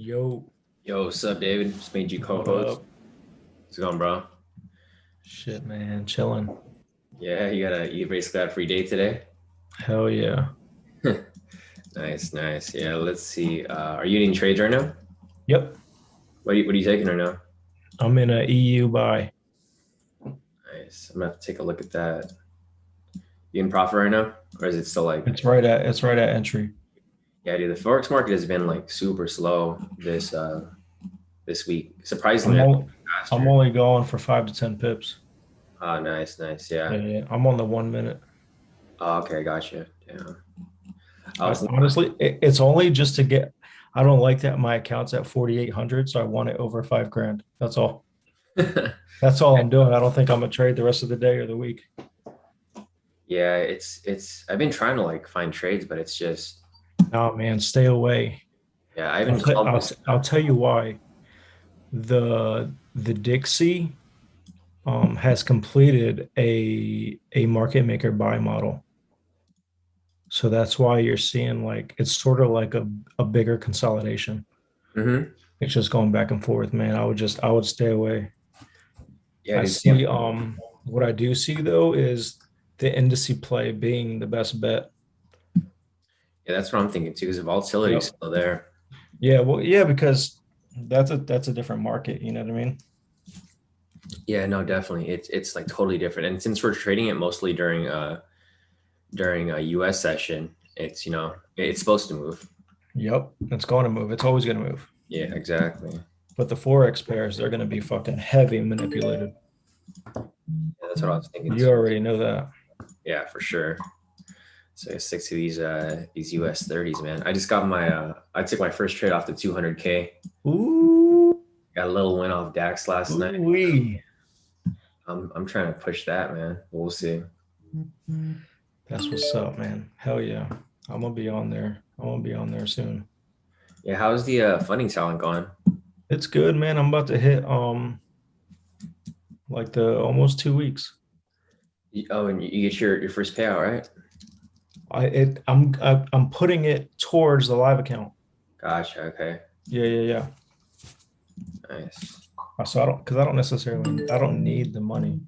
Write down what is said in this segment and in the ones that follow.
Yo, Yo, what's up, David? Just made you what co-host. up? What's going, bro? Shit, man, chilling. Yeah, you basically got a free day today. Hell yeah. Nice, nice. Yeah, let's see. Are you in trades right now? Yep, What are you taking right now? I'm in a EU buy. Nice. I'm gonna have to take a look at that. You in profit right now, or is it still like? It's right at entry. Yeah, dude. The forex market has been like super slow this week. I'm Surprisingly, I think only I'm faster. only going for 5 to 10 pips. Oh, nice, nice. Yeah, Yeah. yeah. I'm on the 1 minute. Oh, okay, gotcha. Yeah. I I, was thinking. honestly, it's only just to get. I don't like that my account's at 4,800, so I want it over 5 grand. That's all. That's all I'm doing. I don't think I'm gonna trade the rest of the day or the week. Yeah, it's. I've been trying to like find trades, but it's just. Oh man, stay away. Yeah, I even called this. I'll tell you why. The Dixie has completed a market maker buy model. So that's why you're seeing like it's sort of like a bigger consolidation. Hmm. It's just going back and forth, man. I would stay away. Yeah, I dude. Same. see what I do see though is the indice play being the best bet. Yeah, that's what I'm thinking too. Because the volatility is Yep. still there. Yeah, well, yeah, because that's a different market, you know what I mean? Yeah, no, definitely. It's like totally different. And since we're trading it mostly during a U.S. session, it's supposed to move. Yep. It's going to move. It's always going to move. Yeah, exactly. But the Forex pairs, they're going to be fucking heavy manipulated. Yeah, that's what I was thinking You too. already know that. Yeah, for sure. So I stick to these US 30s, man. I took my first trade off the 200K. Ooh, Got a little win off DAX last night. ooh-wee. I'm trying to push that, man. We'll see. That's what's up, man. Hell yeah. I'm gonna be on there. I'm gonna be on there soon. Yeah, how's the funding talent going? It's good, man. I'm about to hit like the almost 2 weeks. Oh, and you get your first payout, right? I'm putting it towards the live account. Gotcha. Okay. Yeah, yeah, yeah. Nice. So I don't need the money.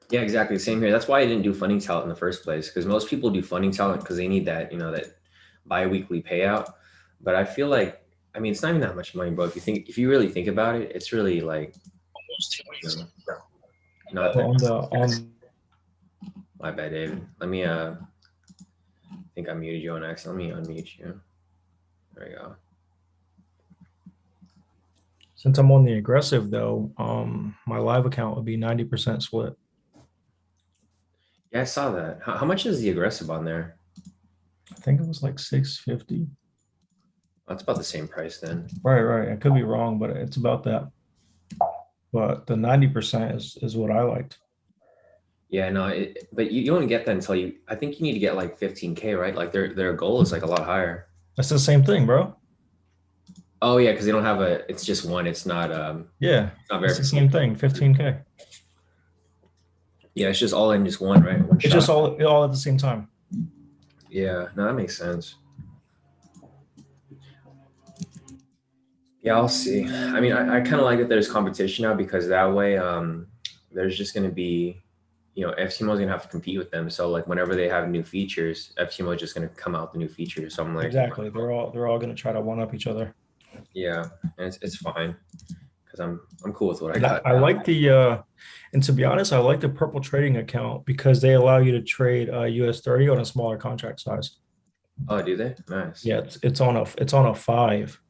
Yeah, exactly. Same here. That's why I didn't do funding talent in the first place. Because most people do funding talent because they need that bi-weekly payout. But I feel like, I mean, it's not even that much money, bro. If you really think about it, it's really like, you know, not But that. on My bad, David. I think I muted you on accident. Let me unmute you. There we go. since I'm on the aggressive though, my live account would be 90% split. Yeah, I saw that. How much is the aggressive on there? I think it was like 650. That's about the same price then. Right, right. I could be wrong, but it's about that. But the 90% is what I liked. Yeah, no, but you don't get that until I think you need to get like 15K, right? Like their goal is like a lot higher. That's the same thing, bro. Oh yeah, because they don't have it's just one. Yeah, It's not it's the verification. same thing. 15K. Yeah, it's just all in just one, right? One It's just shot. all at the same time. Yeah, no, that makes sense. Yeah, I'll see. I mean, I kind of like that there's competition now because that way, there's just going to be, FTMO is going to have to compete with them. So like whenever they have new features, FTMO is just going to come out the new features. So I'm like, Exactly. They're all going to try to one up each other. yeah, and it's fine because I'm cool with what I And got. I like and to be honest, I like the purple trading account because they allow you to trade US 30 on a smaller contract size. Oh, do they? Nice. Yeah, it's on a 5.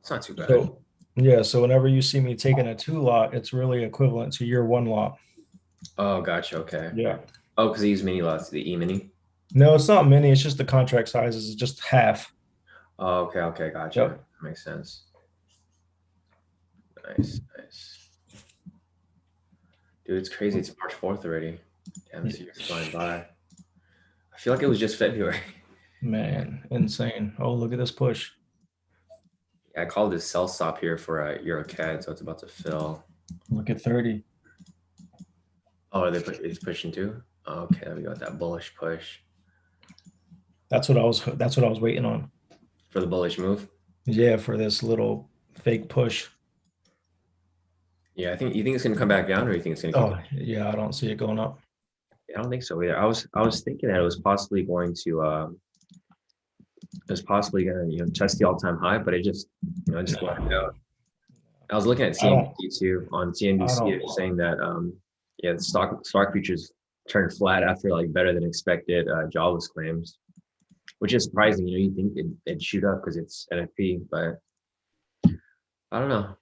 It's not too bad. So yeah, so whenever you see me taking a 2 lot, it's really equivalent to your 1 lot. Oh, gotcha. Okay. Yeah. Oh, because they use mini lots, the E mini. No, it's not many. It's just the contract sizes is just half. Oh, okay, okay, gotcha. Yep. Makes sense. Nice, nice. Dude, it's crazy. It's March 4th already. Damn, this year's flying by. I feel like it was just February. Man, insane. Oh, look at this push. Yeah, I called this sell stop here for a Euro CAD, so it's about to fill. Look at 30. Oh, it's pushing too? Oh, okay, there we go. That bullish push That's what I was waiting on. for the bullish move. Yeah, for this little fake push. Yeah, I think you think it's gonna come back down, or you think it's gonna keep Oh, going? yeah, I don't see it going up. I don't think so either. I was thinking that it was possibly going to it was possibly gonna test the all-time high, but it just it just blacked No, out. I was looking at I don't. CNBC too. On I CNBC, it don't. was saying that yeah, the stock futures turned flat after like better than expected jobless claims, which is surprising. You think it'd shoot up because it's NFP, but I don't know.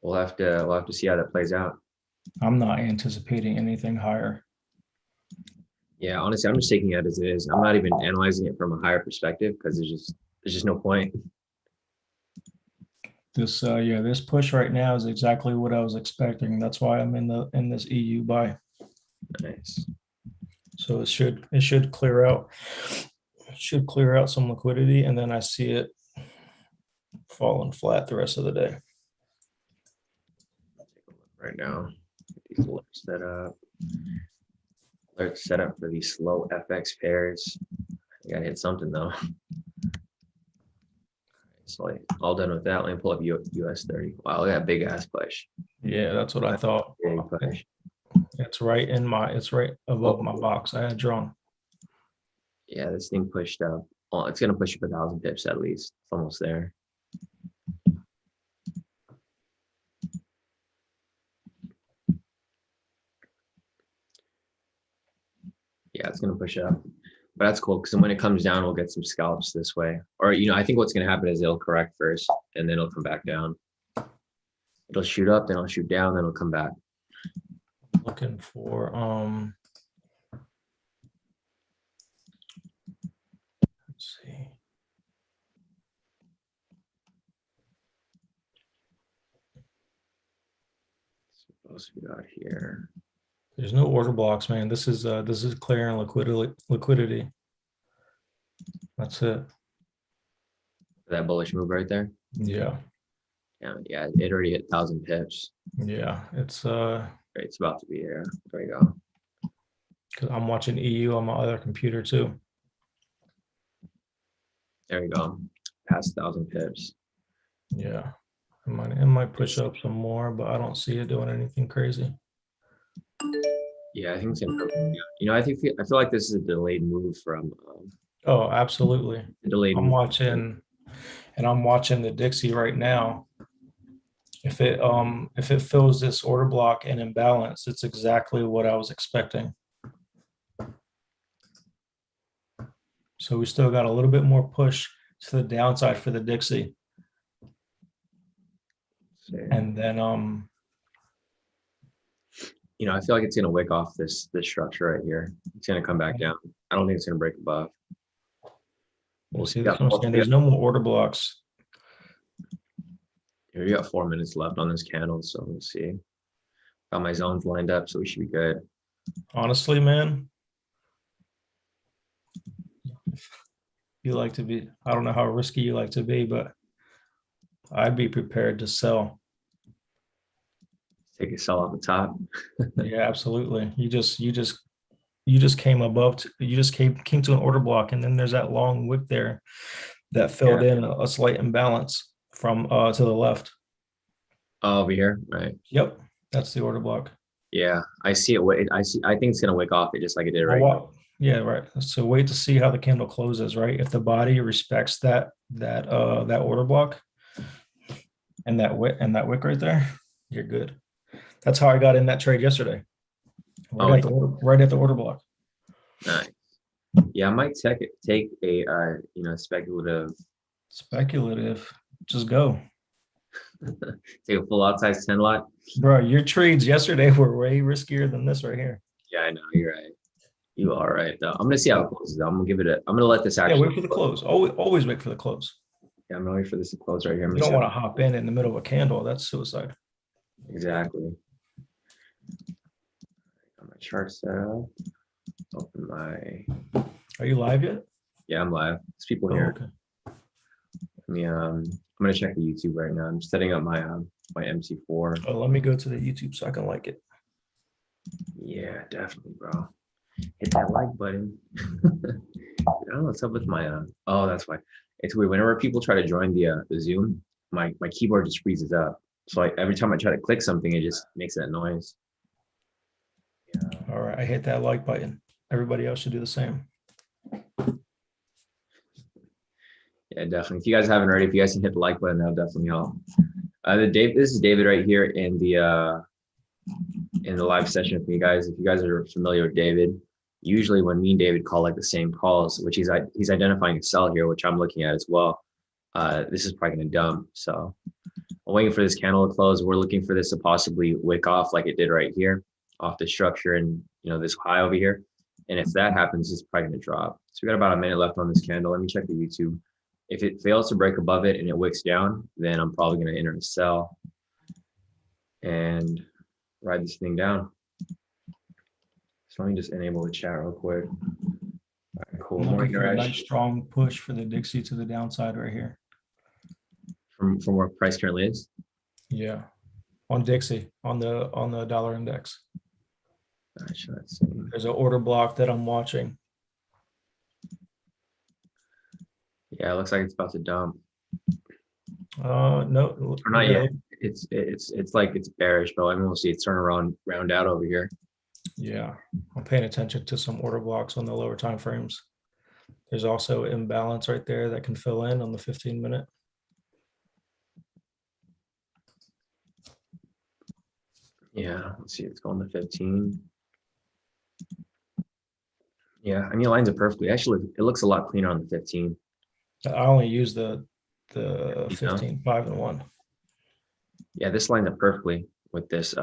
We'll have to see how that plays out. I'm not anticipating anything higher. Yeah, honestly, I'm just taking it as it is. I'm not even analyzing it from a higher perspective because there's just no point. This yeah, this push right now is exactly what I was expecting. That's why I'm in this EU buy. Nice. So it should clear out some liquidity, and then I see it falling flat the rest of the day. Take a look right now. Get these alerts set up. Alerts set up for these slow FX pairs. I gotta hit something though. So like all done with that. Let me pull up US 30. Wow, look at that big ass push. Yeah, that's what I thought. Big push. It's right above my box I had drawn. Yeah, this thing pushed up. Well, it's gonna push up 1,000 pips at least. It's almost there. Yeah, it's gonna push up. But that's cool because when it comes down, we'll get some scalps this way. Or I think what's gonna happen is it'll correct first and then it'll come back down. It'll shoot up, then it'll shoot down, then it'll come back. Looking for let's see. What else we got here? There's no order blocks, man. This is clearing liquidity. That's it. That bullish move right there. Yeah. Yeah, it already hit 1,000 pips. Yeah. It's Right, it's about to be here. There we go. because I'm watching EU on my other computer too. There we go. Past 1,000 pips. Yeah. It might push up some more, but I don't see it doing anything crazy. Yeah, I think it's gonna come. I feel like this is a delayed move from Oh, absolutely. a delayed I'm move. watching the Dixie right now. If it fills this order block and imbalance, it's exactly what I was expecting. So we still got a little bit more push to the downside for the Dixie. And then I feel like it's gonna wick off this structure right here. It's gonna come back down. I don't think it's gonna break above. we'll see. That's what I'm saying. There's no more order blocks. We got 4 minutes left on this candle, so we'll see. Got my zones lined up, so we should be good. Honestly, man, you like to be, I don't know how risky you like to be, but I'd be prepared to sell. Take a sell off the top. Yeah, absolutely. You just came above, you just came to an order block, and then there's that long wick there that filled Yeah. in a slight imbalance from to the left. Oh, over here, right? Yep, that's the order block. Yeah, I see it. I think it's gonna wick off it just like it did right now. Well, yeah, right. So wait to see how the candle closes, right? If the body respects that order block and that wick right there, you're good. That's how I got in that trade yesterday. Right at the order block. Nice. Yeah, I might take a speculative. Speculative. Just go. Take a full outside 10 lot. Bro, your trades yesterday were way riskier than this right here. Yeah, I know, you're right. You are right though. I'm gonna see how it closes. I'm gonna let this actually. Yeah, wait for the close. Always wait for the close. Yeah, I'm gonna wait for this to close right here. You don't want to hop in the middle of a candle. That's suicide. Exactly. Got my chart set up. Open my. Are you live yet? Yeah, I'm live. There's people Oh, here. okay. I'm gonna check the YouTube right now. I'm setting up my my MC4. Oh, let me go to the YouTube so I can like it. Yeah, definitely, bro. Hit that like button. I don't know what's up with my oh, that's why. It's weird. Whenever people try to join the Zoom, my keyboard just freezes up. So like every time I try to click something, it just makes that noise. All right, I hit that like button. Everybody else should do the same. Yeah, definitely. If you guys haven't already, if you guys can hit the like button, that'll definitely help. This is David right here in the live session with me, guys. If you guys are familiar with David, usually when me and David call like the same calls, which he's identifying a sell here, which I'm looking at as well. This is probably gonna dump. So I'm waiting for this candle to close. We're looking for this to possibly wick off like it did right here, off the structure and this high over here. And if that happens, it's probably gonna drop. So we got about a minute left on this candle. Let me check the YouTube. If it fails to break above it and it wicks down, then I'm probably gonna enter a sell and ride this thing down. So let me just enable the chat real quick. All right, cool. I'm looking Morning, for a Naresh. nice strong push for the Dixie to the downside right here. From where price currently is. Yeah, on Dixie on the dollar index. Gotcha, let's see. There's an order block that I'm watching. Yeah, it looks like it's about to dump. No, Or not yet. It's like it's bearish, but I mean we'll see it turn around round out over here. Yeah, I'm paying attention to some order blocks on the lower time frames. There's also imbalance right there that can fill in on the 15-minute. Yeah, let's see, it's going to 15. Yeah, I mean it lines it perfectly. Actually, it looks a lot cleaner on the 15. I only use the 15, 5 and 1. Yeah, this lines up perfectly with this.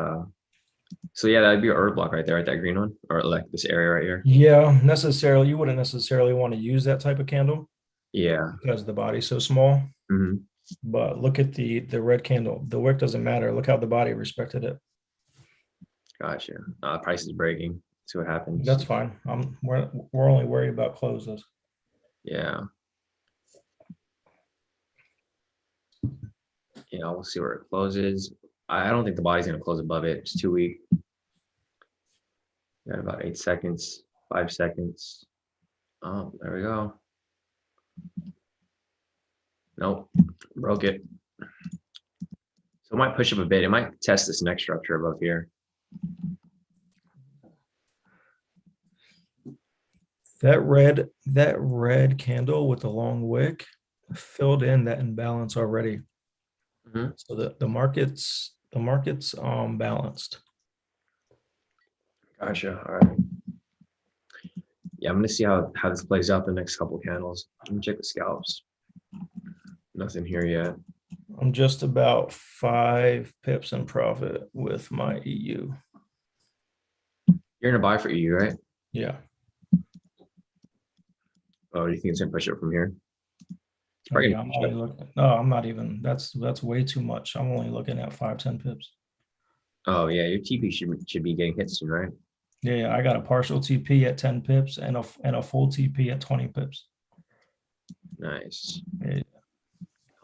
So yeah, that'd be your order block right there, right? That green one, or like this area right here. Yeah, necessarily. You wouldn't necessarily want to use that type of candle Yeah. because the body's so small. Hmm. But look at the red candle. The wick doesn't matter. Look how the body respected it. Gotcha. Price is breaking. See what happens. That's fine. We're only worried about closes. Yeah. Yeah, we'll see where it closes. I don't think the body's gonna close above it. It's too weak. Got about 8 seconds, 5 seconds. Oh, there we go. Nope, broke it. So it might push up a bit. It might test this next structure above here. That red candle with the long wick filled in that imbalance already. Mhm. So the market's balanced. Gotcha. All right. Yeah, I'm gonna see how this plays out the next couple of candles. Let me check the scalps. Nothing here yet. I'm just about 5 pips in profit with my EU. You're gonna buy for EU, right? Yeah. Oh, do you think it's gonna push up from here? Oh, yeah, I'm only looking. No, I'm not even. That's way too much. I'm only looking at 5, 10 pips. Oh yeah, your TP should be getting hit soon, right? Yeah, I got a partial TP at 10 pips and a full TP at 20 pips. Nice. Yeah.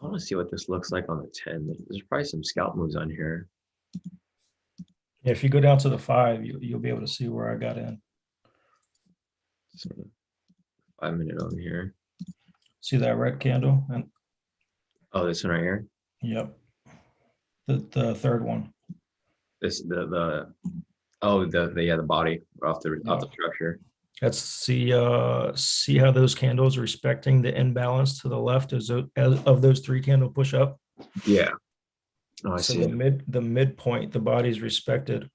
I want to see what this looks like on the 10. There's probably some scalp moves on here. Yeah, if you go down to the 5, you'll be able to see where I got in. So 5 minute over here. See that red candle? And oh, this one right here. yep. The third one. This the body off the structure. Let's see how those candles are respecting the imbalance to the left as of those 3 candle push up. Yeah. Oh, I So see. the midpoint, the body's respected.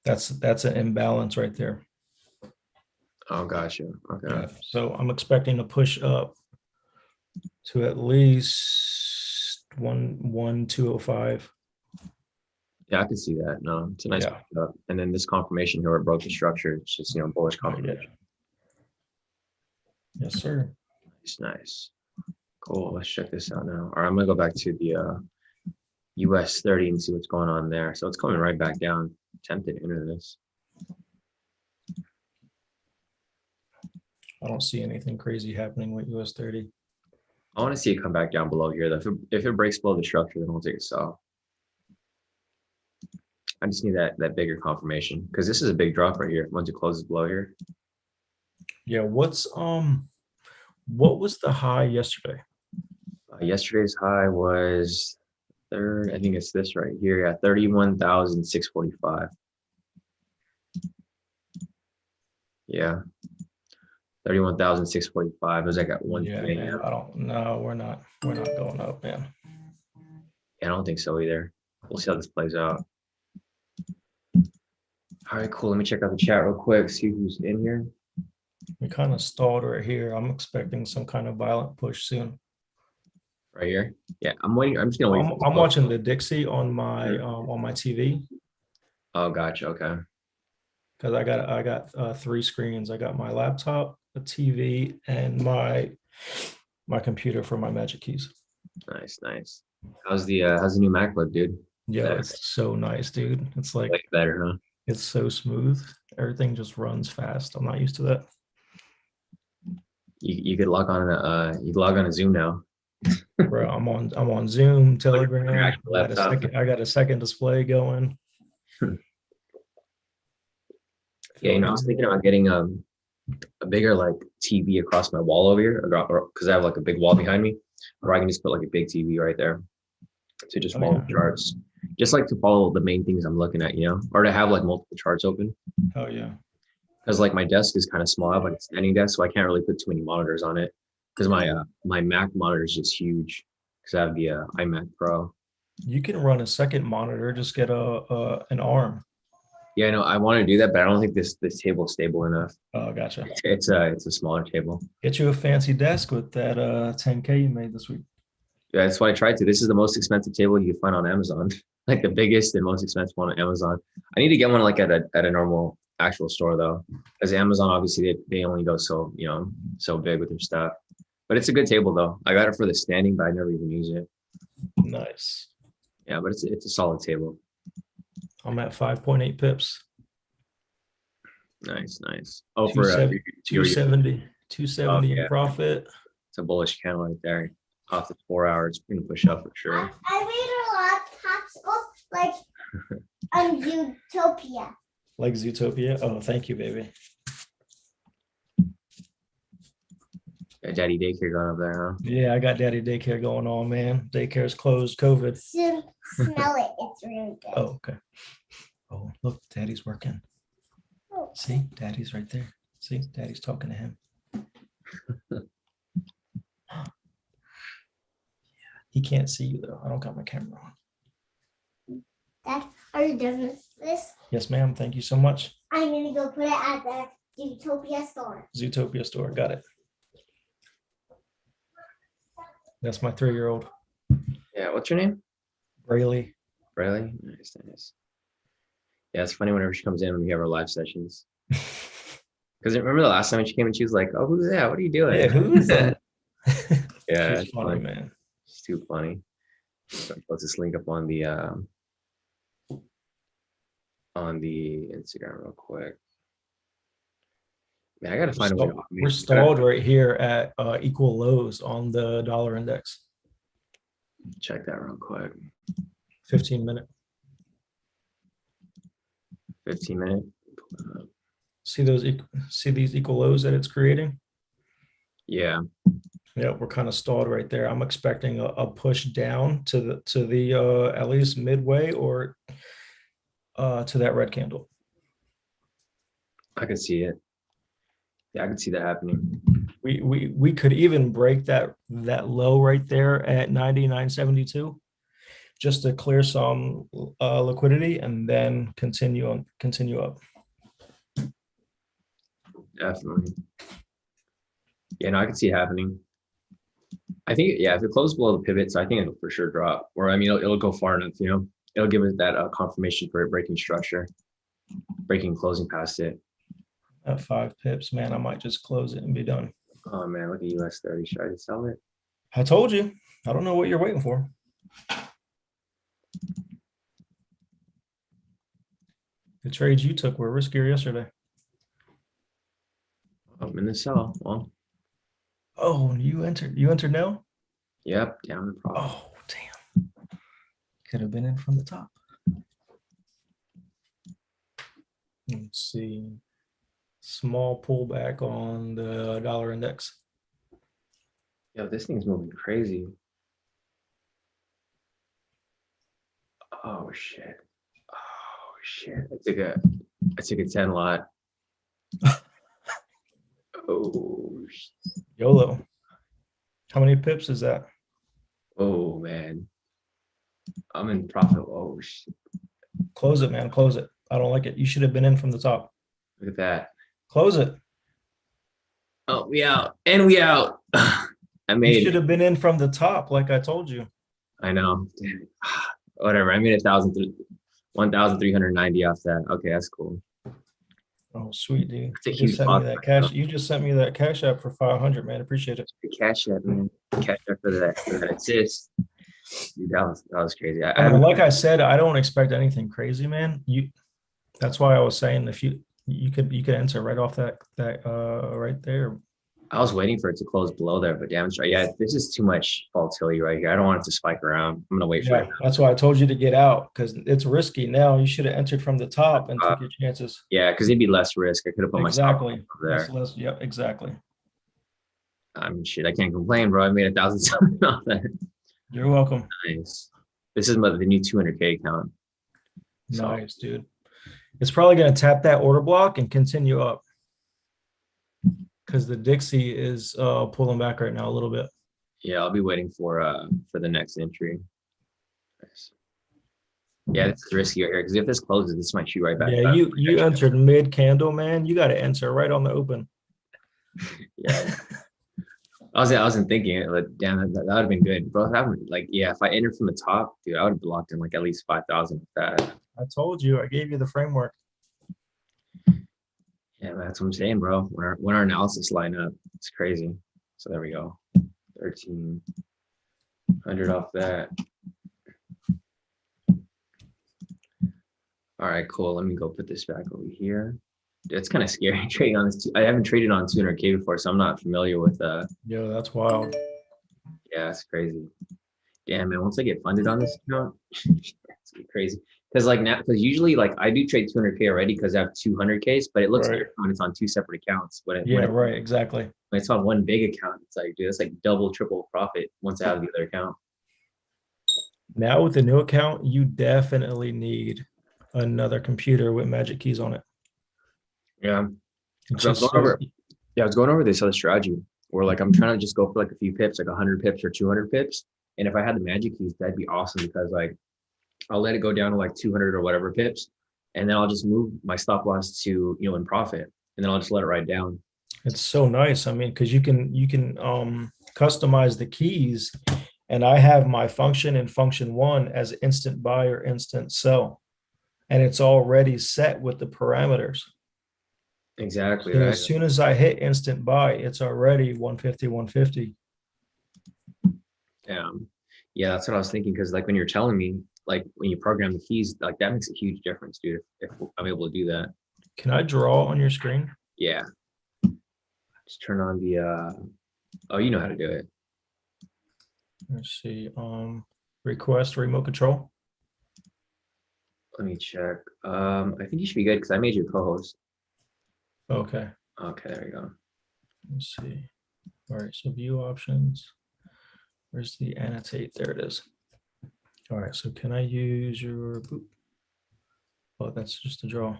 That's an imbalance right there. Oh, gotcha. Okay. Yeah. So I'm expecting to push up to at least 1,205. Yeah, I can see that. No, it's a nice Yeah. push up. And then this confirmation here where it broke the structure. It's just bullish confirmation. Yes, sir. Nice. Cool. Let's check this out now. All right, I'm gonna go back to the US 30 and see what's going on there. So it's coming right back down. Tempted to enter this. I don't see anything crazy happening with US 30. I want to see it come back down below here. If it breaks below the structure, then we'll take a sell. I just need that bigger confirmation because this is a big drop right here. Once it closes below here. Yeah, what was the high yesterday? Yesterday's high was third. I think it's this right here. Yeah, 31,645. Yeah, 31,645. It was like at Yeah, 1 man. p.m. I don't know. We're not going up, man. Yeah, I don't think so either. We'll see how this plays out. All right, cool. Let me check out the chat real quick, see who's in here. We kind of stalled right here. I'm expecting some kind of violent push soon. Right here. Yeah, I'm waiting. I'm just gonna wait for this I'm close. watching the Dixie on my TV Oh, gotcha. Okay. because I got 3 screens. I got my laptop, a TV, and my computer for my magic keys. Nice, nice. How's the new MacBook, dude? Yo, Better. it's so nice, dude. It's like Like better, huh? it's so smooth. Everything just runs fast. I'm not used to that. You could log on a Zoom now. Bro, I'm on Zoom, On your Telegram. actual laptop. I got a second display going. Yeah, Feel like I was thinking about getting a bigger like TV across my wall over here, because I have like a big wall behind me, where I can just put like a big TV right there to just oh follow yeah. the charts, just like to follow the main things I'm looking at, or to have like multiple charts open. Oh yeah. Because like my desk is kind of small. I have like a standing desk, so I can't really put too many monitors on it. Because my Mac monitor is just huge. Because I have the iMac Pro. You can run a second monitor, just get a an arm. Yeah, I know I want to do that, but I don't think this table is stable enough. Oh, gotcha. It's a smaller table. Get you a fancy desk with that 10K you made this week. Yeah, that's what I tried to. This is the most expensive table you can find on Amazon, like the biggest and most expensive one on Amazon. I need to get one like at a normal actual store though, because Amazon obviously they only go so big with their stuff. But it's a good table though. I got it for the standing, but I never even use it. Nice. Yeah, but it's a solid table. I'm at 5.8 pips. Nice, nice. Oh, for 270, your 270, oh 270 in yeah, profit. it's a bullish candle right there. Off the 4 hours, gonna push up for sure. I made a lot of popsicles like on Utopia. Like Zootopia. Oh, thank you, baby. Got daddy daycare going up there, huh? Yeah, I got daddy daycare going on, man. Daycare's closed, COVID. Smell it. It's really good. Oh, okay. Oh, look, daddy's working. Oh. See, daddy's right there. See, daddy's talking to him. He can't see you though. I don't got my camera on. Dad, are you done with this? Yes, ma'am. Thank you so much. I'm gonna go put it at the Utopia store. Zootopia store. Got it. That's my 3-year-old. Yeah, what's your name? Rayleigh. Riley. Nice, nice. Yeah, it's funny whenever she comes in when we have our live sessions. Because remember the last time she came and she was like, "Oh, who's that? What are you doing?" Yeah, who is that? Yeah, She's funny, man. It's too funny. So let's just link up on the Instagram real quick. Man, I gotta find a way to automate. We're stalled right here at equal lows on the dollar index. Check that real quick. 15-minute. 15-minute. See these equal lows that it's creating? Yeah. Yeah, we're kind of stalled right there. I'm expecting a push down to the at least midway or to that red candle. I can see it. Yeah, I can see that happening. We could even break that low right there at 99.72 just to clear some liquidity and then continue up. Definitely. Yeah, no, I can see it happening. I think, yeah, if it closes below the pivots, I think it'll for sure drop. Or I mean, it'll go far enough. It'll give it that confirmation for it breaking structure, breaking closing past it. At 5 pips, man, I might just close it and be done. Oh man, look at US 30. Should I just sell it? I told you. I don't know what you're waiting for. The trades you took were riskier yesterday. I'm in the sell. Well, Oh, you entered now? yep, down the profit. Oh, damn. Could have been in from the top. Let's see. Small pullback on the dollar index. Yeah, this thing's moving crazy. Oh shit. Oh shit. I took a 10 lot. Oh, YOLO. How many pips is that? oh man. I'm in profit. Oh shit. Close it, man. Close it. I don't like it. You should have been in from the top. Look at that. Close it. Oh, we out. And we out. I You made should it. have been in from the top, like I told you. I know. Damn it. Whatever. I made 1,390 off that. Okay, that's cool. Oh, sweet, dude. It's a You huge just sent me loss. that cash. You just sent me that cash app for 500, man. Appreciate it. Cash app, man. Cash app for that assist. Dude, that was crazy. I mean, like I said, I don't expect anything crazy, man. That's why I was saying if you could enter right off that right there. I was waiting for it to close below there, but damn, yeah, this is too much volatility right here. I don't want it to spike around. I'm gonna wait for Yeah, it. that's why I told you to get out because it's risky now. You should have entered from the top and took your chances. Yeah, because it'd be less risk. I could have put my stop Exactly. over there. Less, yep, exactly. I mean, shit, I can't complain, bro. I made 1,000 something off that. You're welcome. Nice. This is the new 200K account. So, Nice, dude. It's probably going to tap that order block and continue up because the Dixie is pulling back right now a little bit. yeah, I'll be waiting for the next entry. Nice. Yeah, this is riskier here because if this closes, this might shoot right back. Yeah, you entered mid candle, man. You got to enter right on the open. Yeah. I wasn't thinking, like, damn, that would have been good, bro. If I entered from the top, dude, I would have locked in like at least 5,000 with that. I told you, I gave you the framework. Yeah, that's what I'm saying, bro. When our analysis line up, it's crazy. So there we go, 1,300 off that. All right, cool. Let me go put this back over here. It's kind of scary trading on this. I haven't traded on 200K before, so I'm not familiar with. Yeah, that's wild. Yeah, it's crazy. Damn, man. Once I get funded on this account, it's crazy. Because usually I do trade 200K already because I have 200Ks, but it looks Right. different when it's on two separate accounts. Right, exactly. When it's on one big account, it's like, dude, it's like double, triple profit once I have the other account. Now with the new account, you definitely need another computer with magic keys on it. Yeah. It's So I was just going I was going over this other strategy where I'm trying to just go for a few pips, like 100 pips or 200 pips. And if I had the magic keys, that'd be awesome because I'll let it go down to 200 or whatever pips, and then I'll just move my stop loss to in profit, and then I'll just let it ride down. It's so nice. I mean, because you can customize the keys, and I have my function in function 1 as instant buy or instant sell, and it's already set with the parameters. Exactly. So Right. as soon as I hit instant buy, it's already 150, 150. Yeah, that's what I was thinking because when you're telling me when you program the keys, that makes a huge difference, dude. If I'm able to do that. Can I draw on your screen? Yeah. Just turn on the oh, you know how to do it. Let's see. Request remote control. Let me check. I think you should be good because I made you a co-host. Okay. Okay, there we go. Let's see. All right. So view options. Where's the annotate? There it is. All right. So can I use your boop? Oh, that's just a draw.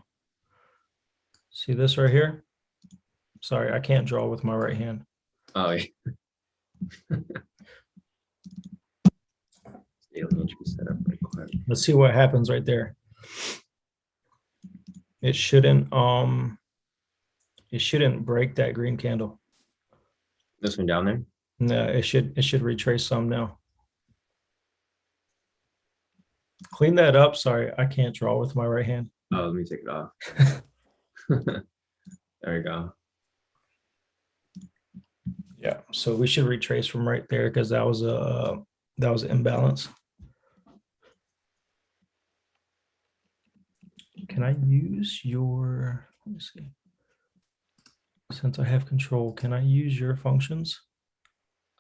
See this right here? Sorry, I can't draw with my right hand. Oh, yeah. Set up pretty quick. Let's see what happens right there. It shouldn't break that green candle. This one down there? No, it should retrace some now. Clean that up. Sorry, I can't draw with my right hand. Oh, let me take it off. There we go. Yeah, so we should retrace from right there because that was an imbalance. Can I use your, let me see. Since I have control, can I use your functions?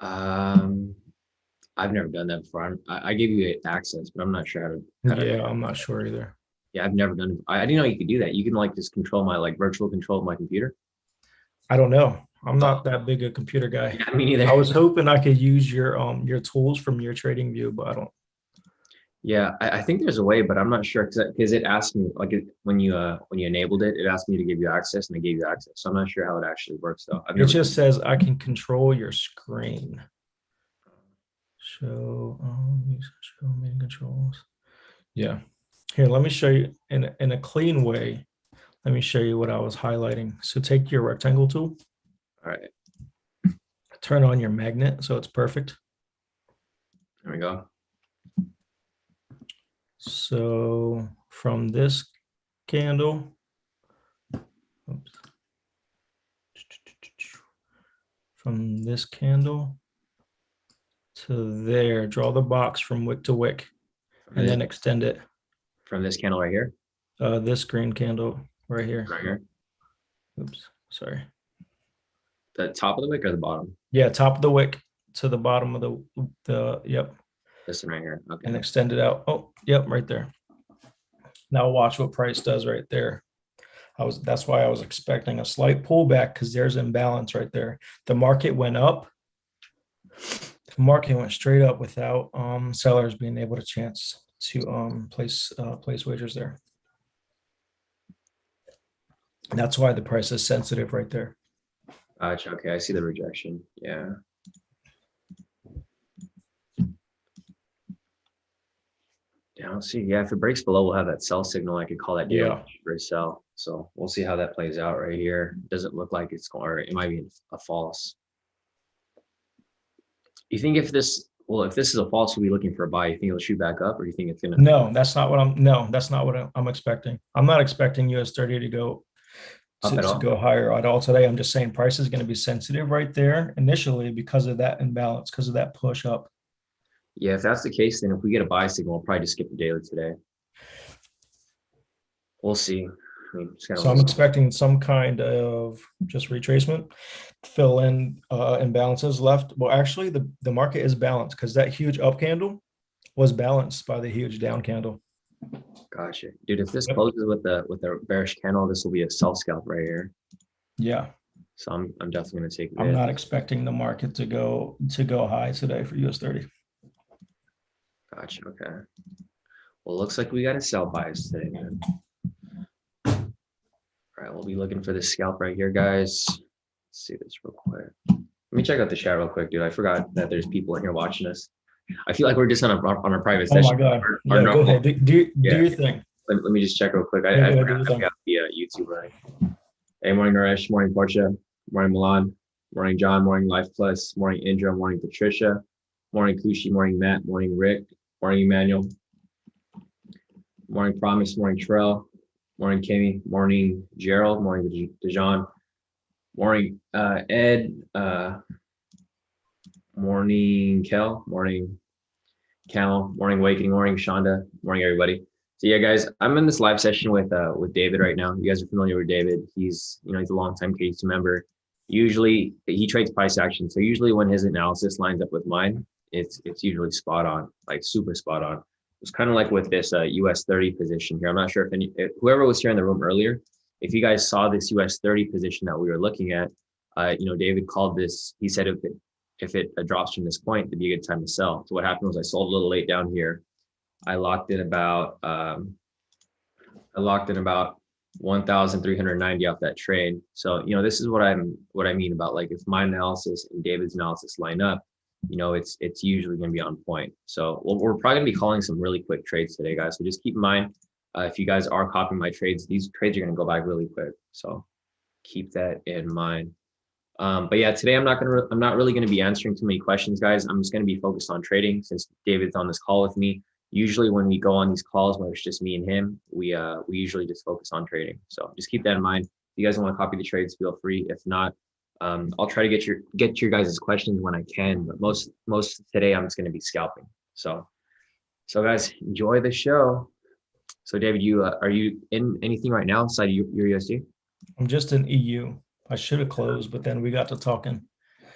I've never done that before. I gave you access, but I'm not sure how to. Yeah, I'm not sure either. Yeah, I've never done it. I didn't know you could do that. You can just control my virtual control of my computer. I don't know. I'm not that big a computer guy. Yeah, me neither. I was hoping I could use your tools from your trading view, but I don't. Yeah, I think there's a way, but I'm not sure because it asked me like when you enabled it, it asked me to give you access, and I gave you access. So I'm not sure how it actually works though. I've It never. just says I can control your screen. Show show main controls. Yeah. Here, let me show you in a clean way. Let me show you what I was highlighting. So take your rectangle tool, All right, turn on your magnet so it's perfect. there we go. So from this candle, oops, from this candle to there, draw the box from wick to wick, and then extend it. From this candle right here. This green candle right here. Right here. Oops, sorry. The top of the wick or the bottom? Yeah, top of the wick to the bottom of the yep. This one right here. Okay. And extend it out. Oh, yep, right there. Now watch what price does right there. That's why I was expecting a slight pullback because there's imbalance right there. The market went up. The market went straight up without sellers being able to chance to place wagers there. And that's why the price is sensitive right there. Gotcha. Okay, I see the rejection. Yeah. Yeah, I'll see. Yeah, if it breaks below, we'll have that sell signal. I could call that daily for a sell. So we'll see how that plays out right here. Doesn't look like it's going, or it might be a false. You think if this is a false, we'll be looking for a buy. You think it'll shoot back up, or you think it's gonna? No, that's not what I'm expecting. I'm not expecting US 30 to go to go higher at all today. I'm just saying price is going to be sensitive right there initially because of that imbalance, because of that push up. Yeah, if that's the case, then if we get a buy signal, we'll probably just skip the daily today. We'll see. I mean, so I'm expecting some kind of just retracement, fill in imbalances left. Well, actually, the market is balanced because that huge up candle was balanced by the huge down candle. Gotcha, dude. If this closes with a bearish candle, this will be a sell scalp right here. Yeah. So I'm definitely gonna take. I'm not expecting the market to go high today for US 30. Gotcha. Okay. Well, looks like we got a sell bias today, man. All right, we'll be looking for this scalp right here, guys. Let's see this real quick. Let me check out the chat real quick, dude. I forgot that there's people in here watching us. I feel like we're just on a private session. Oh my god! Yeah, go ahead. Do your thing. Let me just check real quick. I forgot that we have the YouTube right. Hey, morning Naresh, morning Portia, morning Milan, morning John, morning Life Plus, morning Indra, morning Patricia, morning Kushi, morning Matt, morning Rick, morning Emmanuel, morning Promise, morning Terrell, morning Kimmy, morning Gerald, morning Dejan, morning Ed, morning Kel, morning Cal, morning Awakening, morning Shonda, morning everybody. So yeah, guys, I'm in this live session with David right now. You guys are familiar with David. He's a longtime K² member. Usually he trades price action. So usually when his analysis lines up with mine, it's usually spot on, like super spot on. It's kind of like with this US 30 position here. I'm not sure if whoever was here in the room earlier, if you guys saw this US 30 position that we were looking at, David called this, he said if it drops from this point, it'd be a good time to sell. So what happened was I sold a little late down here. I locked in about 1,390 off that trade. So this is what I mean about, like, if my analysis and David's analysis line up, it's usually going to be on point. So we're probably going to be calling some really quick trades today, guys. So just keep in mind, if you guys are copying my trades, these trades are going to go by really quick. So keep that in mind. But yeah, today I'm not really going to be answering too many questions, guys. I'm just going to be focused on trading since David's on this call with me. Usually when we go on these calls where it's just me and him, we usually just focus on trading. So just keep that in mind. If you guys want to copy the trades, feel free. If not, I'll try to get your guys' questions when I can. But most today I'm just going to be scalping. So guys, enjoy the show. So David, are you in anything right now inside of your USD? I'm just in EU. I should have closed, but then we got to talking.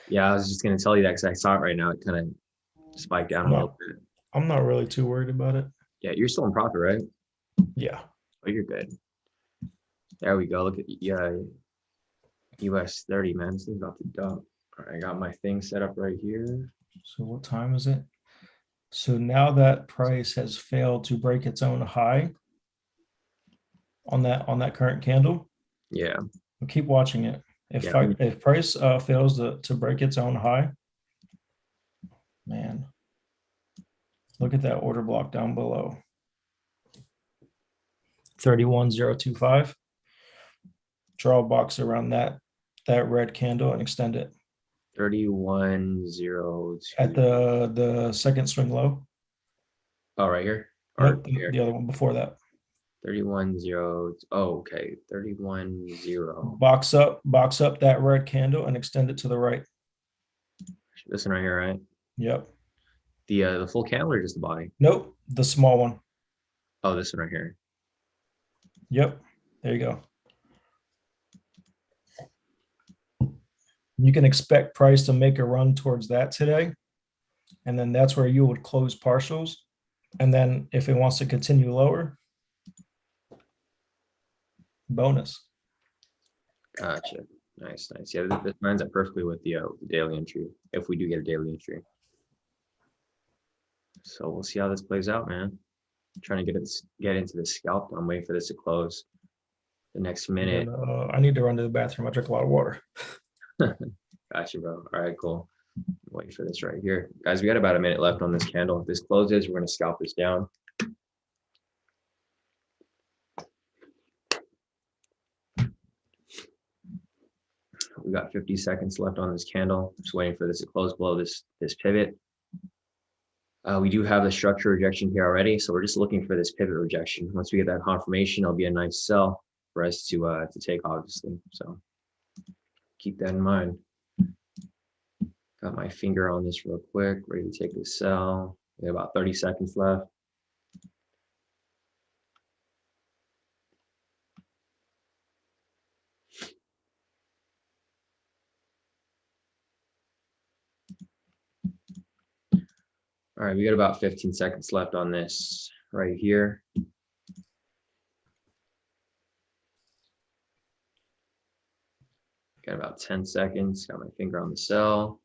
Yeah, I was just going to tell you that because I saw it right now. It kind of spiked down a little bit. I'm not really too worried about it. Yeah, you're still in profit, right? Yeah. Oh, you're good. There we go. Look at US 30, man. This thing's about to dump. All right, I got my thing set up right here. So what time is it? So now that price has failed to break its own high on that current candle, Yeah. we'll keep watching it. Yeah. If price fails to break its own high, man, look at that order block down below. 31025. Draw a box around that red candle and extend it 3102. at the second swing low. Oh, right here. Nope, Or here. the other one before that. 310. Oh, okay. 310. Box up that red candle and extend it to the right. This one right here, right? Yep. The full candle or just the body? Nope, the small one. Oh, this one right here. Yep. There you go. You can expect price to make a run towards that today. And then that's where you would close partials. And then if it wants to continue lower, bonus. Gotcha. Nice, nice. Yeah, this lines up perfectly with the daily entry, if we do get a daily entry. So we'll see how this plays out, man. I'm trying to get into the scalp. I'm waiting for this to close the next minute. I need to run to the bathroom. I drink a lot of water. Gotcha, bro. All right, cool. Wait for this right here. Guys, we got about a minute left on this candle. If this closes, we're going to scalp this down. We got 50 seconds left on this candle. Just waiting for this to close below this pivot. We do have the structure rejection here already, so we're just looking for this pivot rejection. Once we get that confirmation, it'll be a nice sell for us to take, obviously. So keep that in mind. Got my finger on this real quick, ready to take this sell. We have about 30 seconds left. All right, we got about 15 seconds left on this right here. Got about 10 seconds. Got my finger on the sell.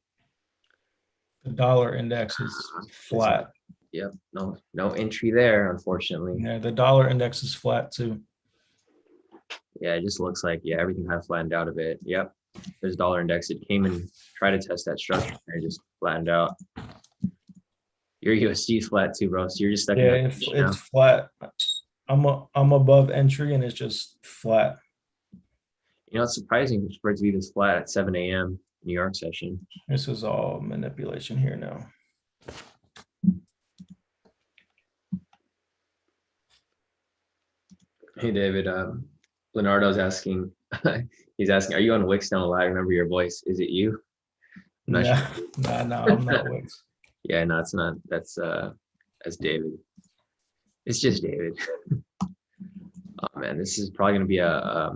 The dollar index is flat. Yep, no entry there, unfortunately. Yeah, the dollar index is flat too. Yeah, it just looks like, yeah, everything kind of flattened out a bit. Yep, there's dollar index. It came and tried to test that structure and it just flattened out. Your USD is flat too, bro. So you're just stuck in Yeah, that it's flat. I'm above entry and it's just flat. You know, it's surprising for it to be this flat at 7 a.m. New York session. This is all manipulation here now. Hey, David. Leonardo's asking, he's asking, are you on Wix now live? I remember your voice. Is it you? No, Sure. no, I'm not Wix. Yeah, no, it's not. That's David. It's just David. Oh man, this is probably gonna be a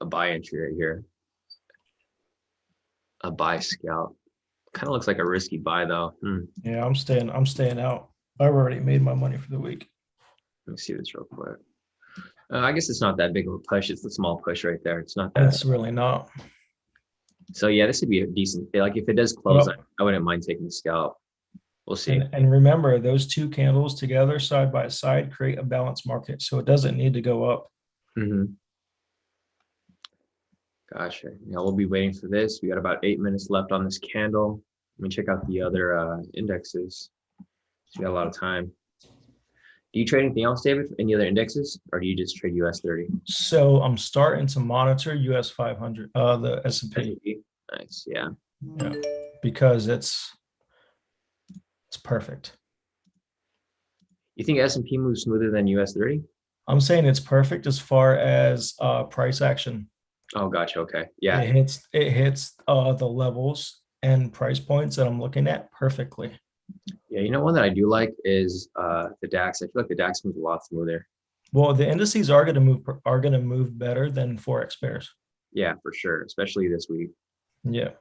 buy entry right here. A buy scalp. Kind of looks like a risky buy though. Yeah, I'm staying out. I've already made my money for the week. Let me see this real quick. I guess it's not that big of a push. It's a small push right there. It's not that. It's really not. So yeah, this would be a decent. Like if it does close, I wouldn't mind taking the scalp. We'll see. And remember, those two candles together side by side create a balanced market, so it doesn't need to go up. Gotcha. Yeah, we'll be waiting for this. We got about 8 minutes left on this candle. Let me check out the other indexes. So we got a lot of time. Do you trade anything else, David? Any other indexes, or do you just trade US 30? So I'm starting to monitor US 500, the S&P. Nice, yeah. Yeah, because it's perfect. You think S&P moves smoother than US 30? I'm saying it's perfect as far as price action. Oh, gotcha. Okay, yeah. It hits the levels and price points that I'm looking at perfectly. Yeah, you know, one that I do like is the DAX. I feel like the DAX moves a lot smoother. Well, the indices are going to move better than Forex pairs. Yeah, for sure, especially this week. Yeah,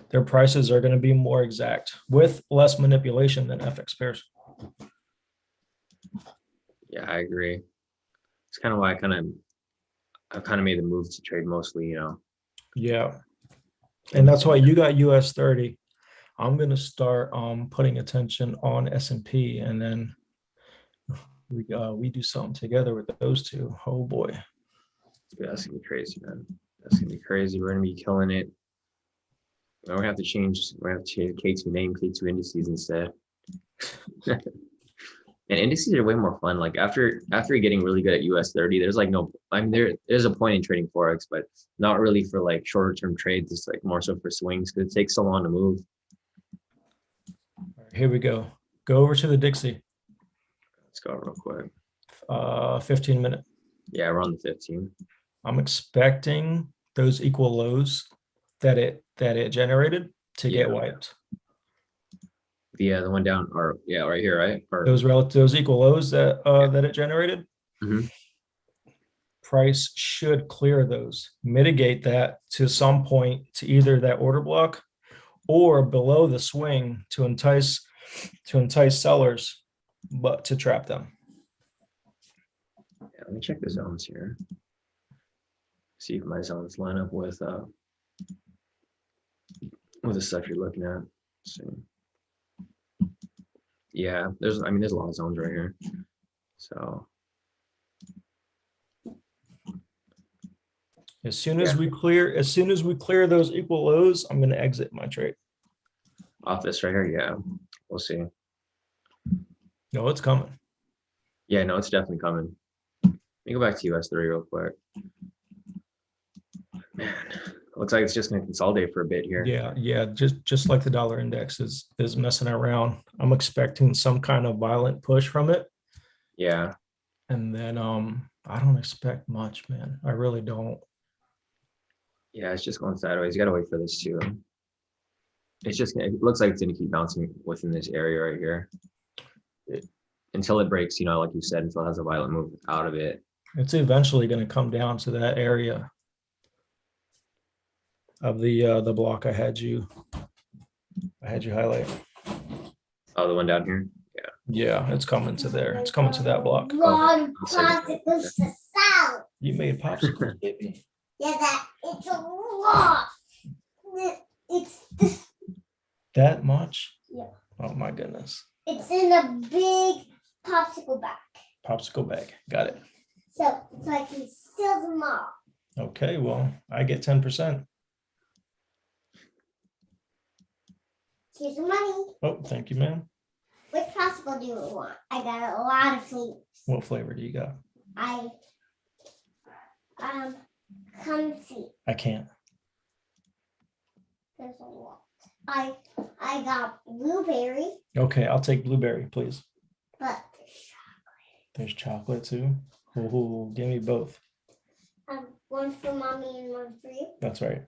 their prices are going to be more exact with less manipulation than FX pairs. Yeah, I agree. It's kind of why I've kind of made the move to trade mostly, you know. Yeah, and that's why you got US 30. I'm gonna start putting attention on S&P, and then we do something together with those two. Oh boy. Yeah, that's gonna be crazy, man. That's gonna be crazy. We're gonna be killing it. We're gonna have to change. We're gonna have to change K2 name, K2 indices instead. And indices are way more fun. Like after getting really good at US 30, there's like no. I mean, there's a point in trading Forex, but not really for like shorter term trades. It's like more so for swings because it takes so long to move. All right, here we go. Go over to the Dixie. Let's go real quick. 15-minute. Yeah, we're on the 15. I'm expecting those equal lows that it generated to get wiped. Yeah, the one down, or yeah, right here, right? Or, Those equal lows that that it generated. Mhm. Price should clear those, mitigate that to some point to either that order block or below the swing to entice sellers, but to trap them. Yeah, let me check the zones here. See if my zones line up with the stuff you're looking at. Let's see. Yeah, there's a lot of zones right here. So as soon as we clear those equal lows, I'm going to exit my trade. off this right here, yeah, we'll see. No, it's coming. Yeah, no, it's definitely coming. Let me go back to US 3 real quick. Man, looks like it's just gonna consolidate for a bit here. Yeah, just like the dollar index is messing around. I'm expecting some kind of violent push from it. Yeah. And then I don't expect much, man. I really don't. Yeah, it's just going sideways. You gotta wait for this too. It's just, it looks like it's gonna keep bouncing within this area right here. Until it breaks, like you said, until it has a violent move out of it. It's eventually going to come down to that area of the block I had you highlight. Oh, the one down here? Yeah, it's coming to there. It's coming to that block. Long popsicles to sell. You made popsicles, baby. Yeah, it's a lot. It's this. That much? Yeah. Oh my goodness. It's in a big popsicle bag. Popsicle bag. Got it. So I can sell them all. Okay, well, I get 10%. Here's the money. Oh, thank you, ma'am. Which popsicle do you want? I got a lot of flavors. What flavor do you got? Come see. I can't. There's a lot. I got blueberry. Okay, I'll take blueberry, please. But there's chocolate too. Ooh, give me both. One for mommy and one for you. That's right.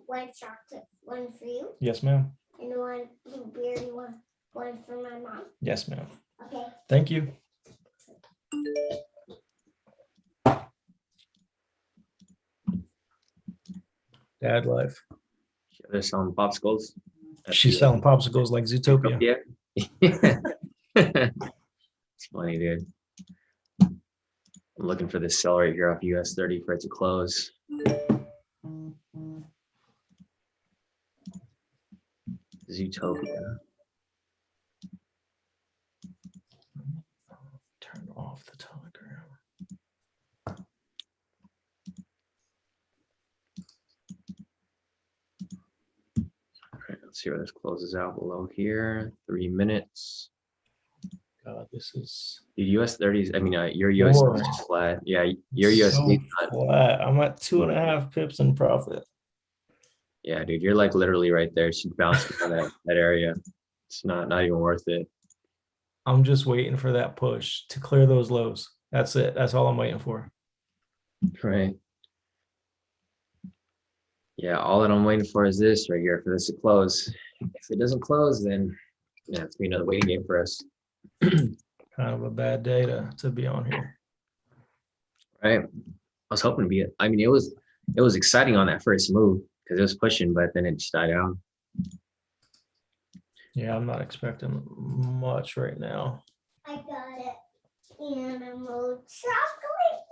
One chocolate, one for you. Yes, ma'am. And one blueberry, one for my mom. Yes, ma'am. Okay. Thank you. Dad life. They're selling popsicles. She's selling popsicles like Zootopia. Yeah. It's funny, dude. I'm looking for this sell right here off US 30 for it to close. Zootopia. Turn off the Telegram. All right, let's see where this closes out below here. 3 minutes. God, this is Dude, US 30s. I mean, your US is just flat. Yeah, your USD flat. I'm at 2.5 pips in profit. Yeah, dude, you're like literally right there. She's bouncing on that area. It's not even worth it. I'm just waiting for that push to clear those lows. That's it. That's all I'm waiting for. Right. Yeah, all that I'm waiting for is this right here for this to close. If it doesn't close, then yeah, it's gonna be another waiting game for us. Kind of a bad day to be on here. Right. I was hoping to be it. I mean, it was exciting on that first move because it was pushing, but then it just died out. Yeah, I'm not expecting much right now. I got it. Animal chocolate.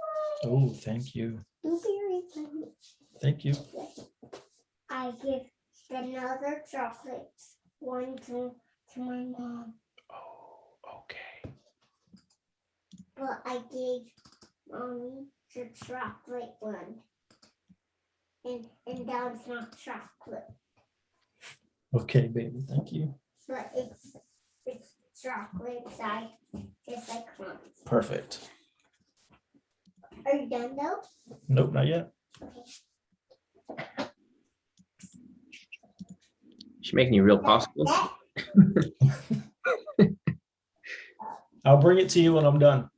Oh, thank you. Blueberry. Thank you. I give another chocolate. one to my mom, Oh, okay. but I gave mommy the chocolate one, and that's not chocolate, Okay, baby. Thank you. but it's chocolate inside, just like mom's. Perfect. Are you done though? Nope, not yet. Okay. She's making you real popsicles. I'll bring it to you when I'm done.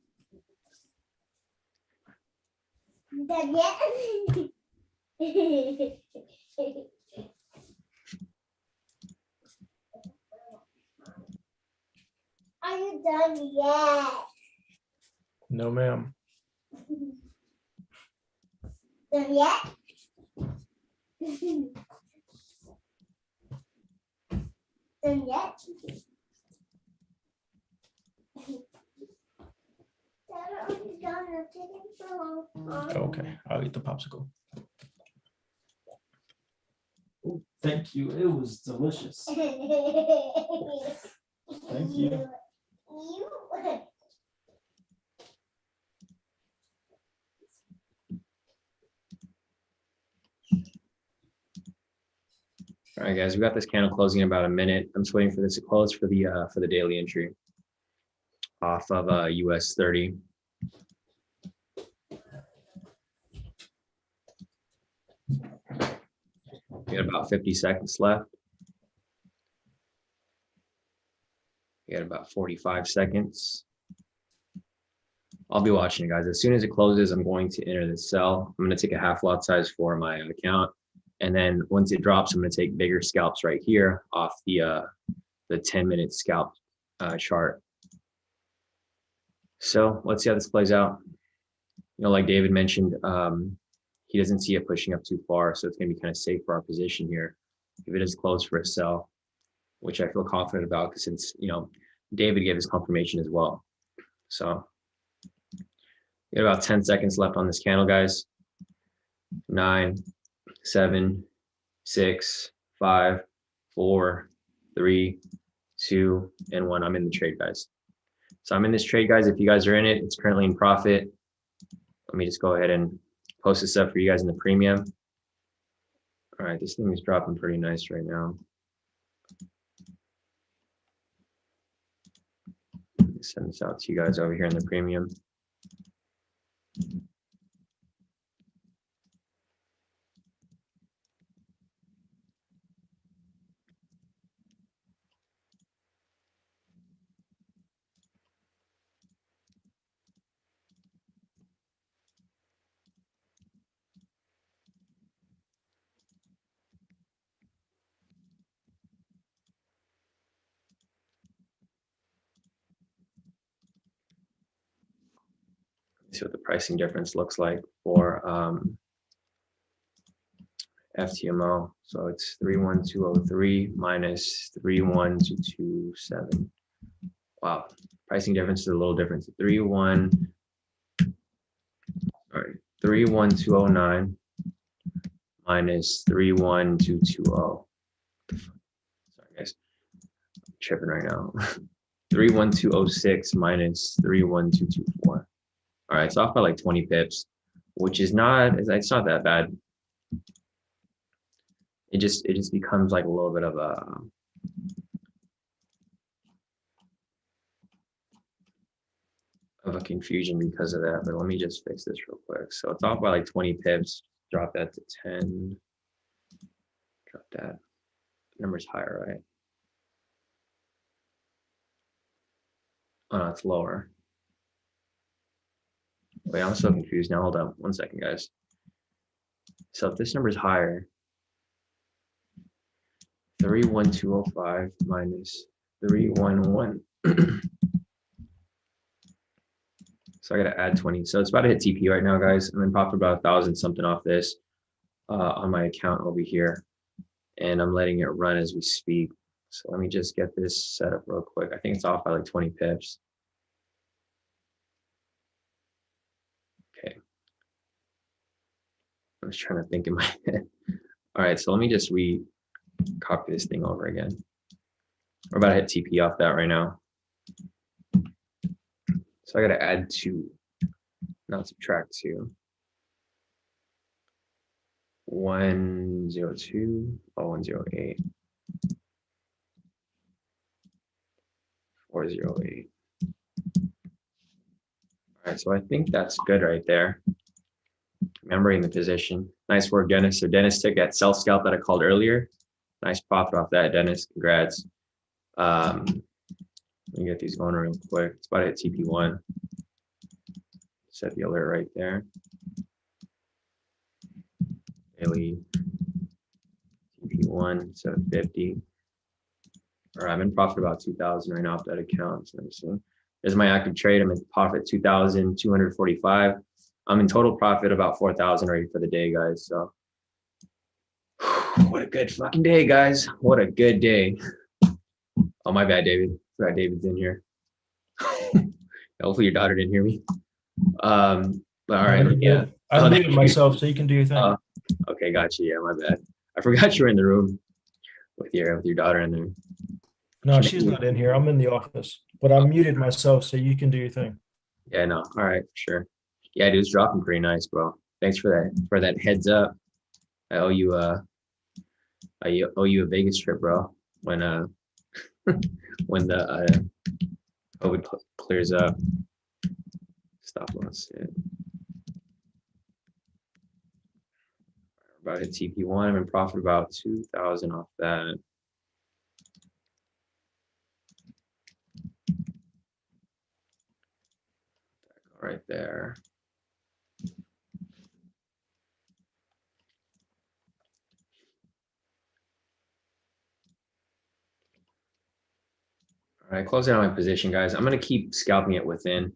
Done yet? Are you done yet? No, ma'am. Done yet? Done yet? Dad, I'm done. I'm taking so long. Okay, I'll eat the popsicle. Oh, thank you. It was delicious. Thank you. All right, guys, we got this candle closing in about a minute. I'm just waiting for this to close for the daily entry off of US 30. We got about 50 seconds left. We got about 45 seconds. I'll be watching it, guys. As soon as it closes, I'm going to enter the sell. I'm going to take a half lot size for my account. And then once it drops, I'm going to take bigger scalps right here off the 10-minute scalp chart. So let's see how this plays out. You know, like David mentioned, he doesn't see it pushing up too far, so it's going to be kind of safe for our position here if it is close for a sell, which I feel confident about because since, you know, David gave his confirmation as well. So we got about 10 seconds left on this candle, guys. 9, 7, 6, 5, 4, 3, 2, and 1. I'm in the trade, guys. So I'm in this trade, guys. If you guys are in it, it's currently in profit. Let me just go ahead and post this up for you guys in the premium. All right, this thing is dropping pretty nice right now. Let me send this out to you guys over here in the premium. See what the pricing difference looks like for FTMO. So it's 31203 minus 31227. Wow, pricing difference is a little different. 31209 minus 31220. Sorry guys, I'm tripping right now. 31206 minus 31224. All right, it's off by like 20 pips, which is not, it's not that bad. It just becomes like a little bit of a confusion because of that. But let me just fix this real quick. So it's off by like 20 pips. Drop that to 10. Drop that. Number's higher, right? Oh, no, it's lower. Wait, I'm so confused now. Hold on 1 second, guys. So if this number is higher, 31205 minus 311. So I got to add 20. So it's about to hit TP right now, guys. I'm in profit about 1,000 something off this on my account over here. And I'm letting it run as we speak. So let me just get this set up real quick. I think it's off by like 20 pips. Okay. I was trying to think in my head. All right, so let me just copy this thing over again. We're about to hit TP off that right now. So I got to add 2, not subtract 2. 102, 108, 408. All right, so I think that's good right there. Remembering the position. Nice work, Dennis. So Dennis took that self scalp that I called earlier. Nice profit off that, Dennis. Congrats. Let me get these going real quick. It's about to hit TP1. Set the alert right there. Daily TP1, 750. All right, I'm in profit about 2,000 right now off that account. So let me see. There's my active trade. I'm in profit 2,245. I'm in total profit about 4,000 already for the day, guys. So what a good fucking day, guys. What a good day. Oh, my bad, David. Forgot David's in here. Hopefully your daughter didn't hear me. But all right. Yeah. I muted myself so you can do your thing. Okay, gotcha. Yeah, my bad. I forgot you were in the room with your daughter in there. No, she's not in here. I'm in the office, but I muted myself so you can do your thing. Yeah, no. All right, for sure. Yeah, dude, it's dropping pretty nice, bro. Thanks for that heads up. I owe you a Vegas trip, bro. When when the COVID clears up. Stop loss. Yeah. About hit TP1. I'm in profit about 2,000 off that. Right there. All right, closing out my position, guys. I'm going to keep scalping it within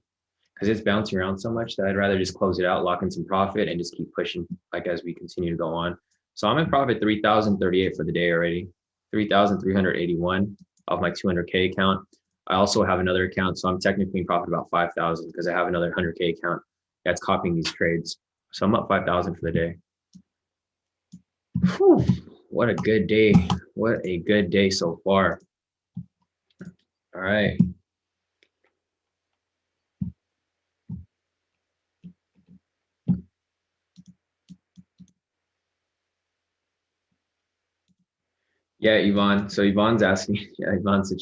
because it's bouncing around so much that I'd rather just close it out, lock in some profit, and just keep pushing like as we continue to go on. So I'm in profit 3,038 for the day already, 3,381 off my 200K account. I also have another account, so I'm technically in profit about 5,000 because I have another 100K account that's copying these trades. So I'm up 5,000 for the day. Whew, what a good day. What a good day so far. All right. Yeah, Yvonne. So Yvonne's asking, yeah, Yvonne said,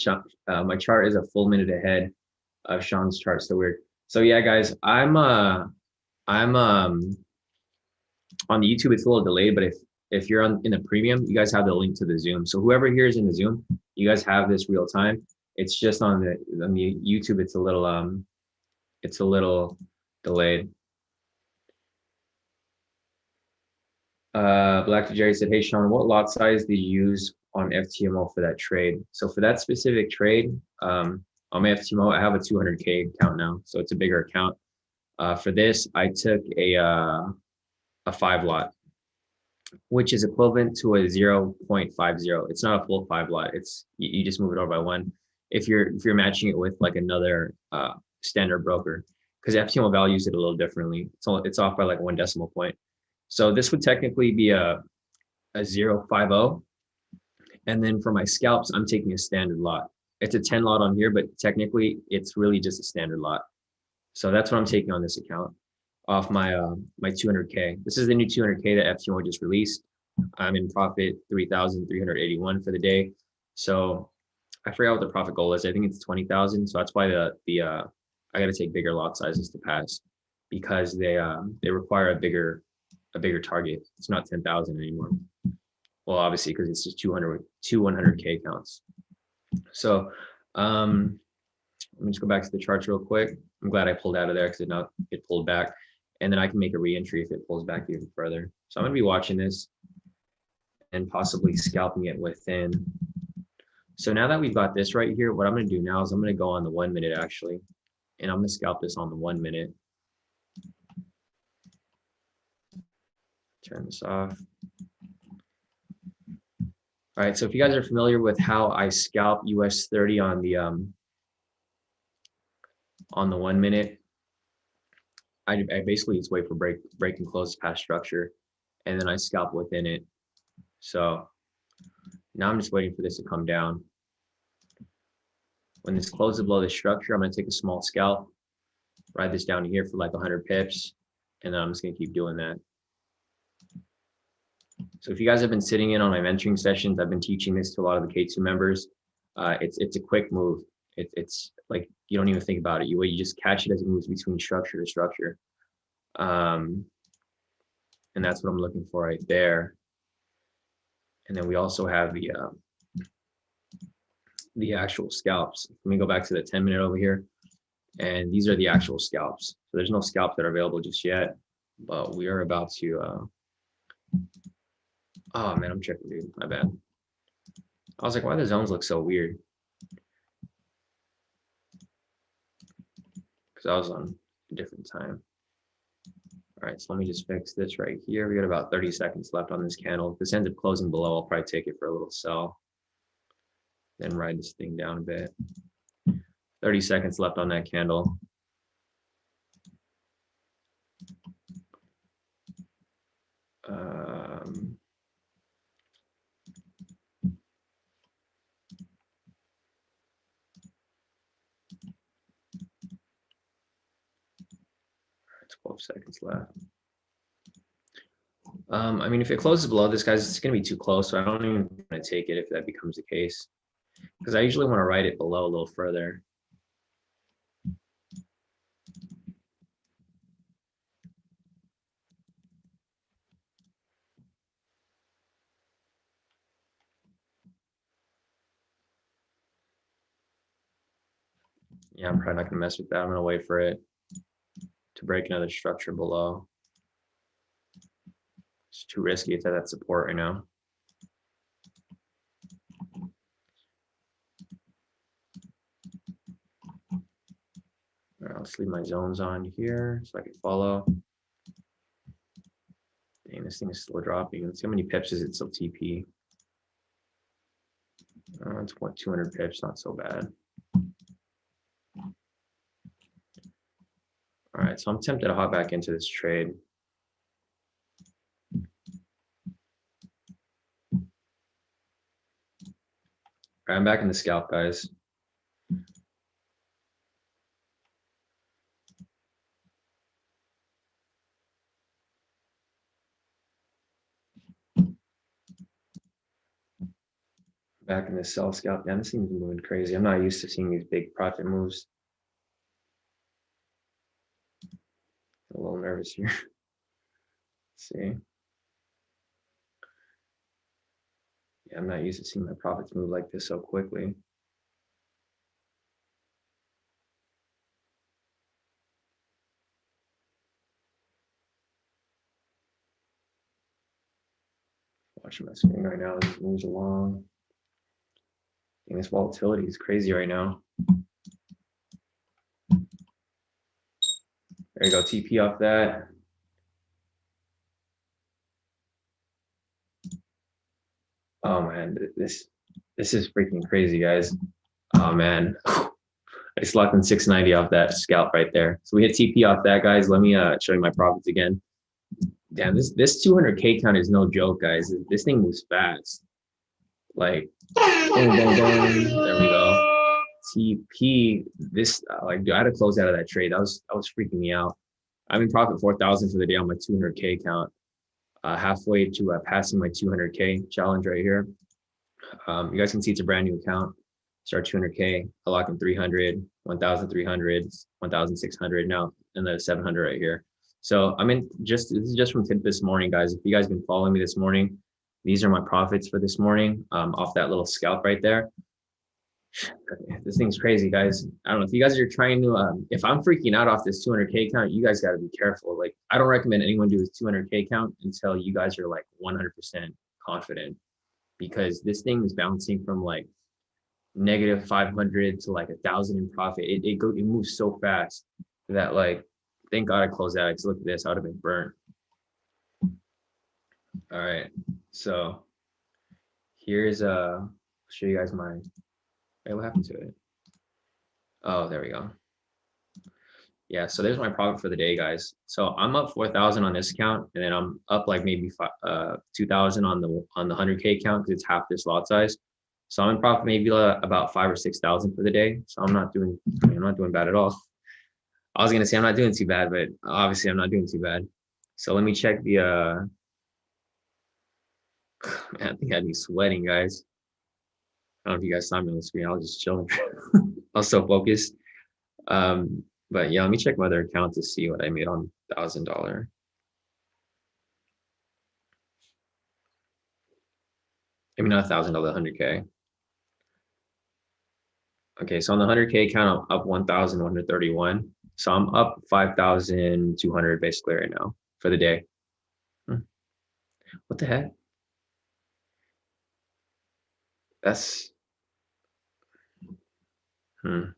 my chart is a full minute ahead of Shawn's chart. So weird. So yeah, guys, I'm on the YouTube, it's a little delayed, but if you're in the premium, you guys have the link to the Zoom. So whoever here is in the Zoom, you guys have this real time. It's just on the YouTube, it's a little delayed. Black to Jerry said, hey Shawn, what lot size do you use on FTMO for that trade? So for that specific trade, on my FTMO, I have a 200K account now, so it's a bigger account. For this, I took a 5 lot, which is equivalent to a 0.50. It's not a full 5 lot. It's you just move it over by 1. If you're matching it with like another standard broker, because FTMO values it a little differently. It's off by like 1 decimal point. So this would technically be a 0.50. And then for my scalps, I'm taking a standard lot. It's a 10 lot on here, but technically it's really just a standard lot. So that's what I'm taking on this account off my 200K. This is the new 200K that FTMO just released. I'm in profit 3,381 for the day. So I forgot what the profit goal is. I think it's 20,000. So that's why I got to take bigger lot sizes to pass because they require a bigger target. It's not 10,000 anymore. Well, obviously, because it's just 2 100K accounts. So let me just go back to the charts real quick. I'm glad I pulled out of there because it pulled back. And then I can make a re-entry if it pulls back even further. So I'm going to be watching this and possibly scalping it within. So now that we've got this right here, what I'm going to do now is I'm going to go on the 1 minute actually. And I'm going to scalp this on the 1 minute. Turn this off. All right, so if you guys are familiar with how I scalp US 30 on the 1 minute, I basically just wait for break and close past structure, and then I scalp within it. So now I'm just waiting for this to come down. When this closes below the structure, I'm going to take a small scalp, ride this down here for like 100 pips, and then I'm just going to keep doing that. So if you guys have been sitting in on my mentoring sessions, I've been teaching this to a lot of the K2 members. It's a quick move. It's like you don't even think about it. You just catch it as it moves between structure to structure. And that's what I'm looking for right there. And then we also have the actual scalps. Let me go back to the 10-minute over here. And these are the actual scalps. So there's no scalps that are available just yet, but we are about to, oh man, I'm tripping, dude, my bad. I was like, why do the zones look so weird? Because I was on a different time. All right, so let me just fix this right here. We got about 30 seconds left on this candle. If this ends up closing below, I'll probably take it for a little sell. Then ride this thing down a bit. 30 seconds left on that candle. It's 12 seconds left. I mean, if it closes below this, guys, it's going to be too close. So I don't even want to take it if that becomes the case, because I usually want to ride it below a little further. Yeah, I'm probably not going to mess with that. I'm going to wait for it to break another structure below. It's too risky. It's at that support right now. All right, let's leave my zones on here so I can follow. Dang, this thing is still dropping. Let's see how many pips is it still TP. It's 200 pips, not so bad. All right, so I'm tempted to hop back into this trade. All right, I'm back in the scalp, guys. Back in this sell scalp. Yeah, this thing's moving crazy. I'm not used to seeing these big profit moves. A little nervous here. Let's see. Yeah, I'm not used to seeing my profits move like this so quickly. Watching my screen right now as it moves along. And this volatility is crazy right now. There you go, TP off that. Oh man, this is freaking crazy, guys. Oh man, I just locked in 690 off that scalp right there. So we hit TP off that, guys. Let me show you my profits again. Damn, this 200K count is no joke, guys. This thing moves fast. Like, boom, boom, boom. There we go. TP. This like, dude, I had to close out of that trade. That was freaking me out. I'm in profit 4,000 for the day on my 200K count. Halfway to passing my 200K challenge right here. You guys can see it's a brand new account. Start 200K. I lock in 300, 1,300, 1,600 now, and then 700 right here. So I'm in this is just from this morning, guys. If you guys been following me this morning, these are my profits for this morning off that little scalp right there. This thing's crazy, guys. I don't know if you guys are trying to, if I'm freaking out off this 200K count, you guys got to be careful. Like, I don't recommend anyone do this 200K count until you guys are like 100% confident, because this thing is bouncing from like negative 500 to like 1,000 in profit. It moves so fast that, like, thank God I closed out. Because look at this, I would have been burnt. All right, so here's I'll show you guys my. Hey, what happened to it? Oh, there we go. Yeah, so there's my profit for the day, guys. So I'm up 4,000 on this account, and then I'm up like maybe 2,000 on the 100K account because it's half this lot size. So I'm in profit maybe about 5,000 or 6,000 for the day. So I'm not doing, I mean, I'm not doing bad at all. I was gonna say I'm not doing too bad, but obviously I'm not doing too bad. So let me check the man, I think I'd be sweating, guys. I don't know if you guys saw me on the screen. I was just chilling. I was so focused. But yeah, let me check my other account to see what I made on $1,000. I mean, not $1,000, 100K. Okay, so on the 100K account, I'm up 1,131. So I'm up 5,200 basically right now for the day. What the heck? That's I'm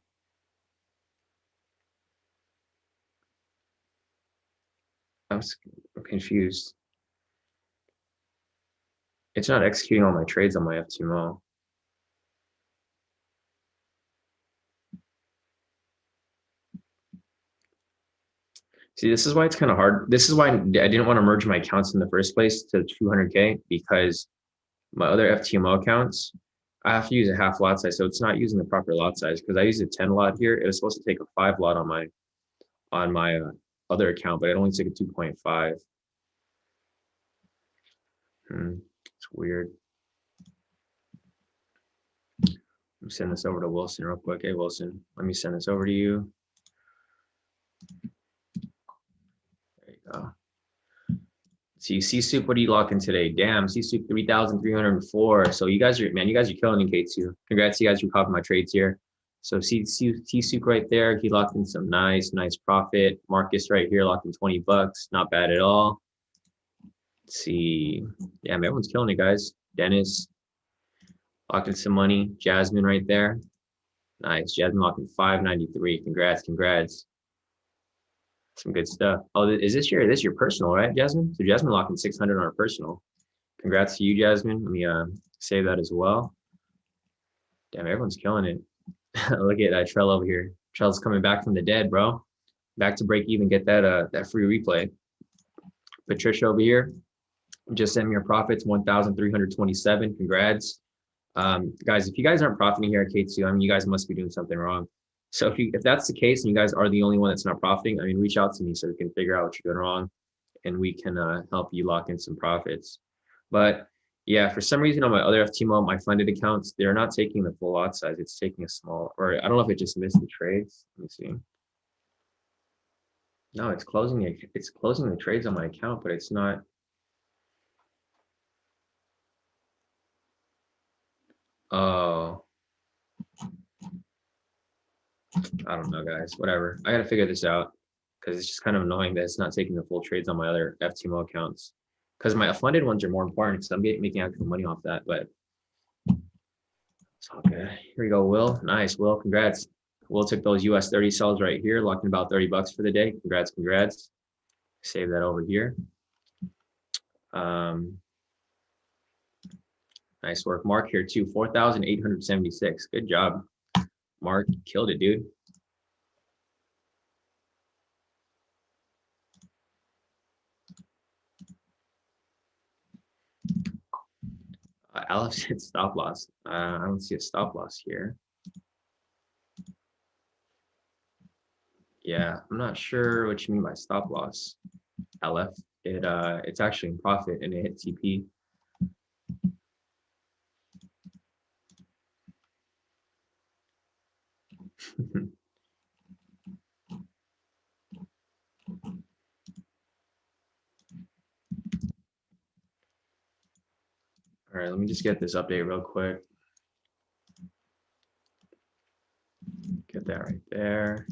confused. It's not executing all my trades on my FTMO. See, this is why it's kind of hard. This is why I didn't want to merge my accounts in the first place to 200K, because my other FTMO accounts, I have to use a half lot size. So it's not using the proper lot size, because I use a 10 lot here. It was supposed to take a 5 lot on my other account, but it only took a 2.5. It's weird. Let me send this over to Wilson real quick. Hey, Wilson, let me send this over to you. There you go. See, C-Soup, what are you locking today? Damn, C-Soup 3,304. So you guys are, man, you guys are killing in K2. Congrats, you guys for copying my trades here. So C-Soup right there, he locked in some nice profit. Marcus right here locked in 20 bucks. Not bad at all. Let's see. Yeah, man, everyone's killing it, guys. Dennis locked in some money. Jasmine right there. Nice. Jasmine locked in 593. Congrats. Some good stuff. Oh, is this your personal, right, Jasmine? So Jasmine locked in 600 on her personal. Congrats to you, Jasmine. Let me save that as well. Damn, everyone's killing it. Look at that Trell over here. Trell's coming back from the dead, bro. Back to break even. Get that free replay. Patricia over here just sent me your profits, 1,327. Congrats. Guys, if you guys aren't profiting here at K2, I mean, you guys must be doing something wrong. So if that's the case and you guys are the only one that's not profiting, I mean, reach out to me so we can figure out what you're doing wrong and we can help you lock in some profits. But yeah, for some reason on my other FTMO, my funded accounts, they're not taking the full lot size. It's taking a small, or I don't know if it just missed the trades. Let me see. No, it's closing the trades on my account, but it's not. Oh, I don't know, guys. Whatever. I gotta figure this out because it's just kind of annoying that it's not taking the full trades on my other FTMO accounts. Because my funded ones are more important because I'm making actual money off that. But it's all good. Here we go, Will. Nice, Will. Congrats. Will took those US 30 sells right here, locked in about 30 bucks for the day. Congrats. Save that over here. Nice work. Mark here too, 4,876. Good job. Mark, killed it, dude. Alex hit stop loss. I don't see a stop loss here. Yeah, I'm not sure what you mean by stop loss. LF, it's actually in profit and it hit TP. All right, let me just get this update real quick. Get that right there.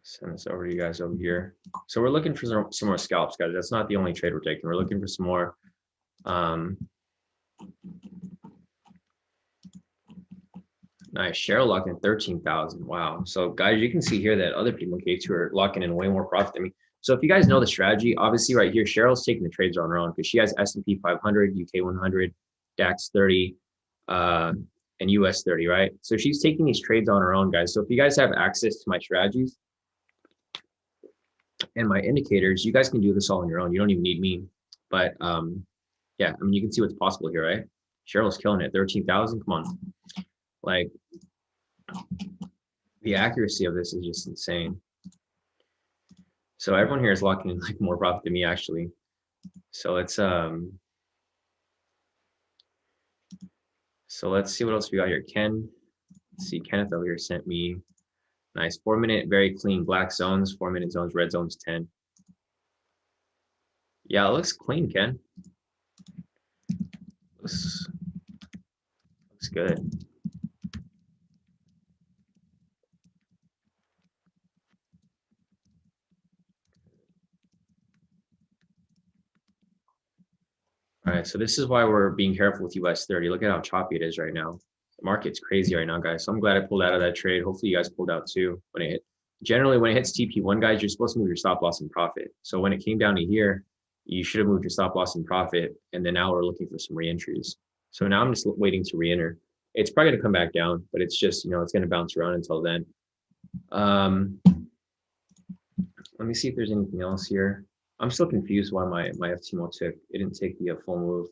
Send this over to you guys over here. So we're looking for some more scalps, guys. That's not the only trade we're taking. We're looking for some more. Nice. Cheryl locked in 13,000. Wow. So guys, you can see here that other people in K2 are locking in way more profit than me. So if you guys know the strategy, obviously right here, Cheryl's taking the trades on her own because she has S&P 500, UK 100, DAX 30, and US 30, right? So she's taking these trades on her own, guys. So if you guys have access to my strategies and my indicators, you guys can do this all on your own. You don't even need me. But yeah, I mean, you can see what's possible here, right? Cheryl's killing it. 13,000. Come on. Like, the accuracy of this is just insane. So everyone here is locking in like more profit than me, actually. So let's see what else we got here. Ken, let's see, Kenneth over here sent me nice 4-minute, very clean black zones, 4-minute zones, red zones 10. Yeah, it looks clean, Ken. Looks good. All right, so this is why we're being careful with US 30. Look at how choppy it is right now. The market's crazy right now, guys. So I'm glad I pulled out of that trade. Hopefully you guys pulled out too when it hit. Generally, when it hits TP1, guys, you're supposed to move your stop loss and profit. So when it came down to here, you should have moved your stop loss and profit. And then now we're looking for some re-entries. So now I'm just waiting to re-enter. It's probably gonna come back down, but it's just, you know, it's gonna bounce around until then. Let me see if there's anything else here. I'm still confused why my FTMO it didn't take the full move,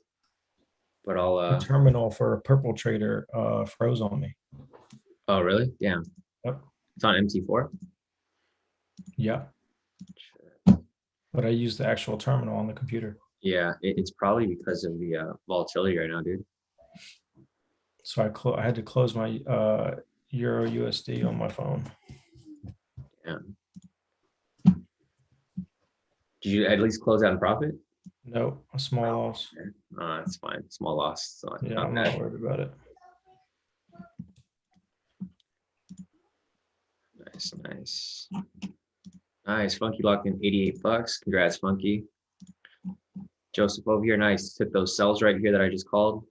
but The I'll terminal for a purple trader froze on me. oh really? Damn. Yep. It's on MT4. Yeah. But I used the actual terminal on the computer. Yeah, it's probably because of the volatility right now, dude. So I had to close my Euro USD on my phone. Yeah. Did you at least close out in profit? No, a small loss. It's fine. Small loss. So Yeah, I'm not worried about it. Nice, nice. Nice. Funky locked in 88 bucks. Congrats, Funky. Joseph over here. Nice. Took those sells right here that I just called.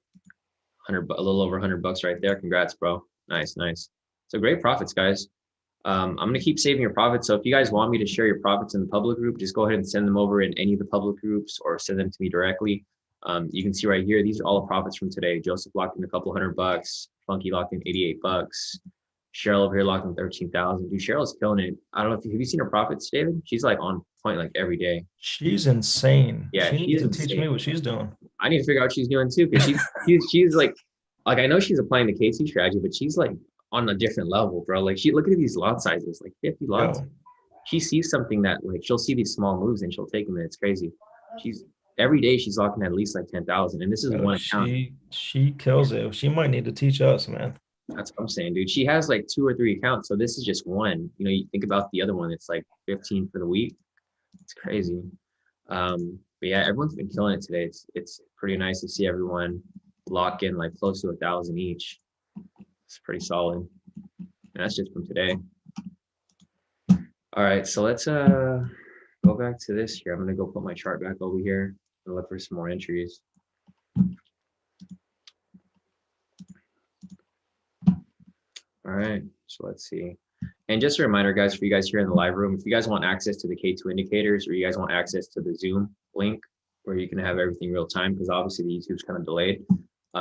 100, a little over 100 bucks right there. Congrats, bro. Nice, nice. So great profits, guys. I'm going to keep saving your profits. So if you guys want me to share your profits in the public group, just go ahead and send them over in any of the public groups or send them to me directly. You can see right here, these are all the profits from today. Joseph locked in a couple $100. Funky locked in 88 bucks. Cheryl over here locked in 13,000. Dude, Cheryl's killing it. I don't know if have you seen her profits, David? She's like on point like every day. She's insane. Yeah, she needs to insane. teach me what she's doing. I need to figure out what she's doing too, because she's like I know she's applying the KT strategy, but she's like on a different level, bro. Like look at these lot sizes, like 50 lots. Yo. She sees something that like she'll see these small moves and she'll take them, and it's crazy. She's every day she's locking at least like 10,000, and this is one account. She kills it. She might need to teach us, man. That's what I'm saying, dude. She has like 2 or 3 accounts, so this is just one. You know, you think about the other one, it's like 15 for the week. It's crazy. But yeah, everyone's been killing it today. It's pretty nice to see everyone lock in like close to 1,000 each. It's pretty solid. And that's just from today. All right, so let's go back to this here. I'm gonna go put my chart back over here and look for some more entries. All right, so let's see. And just a reminder, guys, for you guys here in the live room, if you guys want access to the K2 indicators, or you guys want access to the Zoom link where you can have everything real time, because obviously the YouTube's kind of delayed,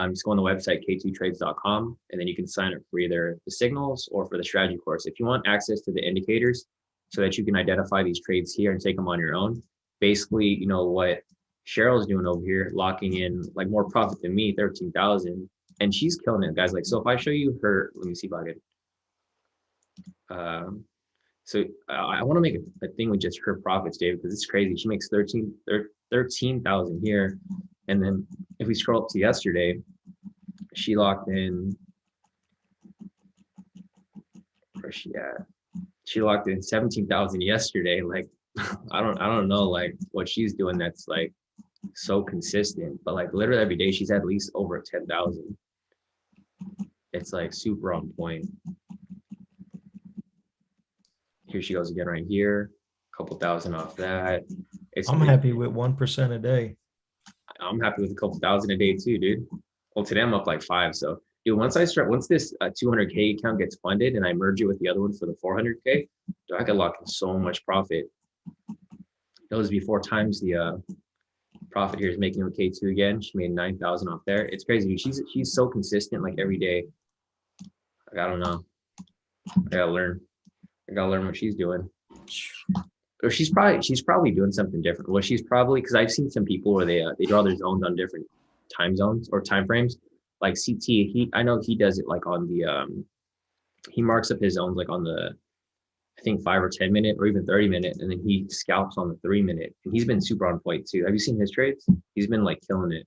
just go on the website, k2trades.com, and then you can sign up for either the signals or for the strategy course. If you want access to the indicators so that you can identify these trades here and take them on your own, basically, you know, what Cheryl's doing over here, locking in like more profit than me, 13,000, and she's killing it, guys. Like, so if I show you her, let me see if I can. So I want to make a thing with just her profits, David, because it's crazy. She makes 13,000 here. And then if we scroll up to yesterday, she locked in, where's she at? She locked in 17,000 yesterday. Like, I don't know like what she's doing that's like so consistent, but like literally every day she's at least over 10,000. It's like super on point. Here she goes again right here, a couple thousand off that. I'm happy with 1% a day. I'm happy with a couple thousand a day too, dude. Well, today I'm up like 5. So, dude, once this 200K account gets funded and I merge it with the other one for the 400K, dude, I could lock in so much profit. That was before times the profit here is making with K2 again. She made 9,000 off there. It's crazy, dude. She's so consistent, like every day. Like, I don't know. I gotta learn what she's doing. or she's probably doing something different. Well, she's probably, because I've seen some people where they draw their zones on different time zones or time frames. Like CT, I know he does it like on the he marks up his zones like on the, I think 5 or 10 minute or even 30 minute, and then he scalps on the 3 minute. And he's been super on point too. Have you seen his trades? He's been like killing it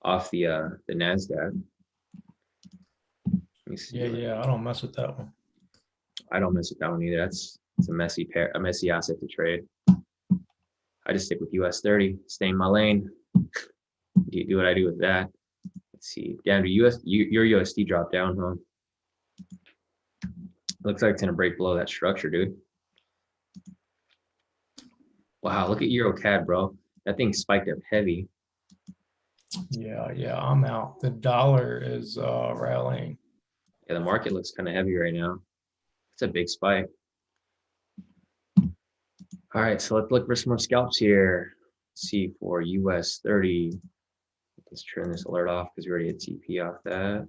off the NASDAQ. Let me see. Yeah. I don't mess with that one. I don't mess with that one either. It's a messy asset to trade. I just stick with US 30, stay in my lane. Do what I do with that. Let's see. Down to your USD dropped down, huh? Looks like it's gonna break below that structure, dude. Wow, look at Euro CAD, bro. That thing spiked up heavy. Yeah, I'm out. The dollar is rallying. Yeah, the market looks kind of heavy right now. It's a big spike. All right, so let's look for some more scalps here. Let's see for US 30. Let's turn this alert off because we already had TP off that.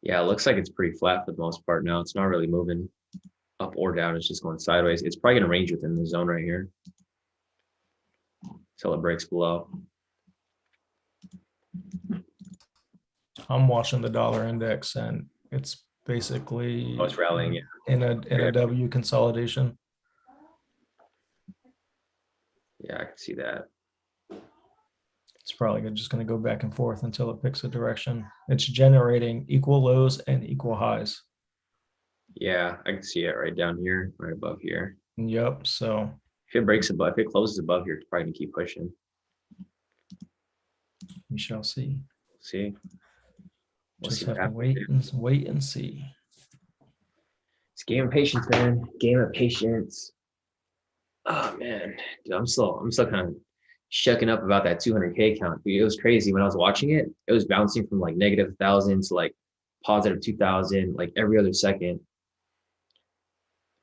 Yeah, it looks like it's pretty flat for the most part now. It's not really moving up or down. It's just going sideways. It's probably going to range within the zone right here until it breaks below. I'm watching the dollar index, and it's basically Oh, it's rallying, yeah. in a W consolidation. Yeah, I can see that. It's probably just going to go back and forth until it picks a direction. It's generating equal lows and equal highs. Yeah, I can see it right down here, right above here. Yep. So if it breaks above, if it closes above here, it's probably gonna keep pushing. we shall see. See. We'll Just see have what to happens. wait and see. It's game of patience, man. Game of patience. Oh man, dude, I'm still kind of shucking up about that 200K count. Dude, it was crazy when I was watching it. It was bouncing from like negative 1,000 to like positive 2,000, like every other second.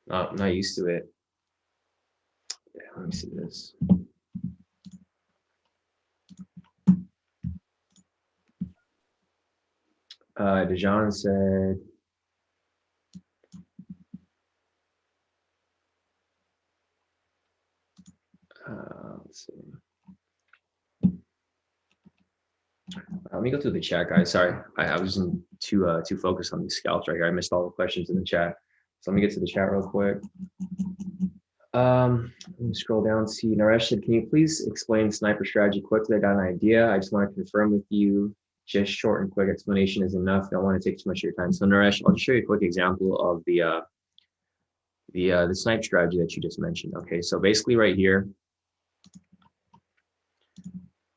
Not used to it. Yeah, let me see this. Dejan said, let's see. Let me go through the chat, guys. Sorry, I was too focused on the scalps right here. I missed all the questions in the chat. So let me get to the chat real quick. Let me scroll down. See, Naresh said, can you please explain sniper strategy quickly? I got an idea. I just want to confirm with you. Just short and quick explanation is enough. Don't want to take too much of your time. So Naresh, I'll just show you a quick example of the snipe strategy that you just mentioned. Okay, so basically right here,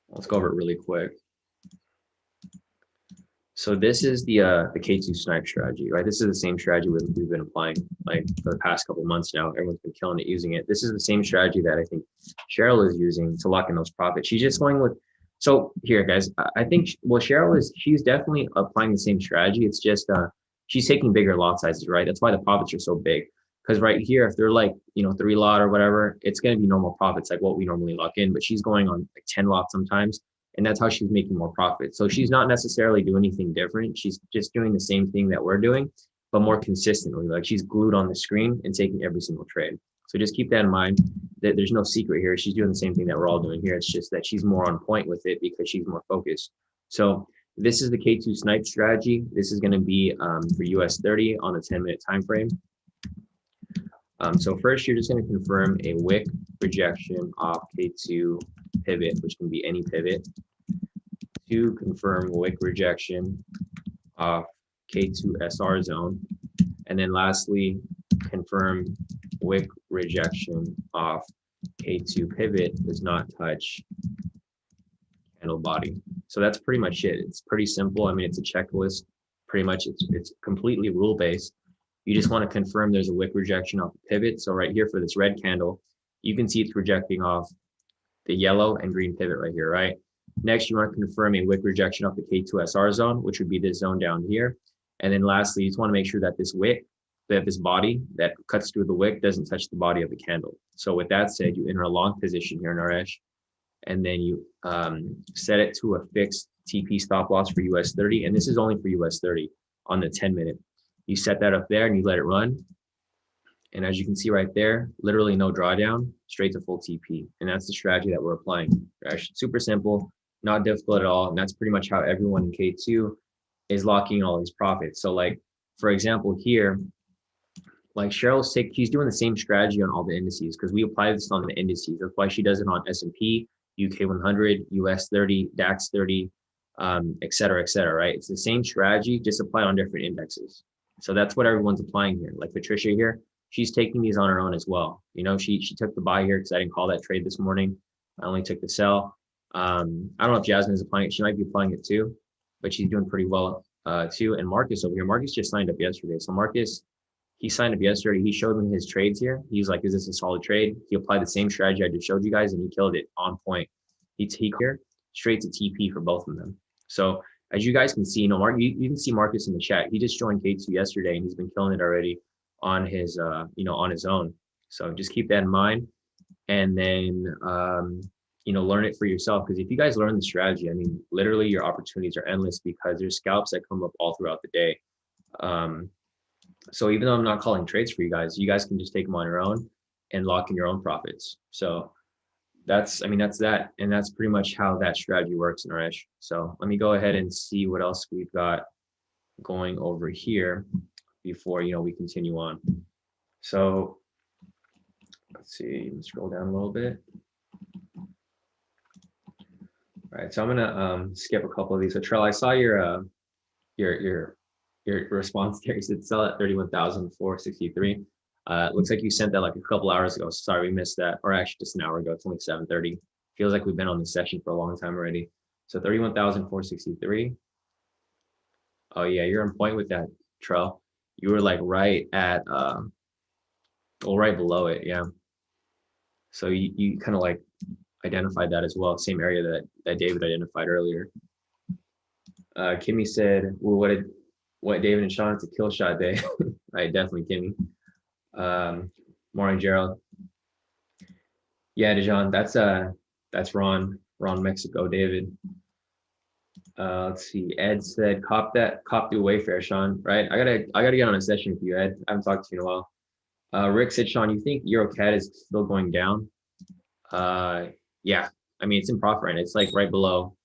let's go over it really quick. So this is the K² snipe strategy, right? This is the same strategy we've been applying like for the past couple of months now. Everyone's been killing it using it. This is the same strategy that I think Cheryl is using to lock in those profits. She's just going with, so here guys, I think, well, she's definitely applying the same strategy. It's just she's taking bigger lot sizes, right? That's why the profits are so big. Because right here, if they're like, 3 lot or whatever, it's going to be normal profits like what we normally lock in, but she's going on like 10 lots sometimes. And that's how she's making more profit. So she's not necessarily doing anything different. She's just doing the same thing that we're doing, but more consistently. Like she's glued on the screen and taking every single trade. So just keep that in mind, that there's no secret here. She's doing the same thing that we're all doing here. It's just that she's more on point with it because she's more focused. So this is the K² snipe strategy. This is going to be for US 30 on a 10-minute time frame. So first, you're just going to confirm a wick rejection off K² pivot, which can be any pivot. 2, confirm wick rejection off K² SR zone. And then lastly, confirm wick rejection off K² pivot does not touch candle body. So that's pretty much it. It's pretty simple. I mean, it's a checklist. Pretty much it's completely rule-based. You just want to confirm there's a wick rejection off the pivot. So right here for this red candle, you can see it's rejecting off the yellow and green pivot right here, right? Next, you want to confirm a wick rejection off the K² SR zone, which would be this zone down here. And then lastly, you just want to make sure that this wick, that this body that cuts through the wick doesn't touch the body of the candle. So with that said, you enter a long position here, Naresh, and then you set it to a fixed TP stop loss for US 30. And this is only for US 30 on the 10-minute. You set that up there and you let it run. And as you can see right there, literally no drawdown, straight to full TP. And that's the strategy that we're applying. Right? Super simple, not difficult at all. And that's pretty much how everyone in K2 is locking all these profits. So like, for example, here, like she's doing the same strategy on all the indices because we apply this on the indices. That's why she does it on S&P, UK 100, US 30, DAX 30, et cetera, right? It's the same strategy, just applied on different indexes. So that's what everyone's applying here. Like Patricia here, she's taking these on her own as well. You know, she took the buy here because I didn't call that trade this morning. I only took the sell. I don't know if Jasmine is applying it. She might be applying it too, but she's doing pretty well too. And Marcus over here, Marcus just signed up yesterday. So Marcus, he signed up yesterday. He showed me his trades here. He's like, is this a solid trade? He applied the same strategy I just showed you guys and he killed it on point. He here straight to TP for both of them. So as you guys can see, you know, you can see Marcus in the chat. He just joined K2 yesterday and he's been killing it already on his, on his own. So just keep that in mind. And then, learn it for yourself. Because if you guys learn the strategy, I mean, literally your opportunities are endless because there's scalps that come up all throughout the day. So even though I'm not calling trades for you guys can just take them on your own and lock in your own profits. So that's that. And that's pretty much how that strategy works, Naresh. So let me go ahead and see what else we've got going over here before, we continue on. So let's see, let's scroll down a little bit. All right, so I'm gonna skip a couple of these. So Trell, I saw your response there. You said sell at 31,463. Looks like you sent that like a couple hours ago. Sorry, we missed that. Or actually just an hour ago. It's only 7:30. Feels like we've been on this session for a long time already. So 31,463. Oh yeah, you're on point with that, Trell. You were like right at right below it, yeah. So you kind of like identified that as well, same area that David identified earlier. Kimmy said, well, what David and Shawn, it's a kill shot day. Right, definitely Kimmy. Morning, Gerald. Yeah, Dejan, that's Ron Mexico, David. Let's see. Ed said, cop the Wayfair, Shawn. Right. I gotta get on a session with you, Ed. I haven't talked to you in a while. Rick said, Shawn, you think EuroCAD is still going down? Yeah. I mean, it's in profit right now. It's like right below.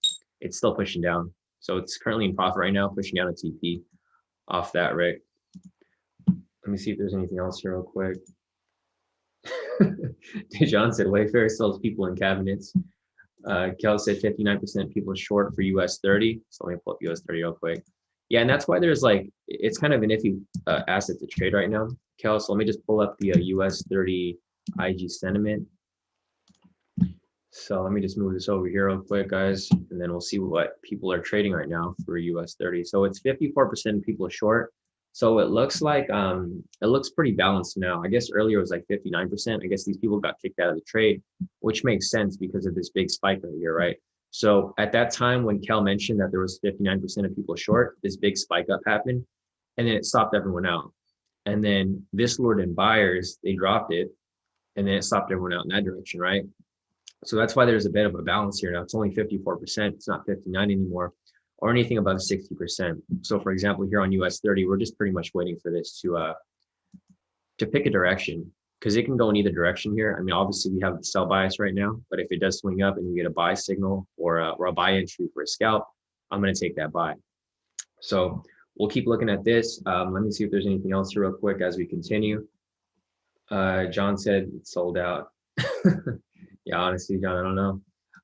It's still pushing down. So it's currently in profit right now, pushing down a TP off that, Rick. Let me see if there's anything else here real quick. Dejan said, Wayfair sells people in cabinets. Kel said 59% people short for US 30. So let me pull up US 30 real quick. Yeah, and that's why there's like, it's kind of an iffy asset to trade right now, Kel. So let me just pull up the US 30 IG sentiment. So let me just move this over here real quick, guys, and then we'll see what people are trading right now for US 30. So it's 54% people short. So it looks like it looks pretty balanced now. I guess earlier it was like 59%. I guess these people got kicked out of the trade, which makes sense because of this big spike right here, right? So at that time when Kel mentioned that there was 59% of people short, this big spike up happened, and then it stopped everyone out. And then this lured in buyers, they dropped it, and then it stopped everyone out in that direction, right? So that's why there's a bit of a balance here now. It's only 54%. It's not 59 anymore, or anything above 60%. So for example, here on US 30, we're just pretty much waiting for this to pick a direction, because it can go in either direction here. I mean, obviously we have the sell bias right now, but if it does swing up and you get a buy signal or a buy entry for a scalp, I'm going to take that buy. So we'll keep looking at this. Let me see if there's anything else here real quick as we continue. John said it's sold out. Yeah, honestly, John, I don't know.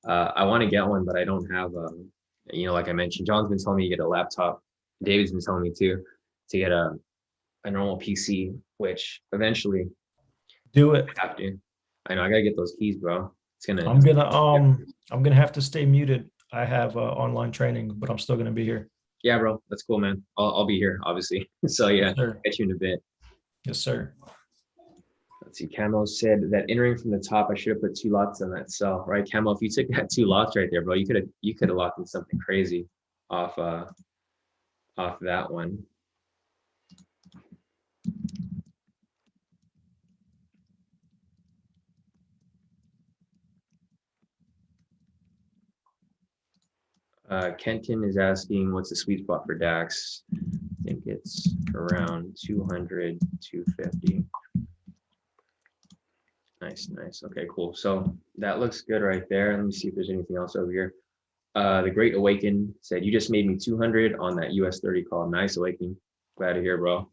I want to get one, but I don't have, like I mentioned, John's been telling me to get a laptop. David's been telling me to get a normal PC, which eventually Do it. I have to. I know I gotta get those keys, bro. I'm gonna have to stay muted. I have online training, but I'm still gonna be here. Yeah, bro, that's cool, man. I'll be here, obviously. So yeah, catch you in a bit. Yes, sir. Let's see. Camo said that entering from the top, I should have put 2 lots on that sell, right? Camo, if you took that 2 lots right there, bro, you could have locked in something crazy off that one. Kenton is asking, what's the sweet spot for DAX? I think it's profits around 200, 250. Nice, nice. Okay, cool. So that looks good right there. Let me see if there's anything else over here. The Great Awaken said, you just made me 200 on that US 30 call. Nice, Awakening. Glad to hear, bro.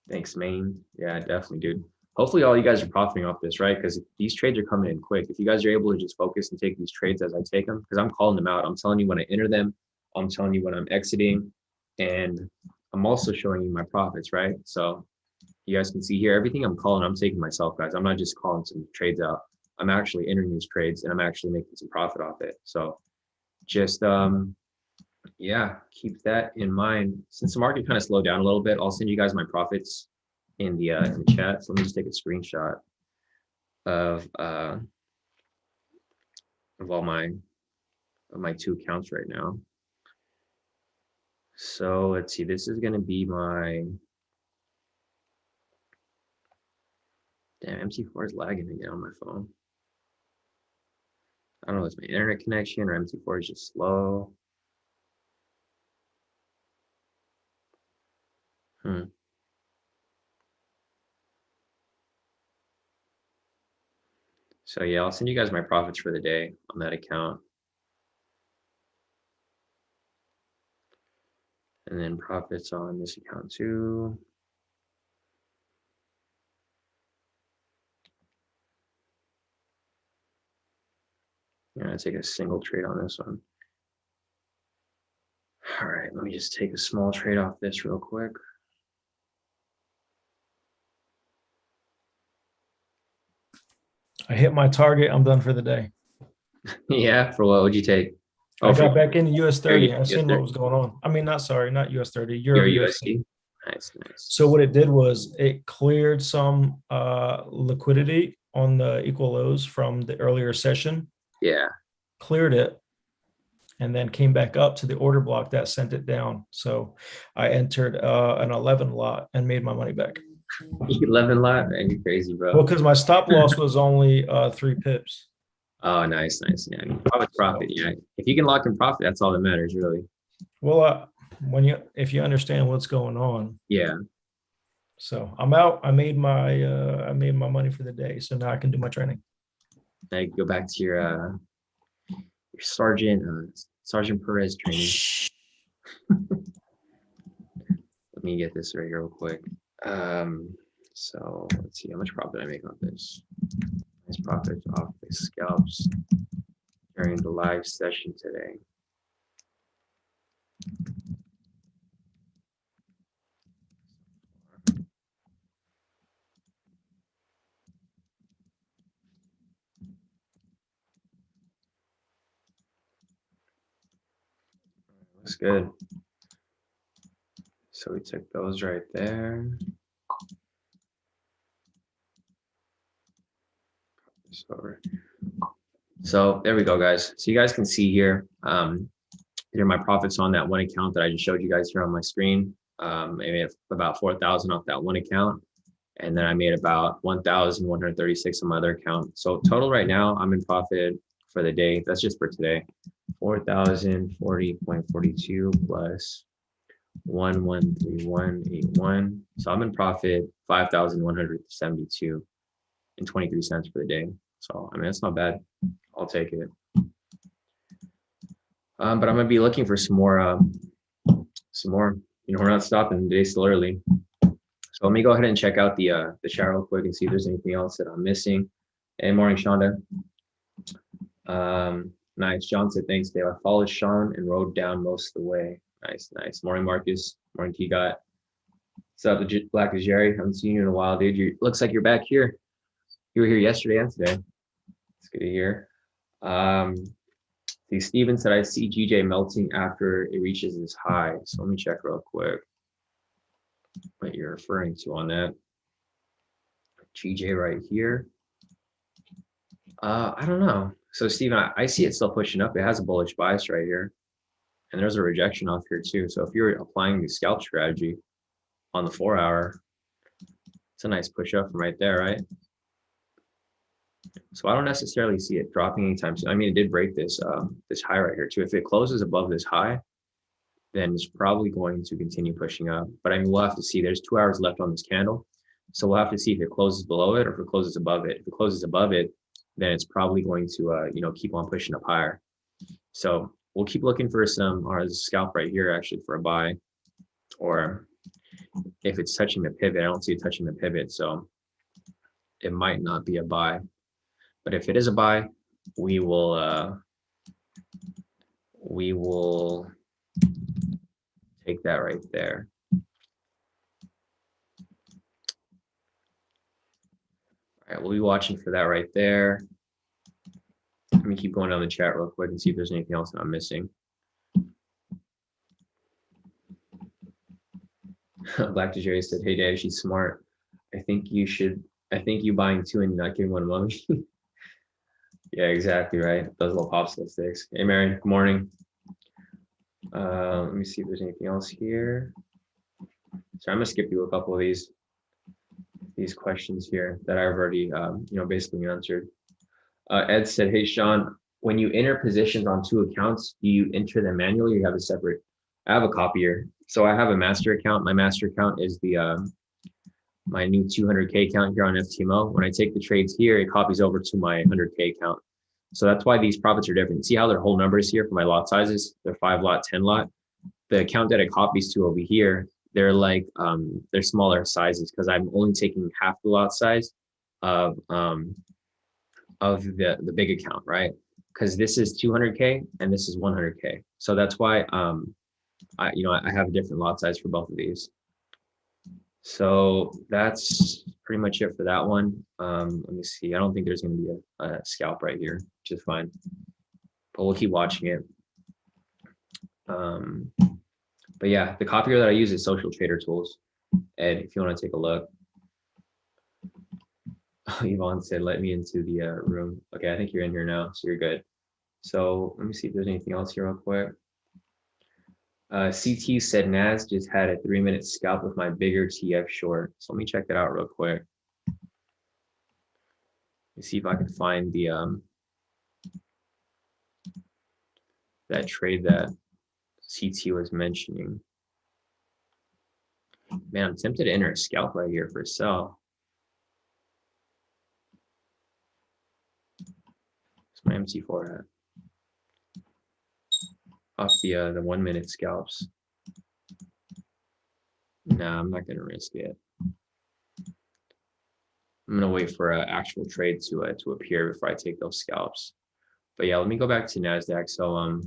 Thanks, Maine. Yeah, definitely, dude. Hopefully all you guys are profiting off this, right? Because these trades are coming in quick. If you guys are able to just focus and take these trades as I take them, because I'm calling them out. I'm telling you when I enter them. I'm telling you when I'm exiting. And I'm also showing you my profits, right? So you guys can see here, everything I'm calling, I'm taking myself, guys. I'm not just calling some trades out. I'm actually entering these trades and I'm actually making some profit off it. So just, yeah, keep that in mind. Since the market kind of slowed down a little bit, I'll send you guys my profits in the chat. So let me just take a screenshot of all my two accounts right now. So let's see, this is going to be my, damn, MT4 is lagging again on my phone. I don't know if it's my internet connection or MT4 is just slow. So yeah, I'll send you guys my profits for the day on that account. And then profits on this account too. I'm gonna take a single trade on this one. All right, let me just take a small trade off this real quick. I hit my target. I'm done for the day. Yeah, for what would you take? I got back in US 30. I US seen 30. what was going on. I mean, not US 30, Your Euro USD. Nice, nice. So what it did was it cleared some liquidity on the equal lows from the earlier session. Yeah. Cleared it, and then came back up to the order block that sent it down. So I entered an 11 lot and made my money back. 11 lot, man, you're crazy, bro. Well, because my stop loss was only 3 pips. Oh, nice, nice. Yeah, I mean, profit. Yeah, if you can lock in profit, that's all that matters, really. Well, if you understand what's going on. Yeah. So I'm out. I made my money for the day. So now I can do my training. Now you go back to your Sergeant Perez training. Let me get this right here real quick. So let's see how much profit I make on this. Nice profit off the scalps during the live session today. Looks good. So we took those right there. So there we go, guys. So you guys can see here, here are my profits on that one account that I just showed you guys here on my screen. I made about 4,000 off that one account. And then I made about 1,136 on my other account. So total right now, I'm in profit for the day. That's just for today. 4,040.42 plus 113181. So I'm in profit 5,172 and 23 cents for the day. So I mean, that's not bad. I'll take it. But I'm gonna be looking for some more. You know, we're not stopping. The day's still early. So let me go ahead and check out the chat real quick and see if there's anything else that I'm missing. Hey, morning, Shonda. Nice. John said, thanks, Dave. I followed Shawn and rode down most of the way. Nice, nice. Morning, Marcus. Morning, T-Got. What's up, Black as Jerry? Haven't seen you in a while, dude. Looks like you're back here. You were here yesterday and today. It's good to hear. See, Steven said, I see GJ melting after it reaches this high. So let me check real quick what you're referring to on that. GJ right here. I don't know. So Steven, I see it still pushing up. It has a bullish bias right here. And there's a rejection off here too. So if you're applying the scalp strategy on the 4 hour, it's a nice push up from right there, right? So I don't necessarily see it dropping anytime soon. I mean, it did break this this high right here too. If it closes above this high, then it's probably going to continue pushing up. But I mean, we'll have to see. There's 2 hours left on this candle. So we'll have to see if it closes below it or if it closes above it. If it closes above it, then it's probably going to, keep on pushing up higher. So we'll keep looking for some, or there's a scalp right here actually for a buy, or if it's touching the pivot, I don't see it touching the pivot. So it might not be a buy, but if it is a buy, we will take that right there. All right, we'll be watching for that right there. Let me keep going down the chat real quick and see if there's anything else that I'm missing. Black to Jerry said, "Hey Dad, she's smart. I think you buying 2 and not giving 1 money." Yeah, exactly right. Those little popsicle sticks. Hey Mary, good morning. Let me see if there's anything else here. So I'm gonna skip you a couple of these questions here that I've already basically answered. Ed said, "Hey Shawn, when you enter positions on 2 accounts, do you enter them manually or you have a separate?" I have a copier. So I have a master account. My master account is the my new 200K account here on FTMO. When I take the trades here, it copies over to my 100K account. So that's why these profits are different. See how their whole numbers here for my lot sizes? They're 5 lot, 10 lot. The account that it copies to over here, they're like they're smaller sizes because I'm only taking half the lot size of the big account, right? Because this is 200K and this is 100K. So that's why I have a different lot size for both of these. So that's pretty much it for that one. Let me see. I don't think there's going to be a scalp right here, which is fine. But we'll keep watching it. But yeah, the copier that I use is Social Trader Tools. Ed, if you want to take a look. Yvonne said, "Let me into the room." Okay, I think you're in here now, so you're good. So let me see if there's anything else here real quick. CT said, "Nas just had a 3-minute scalp with my bigger TF short." So let me check that out real quick. Let me see if I can find the that trade that CT was mentioning. Man, I'm tempted to enter a scalp right here for a sell. It's my MT4 at. Off the 1-minute scalps. Nah, I'm not gonna risk it. I'm gonna wait for an actual trade to appear before I take those scalps. But yeah, let me go back to NASDAQ. So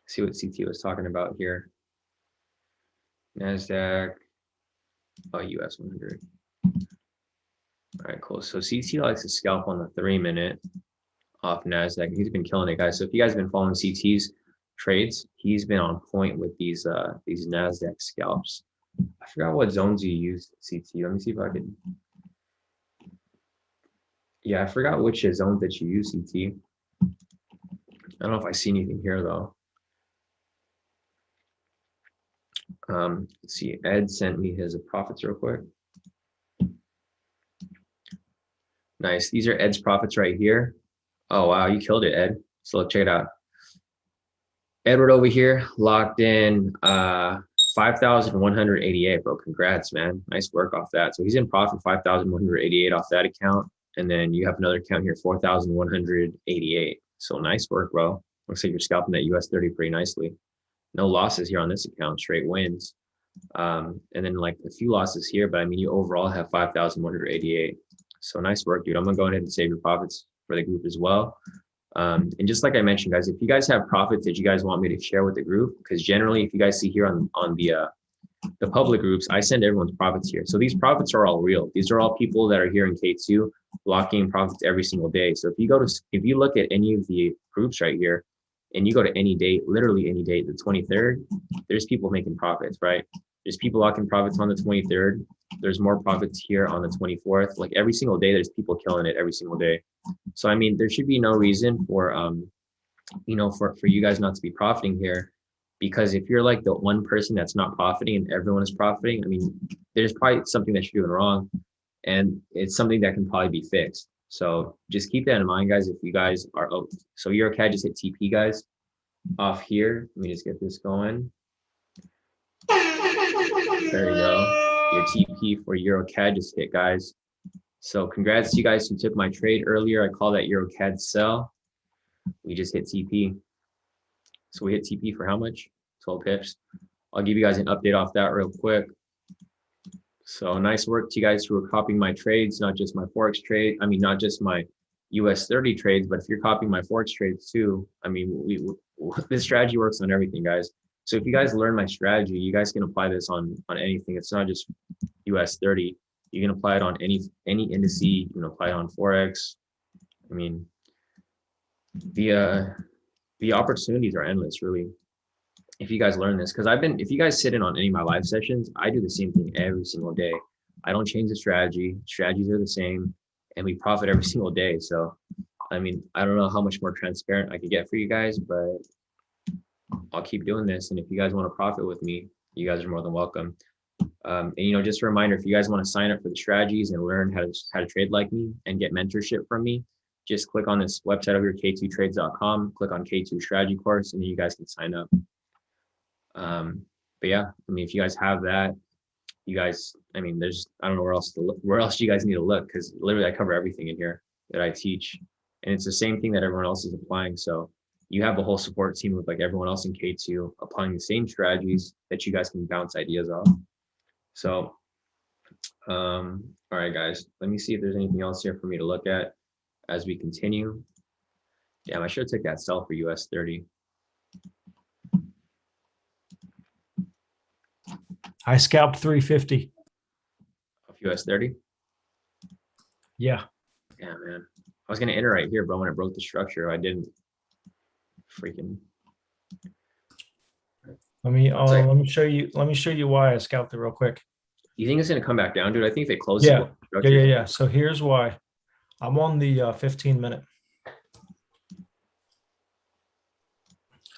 see what CT was talking about here. NASDAQ, US 100. All right, cool. So CT likes to scalp on the 3-minute off NASDAQ. He's been killing it, guys. So if you guys have been following CT's trades, he's been on point with these NASDAQ scalps. I forgot what zones you used, CT. Let me see if I can. Yeah, I forgot which zones that you use, CT. I don't know if I see anything here though. Let's see. Ed sent me his profits real quick. Nice. These are Ed's profits right here. Oh wow, you killed it, Ed. So let's check it out. Edward over here locked in 5,188, bro. Congrats, man. Nice work off that. So he's in profit 5,188 off that account. And then you have another account here, 4,188. So nice work, bro. Looks like you're scalping that US 30 pretty nicely. No losses here on this account, straight wins. And then like a few losses here, but I mean, you overall have 5,188. So nice work, dude. I'm gonna go ahead and save your profits for the group as well. And just like I mentioned, guys, if you guys have profits that you guys want me to share with the group, because generally, if you guys see here on the public groups, I send everyone's profits here. So these profits are all real. These are all people that are here in K2 locking in profits every single day. So if you look at any of the groups right here, and you go to any date, literally any date, the 23rd, there's people making profits, right? There's people locking profits on the 23rd. There's more profits here on the 24th. Like every single day, there's people killing it every single day. So, I mean, there should be no reason for, for you guys not to be profiting here, because if you're like the one person that's not profiting and everyone is profiting, I mean, there's probably something that you're doing wrong, and it's something that can probably be fixed. So just keep that in mind, guys. If you guys are, so you're okay, just hit TP, guys. off here. Let me just get this going. There you go. Your TP for Euro CAD just hit, guys. So congrats to you guys who took my trade earlier. I call that Euro CAD sell. We just hit TP. So we hit TP for how much? 12 pips. I'll give you guys an update off that real quick. So nice work to you guys who are copying my trades, not just my Forex trade. I mean, not just my US 30 trades, but if you're copying my Forex trades too, I mean, this strategy works on everything, guys. So if you guys learn my strategy, you guys can apply this on anything. It's not just US 30. You can apply it on any indice. You can apply it on Forex. I mean, the opportunities are endless, really. If you guys learn this, because if you guys sit in on any of my live sessions, I do the same thing every single day. I don't change the strategy. Strategies are the same, and we profit every single day. So, I mean, I don't know how much more transparent I could get for you guys, but I'll keep doing this. And if you guys want to profit with me, you guys are more than welcome. And just a reminder, if you guys want to sign up for the strategies and learn how to trade like me and get mentorship from me, just click on this website over here, k2trades.com, click on K2 strategy course, and then you guys can sign up. But yeah, I mean, if you guys have that, you guys, I mean, I don't know where else to look, where else you guys need to look, because literally I cover everything in here that I teach, and it's the same thing that everyone else is applying. So you have a whole support team with like everyone else in K2 applying the same strategies that you guys can bounce ideas off. So, all right, guys, let me see if there's anything else here for me to look at as we continue. Damn, I should have took that sell for US 30. I scalped 350. Of US 30? Yeah. Yeah, man. I was gonna enter right here, but when it broke the structure, I didn't. Freaking. Let me show you why I scalped it real quick. You think it's gonna come back down, dude? I think if they close Yeah. it. Yeah. So here's why. I'm on the 15-minute.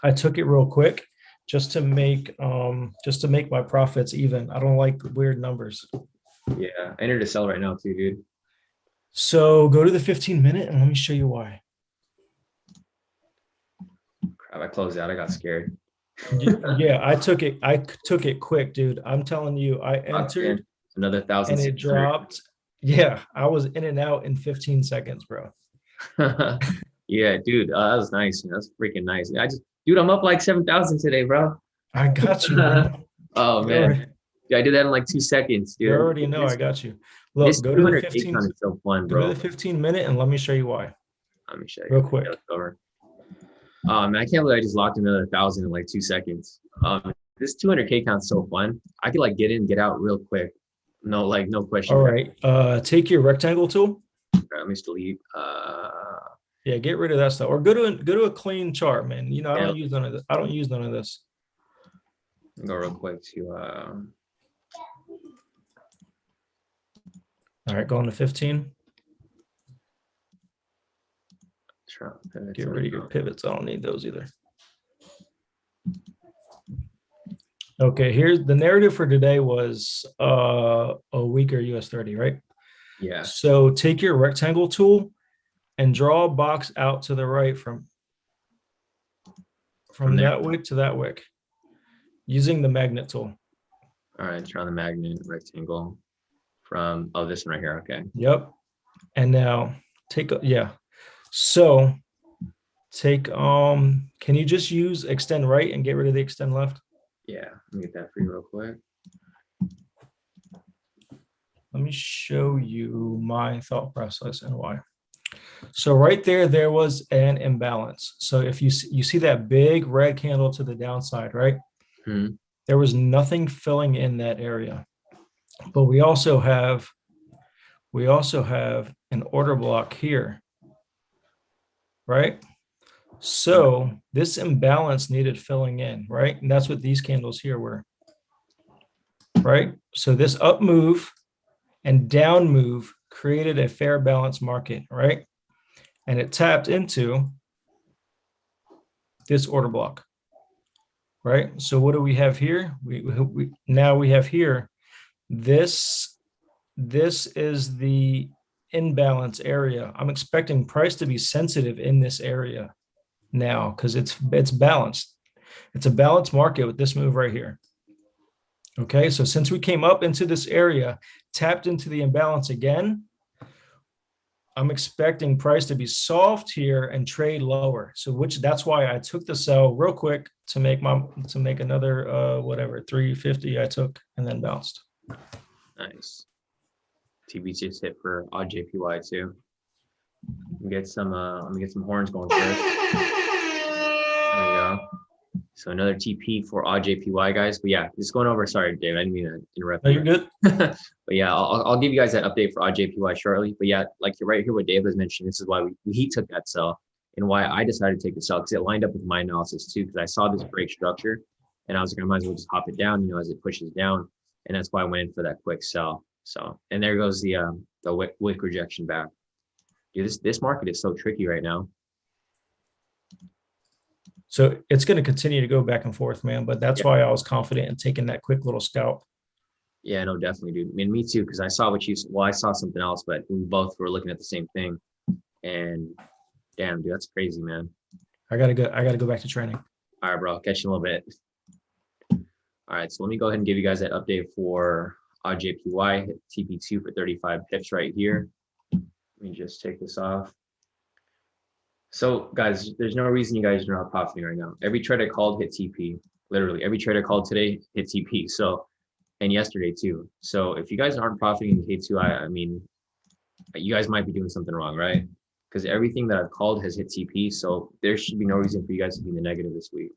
I took it real quick just to make my profits even. I don't like weird numbers. Yeah, I entered a sell right now too, dude. So go to the 15-minute and let me show you why. Crap, I closed out. I got scared. Yeah, I took it quick, dude. I'm telling you, I entered another 1,000 and it dropped. Yeah, I was in and out in 15 seconds, bro. Yeah, dude, that was nice. That's freaking nice. Dude, I'm up like 7,000 today, bro. I got you, bro. Oh man, yeah, I did that in like 2 seconds, dude. You already know I got you. Look, go to the 15. Is so fun, bro. Go to the 15-minute and let me show you why. Let me show you real quick. Man, I can't believe I just locked another 1,000 in like 2 seconds. This 200K count's so fun. I could like get in, get out real quick. No question. All right. Take your rectangle tool. Let me just delete. Yeah, get rid of that stuff, or go to a clean chart, man. I don't use none of this. I don't use none of this. Go real quick to. All right, go on to 15. Get rid of your pivots. I don't need those either. Okay, here's the narrative for today was a weaker US 30, right? Yeah. So take your rectangle tool and draw a box out to the right from that wick to that wick using the magnet tool. All right, draw the magnet rectangle from, this one right here. Okay. Yep. And now so take, can you just use extend right and get rid of the extend left? Yeah, let me get that for you real quick. Let me show you my thought process and why. So right there was an imbalance. So if you see that big red candle to the downside, right? Mm-hmm. There was nothing filling in that area. But we also have an order block here, right? So this imbalance needed filling in, right? And that's what these candles here were, right? So this up move and down move created a fair balance market, right? And it tapped into this order block, right? So what do we have here? We now have here, this is the imbalance area. I'm expecting price to be sensitive in this area. now because it's balanced. It's a balanced market with this move right here. Okay, so since we came up into this area, tapped into the imbalance again, I'm expecting price to be soft here and trade lower. So that's why I took the sell real quick to make another whatever 350 I took and then bounced. Nice. TB just hit for odd JPY too. Let me get some horns going first. There we go. So another TP for odd JPY, guys. But yeah, just going over. Sorry, Dave, I didn't mean to interrupt you. You're Good. But yeah, I'll give you guys that update for odd JPY shortly. But yeah, like right here, what Dave was mentioning, this is why he took that sell and why I decided to take the sell, because it lined up with my analysis too. Because I saw this break structure, and I was like, I might as well just hop it down, as it pushes down, and that's why I went in for that quick sell. So, and there goes the wick rejection back. Dude, this market is so tricky right now. So it's going to continue to go back and forth, man. But that's why I was confident in taking that quick little scalp. Yeah, no, definitely, dude. I mean, me too, because I saw I saw something else, but we both were looking at the same thing. And damn, dude, that's crazy, man. I gotta go back to training. All right, bro. I'll catch you in a little bit. All right, so let me go ahead and give you guys that update for odd JPY. Hit TP2 for 35 pips right here. Let me just take this off. So guys, there's no reason you guys are not profiting right now. Every trade I called hit TP. Literally every trade I called today hit TP. So, and yesterday too. So if you guys aren't profiting in K2, I mean, you guys might be doing something wrong, right? Because everything that I've called has hit TP. So there should be no reason for you guys to be in the negative this week.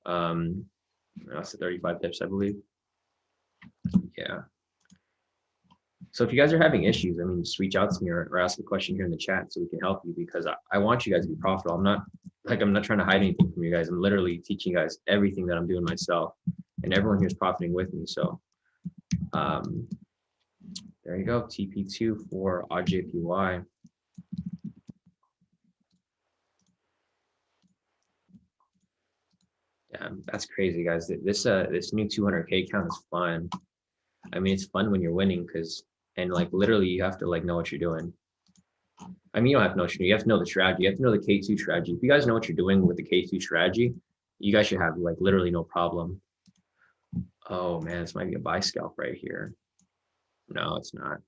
That's the 35 pips, I believe. Yeah. So if you guys are having issues, I mean, just reach out to me or ask a question here in the chat so we can help you, because I want you guys to be profitable. I'm not trying to hide anything from you guys. I'm literally teaching you guys everything that I'm doing myself, and everyone here is profiting with me. So there you go, TP2 for odd JPY. Yeah, that's crazy, guys. This new 200K count is fun. I mean, it's fun when you're winning, and like literally you have to like know what you're doing. I mean, you don't have to know what you're doing. You have to know the strategy. You have to know the K2 strategy. If you guys know what you're doing with the K2 strategy, you guys should have like literally no problem. Oh man, this might be a buy scalp right here. No, it's not.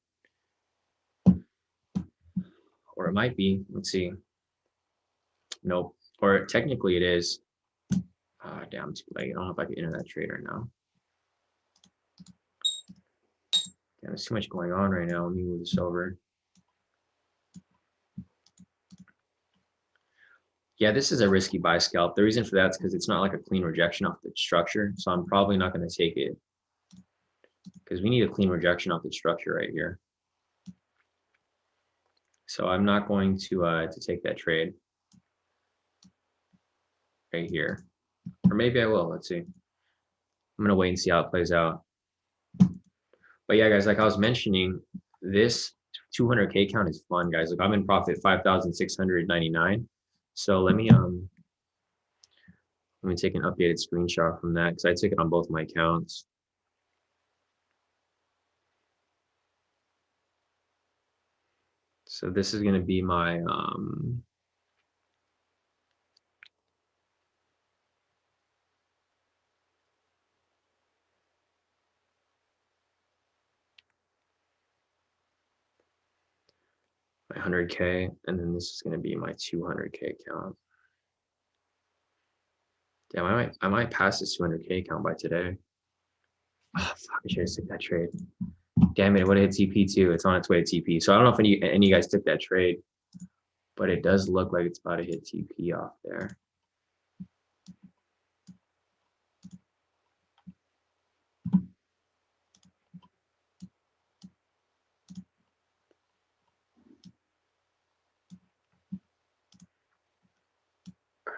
Or it might be. Let's see. Nope. Or technically it is. Damn, too late. I don't know if I can enter that trade right now. Damn, there's too much going on right now. Let me move this over. Yeah, this is a risky buy scalp. The reason for that is because it's not like a clean rejection off the structure. So I'm probably not going to take it, because we need a clean rejection off the structure right here. So I'm not going to take that trade right here. Or maybe I will. Let's see. I'm going to wait and see how it plays out. But yeah, guys, like I was mentioning, this 200K count is fun, guys. Like I'm in profit 5,699. So let me take an updated screenshot from that, because I took it on both my accounts. So this is going to be my my 100K, and then this is going to be my 200K count. Damn, I might pass this 200K count by today. Oh, fuck, I should have took that trade. Damn it, it would have hit TP too. It's on its way to TP. So I don't know if any of you guys took that trade, but it does look like it's about to hit TP off there.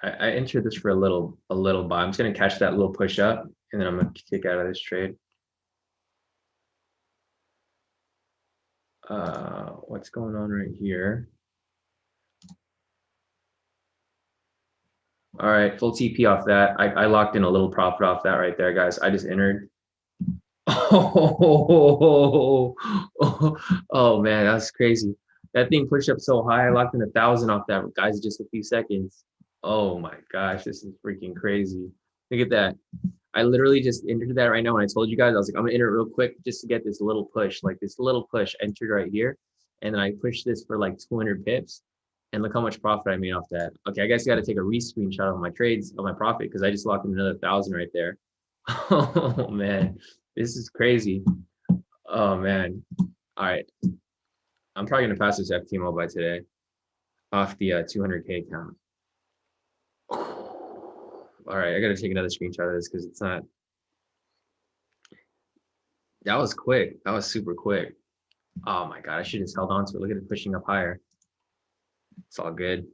I entered this for a little buy. I'm just gonna catch that little push up, and then I'm gonna kick out of this trade. What's going on right here? All right, full TP off that. I locked in a little profit off that right there, guys. I just entered. Oh man, that's crazy. That thing pushed up so high. I locked in 1,000 off that, guys, just a few seconds. Oh my gosh, this is freaking crazy. Look at that. I literally just entered that right now. When I told you guys, I was like, I'm gonna enter it real quick just to get this little push, like this little push entered right here. And then I pushed this for like 200 pips. And look how much profit I made off that. Okay, I guess you got to take a re-screenshot of my trades of my profit because I just locked in another 1,000 right there. Oh man, this is crazy. Oh man. All right. I'm probably gonna pass this FTMO by today off the 200K account. All right, I gotta take another screenshot of this because it's not. That was quick. That was super quick. Oh my god, I should have just held on to it. Look at it pushing up higher. It's all good.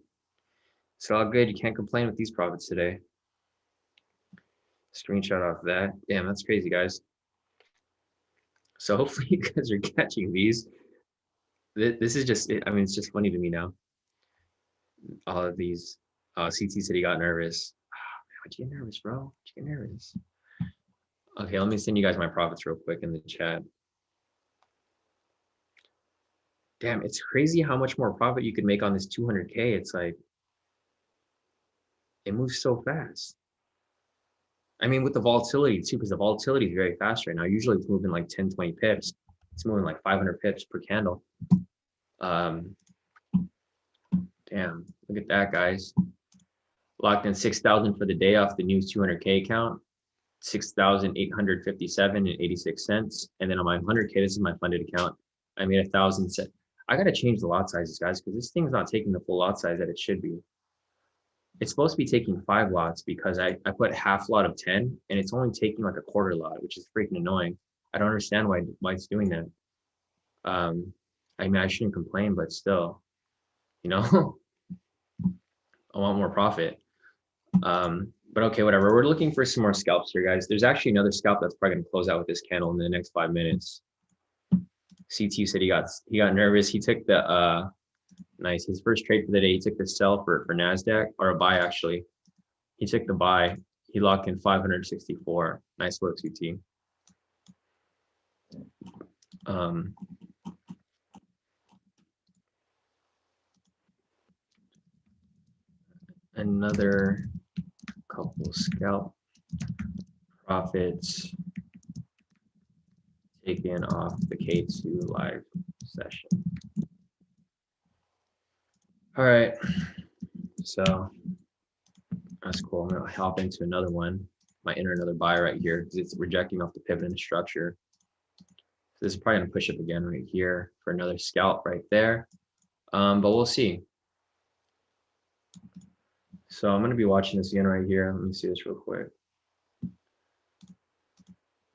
It's all good. You can't complain with these profits today. Screenshot off that. Damn, that's crazy, guys. So hopefully you guys are catching these. This is just, I mean, it's just funny to me now. All of these. CT said he got nervous. Oh, man, why'd you get nervous, bro? Why'd you get nervous? Okay, let me send you guys my profits real quick in the chat. Damn, it's crazy how much more profit you could make on this 200K. It's like, it moves so fast. I mean, with the volatility too, because the volatility is very fast right now. Usually it's moving like 10, 20 pips. It's moving like 500 pips per candle. Damn, look at that, guys. Locked in 6,000 for the day off the new 200K account, 6,857 and 86 cents. And then on my 100K, this is my funded account. I made 1,000. I got to change the lot sizes, guys, because this thing's not taking the full lot size that it should be. It's supposed to be taking 5 lots because I put half lot of 10 and it's only taking like a quarter lot, which is freaking annoying. I don't understand why it's doing that. I mean, I shouldn't complain, but still, you know, I want more profit. But okay, whatever. We're looking for some more scalps here, guys. There's actually another scalp that's probably going to close out with this candle in the next 5 minutes. CT said he got nervous. He took the nice, his first trade for the day. He took the sell for NASDAQ, or a buy actually. He took the buy. He locked in 564. Nice work, CT. Another couple scalp profits taken off the K2 live session. All right, so that's cool. I'm gonna hop into another one. Might enter another buy right here because it's rejecting off the pivot in the structure. So this is probably gonna push up again right here for another scalp right there. But we'll see. So I'm gonna be watching this again right here. Let me see this real quick.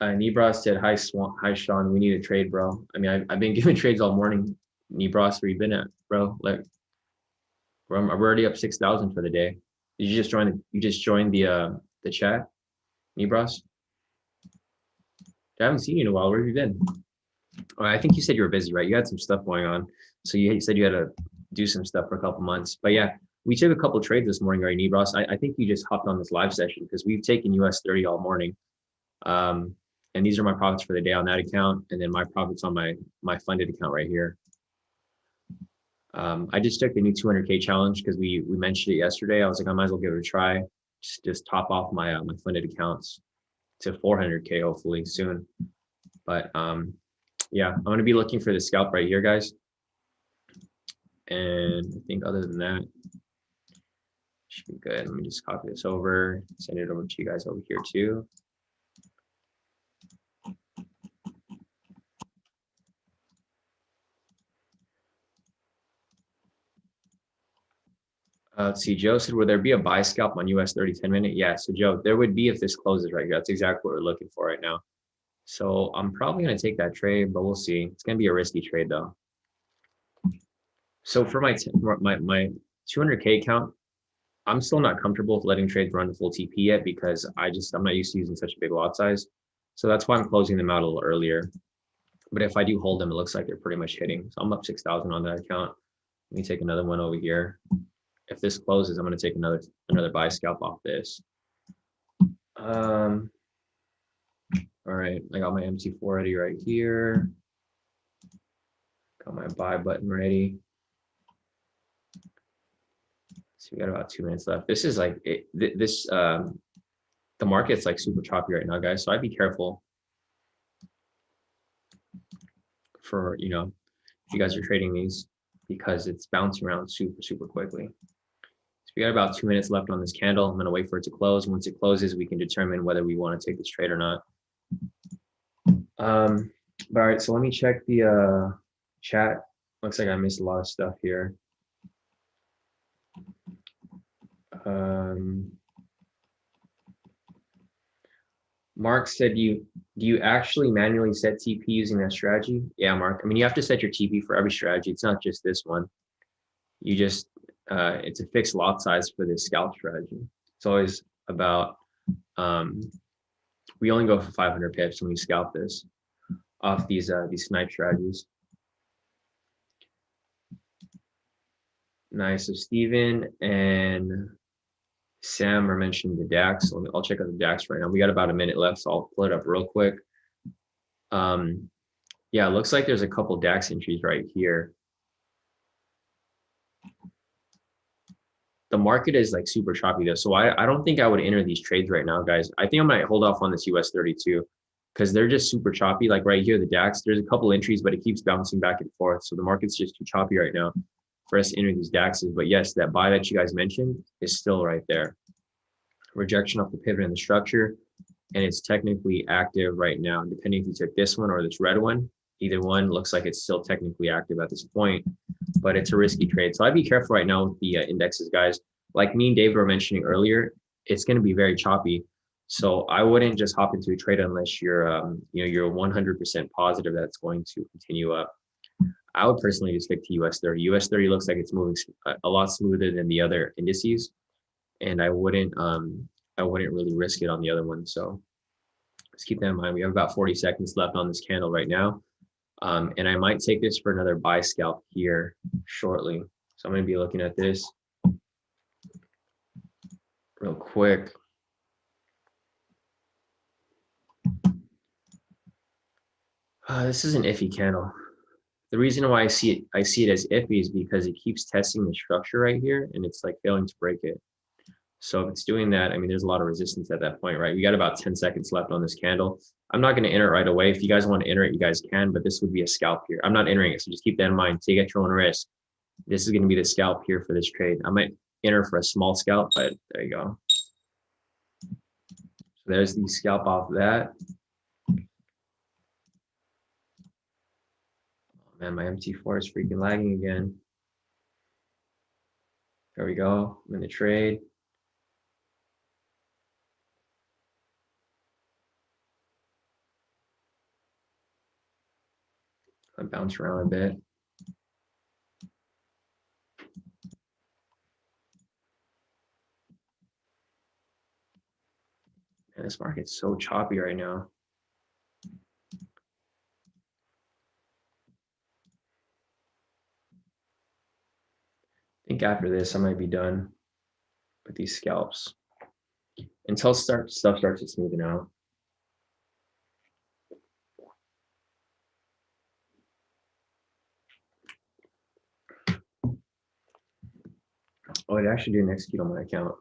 Nebras said, hi, Shawn. We need a trade, bro. I mean, I've been giving trades all morning. Nebras, where you been at, bro? Like, we're already up 6,000 for the day. Did you just join? You just joined the chat, Nebras? I haven't seen you in a while. Where have you been? Oh, I think you said you were busy, right? You had some stuff going on, so you said you had to do some stuff for a couple months. But yeah, we took a couple trades this morning, right, Nebras? I think you just hopped on this live session because we've taken US 30 all morning. And these are my profits for the day on that account, and then my profits on my funded account right here. I just took the new 200K challenge because we mentioned it yesterday. I was like, I might as well give it a try. Just top off my my funded accounts to 400K hopefully soon. But yeah, I'm gonna be looking for the scalp right here, guys. And I think other than that, should be good. Let me just copy this over, send it over to you guys over here too. Let's see, Joe said, would there be a buy scalp on US 30 10-minute? Yeah, so Joe, there would be if this closes right here. That's exactly what we're looking for right now. So I'm probably going to take that trade, but we'll see. It's going to be a risky trade though. So for my 200K account, I'm still not comfortable with letting trades run to full TP yet because I'm not used to using such a big lot size. So that's why I'm closing them out a little earlier. But if I do hold them, it looks like they're pretty much hitting. So I'm up 6,000 on that account. Let me take another one over here. If this closes, I'm going to take another buy scalp off this. All right, I got my MT4 ready right here. Got my buy button ready. So we got about 2 minutes left. This is like the market's like super choppy right now, guys. So I'd be careful for, you know, if you guys are trading these, because it's bouncing around super quickly. So we got about 2 minutes left on this candle. I'm going to wait for it to close. Once it closes, we can determine whether we want to take this trade or not. But all right, so let me check the chat. Looks like I missed a lot of stuff here. Mark said, do you actually manually set TP using that strategy? Yeah, Mark. I mean, you have to set your TP for every strategy. It's not just this one. You just, it's a fixed lot size for this scalp strategy. It's always about, we only go for 500 pips when we scalp this off these snipe strategies. Nice. So Steven and Sam are mentioning the DAX. So I'll check out the DAX right now. We got about a minute left, so I'll pull it up real quick. Yeah, it looks like there's a couple DAX entries right here. The market is like super choppy though, so I don't think I would enter these trades right now, guys. I think I might hold off on this US 32 because they're just super choppy. Like right here, the DAX, there's a couple entries, but it keeps bouncing back and forth. So the market's just too choppy right now for us to enter these DAXs. But yes, that buy that you guys mentioned is still right there. Rejection off the pivot in the structure, and it's technically active right now. Depending if you took this one or this red one, either one looks like it's still technically active at this point, but it's a risky trade. So I'd be careful right now with the indexes, guys. Like me and David were mentioning earlier, it's going to be very choppy. So I wouldn't just hop into a trade unless you're, you know, you're 100% positive that it's going to continue up. I would personally just stick to US 30. US 30 looks like it's moving a lot smoother than the other indices, and I wouldn't really risk it on the other one. So let's keep that in mind. We have about 40 seconds left on this candle right now. And I might take this for another buy scalp here shortly. So I'm going to be looking at this real quick. This is an iffy candle. The reason why I see it as iffy is because it keeps testing the structure right here, and it's like failing to break it. So if it's doing that, I mean, there's a lot of resistance at that point, right? We got about 10 seconds left on this candle. I'm not going to enter it right away. If you guys want to enter it, you guys can, but this would be a scalp here. I'm not entering it, so just keep that in mind. Take at your own risk. This is going to be the scalp here for this trade. I might enter for a small scalp, but there you go. So there's the scalp off that. Oh, man, my MT4 is freaking lagging again. There we go. I'm in the trade. I bounce around a bit. And this market's so choppy right now. I think after this, I might be done with these scalps until stuff starts to smoothen out. Oh, it actually didn't execute on my account.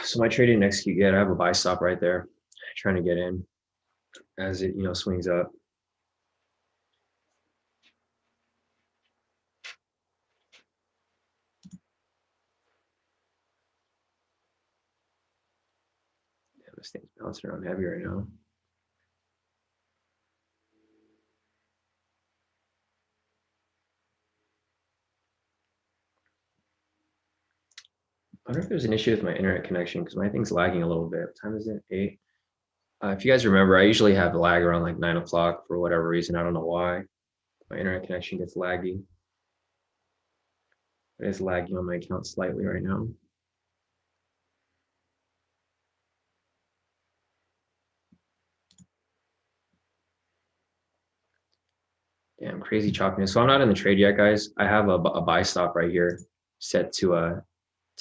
So my trade didn't execute yet. I have a buy stop right there, trying to get in as it, you know, swings up. Damn, this thing's bouncing around heavy right now. I wonder if there's an issue with my internet connection because my thing's lagging a little bit. What time is it? 8. If you guys remember, I usually have lag around like 9 o'clock for whatever reason. I don't know why. My internet connection gets laggy. It is lagging on my account slightly right now. Damn, crazy choppiness. So I'm not in the trade yet, guys. I have a buy stop right here set to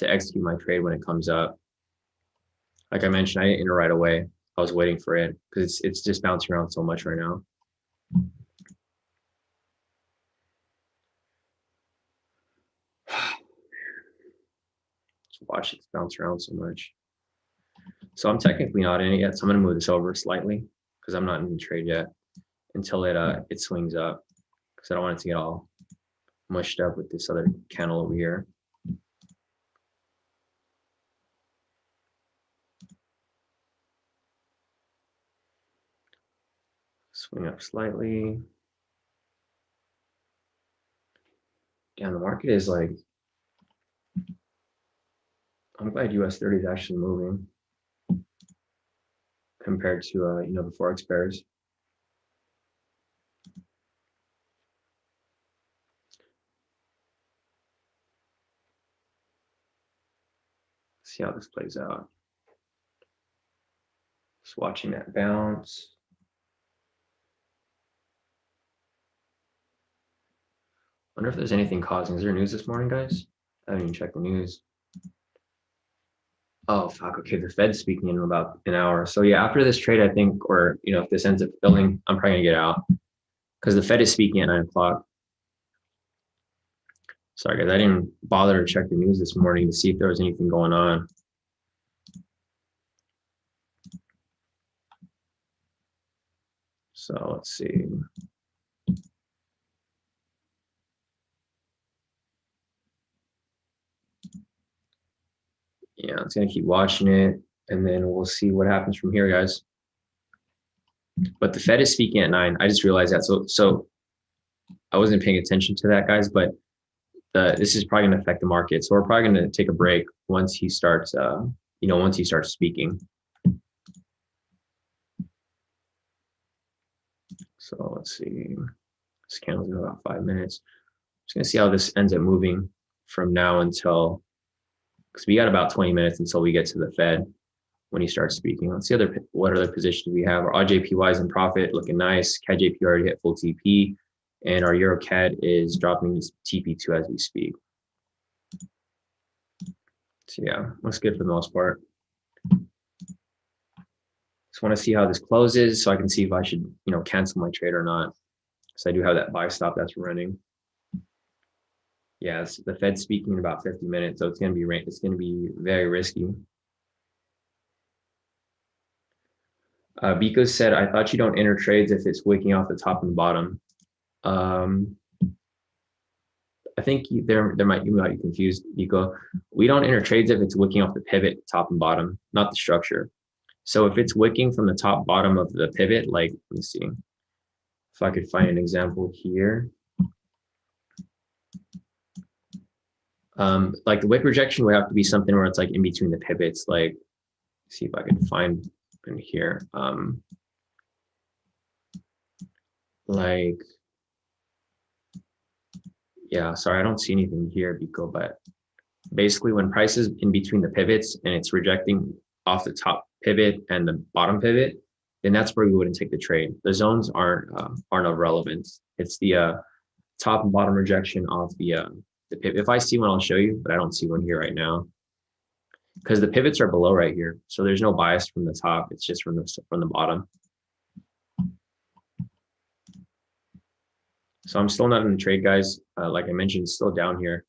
execute my trade when it comes up. Like I mentioned, I didn't enter right away. I was waiting for it because it's just bouncing around so much right now. Just watch it bounce around so much. So I'm technically not in it yet. So I'm gonna move this over slightly because I'm not in the trade yet until it swings up, because I don't want it to get all mushed up with this other candle over here. Swing up slightly. Damn, the market is like, I'm glad US 30 is actually moving compared to the Forex pairs. See how this plays out. Just watching that bounce. Wonder if there's anything causing. Is there news this morning, guys? I haven't even checked the news. Oh, fuck. Okay, the Fed's speaking in about an hour. So yeah, after this trade, I think, or if this ends up filling, I'm probably gonna get out because the Fed is speaking at 9 o'clock. Sorry, guys, I didn't bother to check the news this morning to see if there was anything going on. So let's see. Yeah, it's gonna keep watching it, and then we'll see what happens from here, guys. But the Fed is speaking at 9. I just realized that. So I wasn't paying attention to that, guys, but this is probably gonna affect the market. So we're probably gonna take a break once he starts, once he starts speaking. So let's see. This candle's in about 5 minutes. Just gonna see how this ends up moving from now until, because we got about 20 minutes until we get to the Fed when he starts speaking. Let's see what other positions we have. Our RJPY is in profit, looking nice. CAD JP already hit full TP, and our Euro CAD is dropping TP2 as we speak. So yeah, looks good for the most part. Just want to see how this closes so I can see if I should, cancel my trade or not. So I do have that buy stop that's running. Yeah, the Fed's speaking in about 50 minutes, so it's gonna be very risky. Biko said, I thought you don't enter trades if it's wicking off the top and the bottom. I think you might be confused, Biko. We don't enter trades if it's wicking off the pivot, top and bottom, not the structure. So if it's wicking from the top bottom of the pivot, like, let me see if I could find an example here. Like the wick rejection would have to be something where it's like in between the pivots. Like, see if I can find in here. Yeah, sorry, I don't see anything here, Biko, but basically when price is in between the pivots and it's rejecting off the top pivot and the bottom pivot, then that's where we wouldn't take the trade. The zones aren't of relevance. It's the top and bottom rejection off the pivot. If I see one, I'll show you, but I don't see one here right now because the pivots are below right here. So there's no bias from the top. It's just from the bottom. So I'm still not in the trade, guys. Like I mentioned, it's still down here.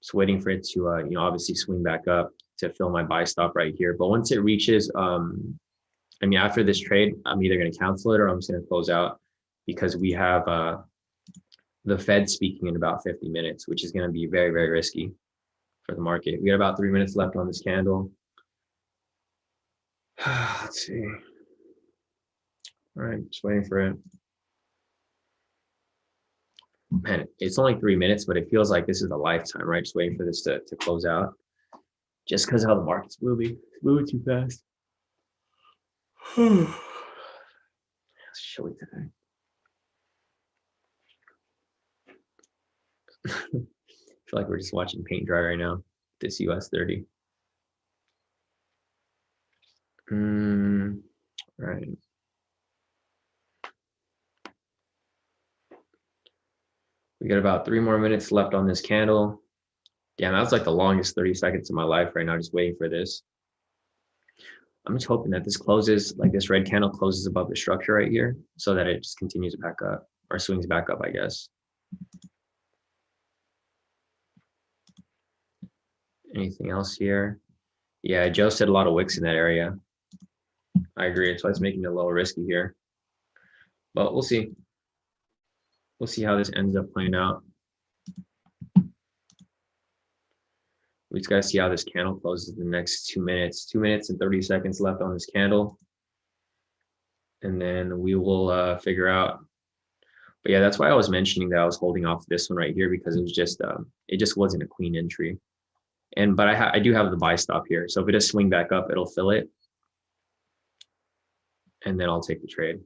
Just waiting for it to, obviously swing back up to fill my buy stop right here. But once it reaches, after this trade, I'm either going to cancel it or I'm just going to close out because we have the Fed speaking in about 50 minutes, which is going to be very, very risky for the market. We got about 3 minutes left on this candle. Let's see. All right, just waiting for it. Man, it's only 3 minutes, but it feels like this is a lifetime, right? Just waiting for this to close out. Just because of how the market's moving. It's moving too fast. It's chilly today. I feel like we're just watching paint dry right now. This US 30. Right. We got about 3 more minutes left on this candle. Damn, that's like the longest 30 seconds of my life right now, just waiting for this. I'm just hoping that this closes, like this red candle closes above the structure right here so that it just continues back up or swings back up, I guess. Anything else here? Yeah, Joe said a lot of wicks in that area. I agree. That's why it's making it a little risky here. But we'll see. We'll see how this ends up playing out. We just got to see how this candle closes in the next 2 minutes. 2 minutes and 30 seconds left on this candle. And then we will figure out. But yeah, that's why I was mentioning that I was holding off this one right here, because it just wasn't a clean entry. But I do have the buy stop here. So if it does swing back up, it'll fill it. And then I'll take the trade.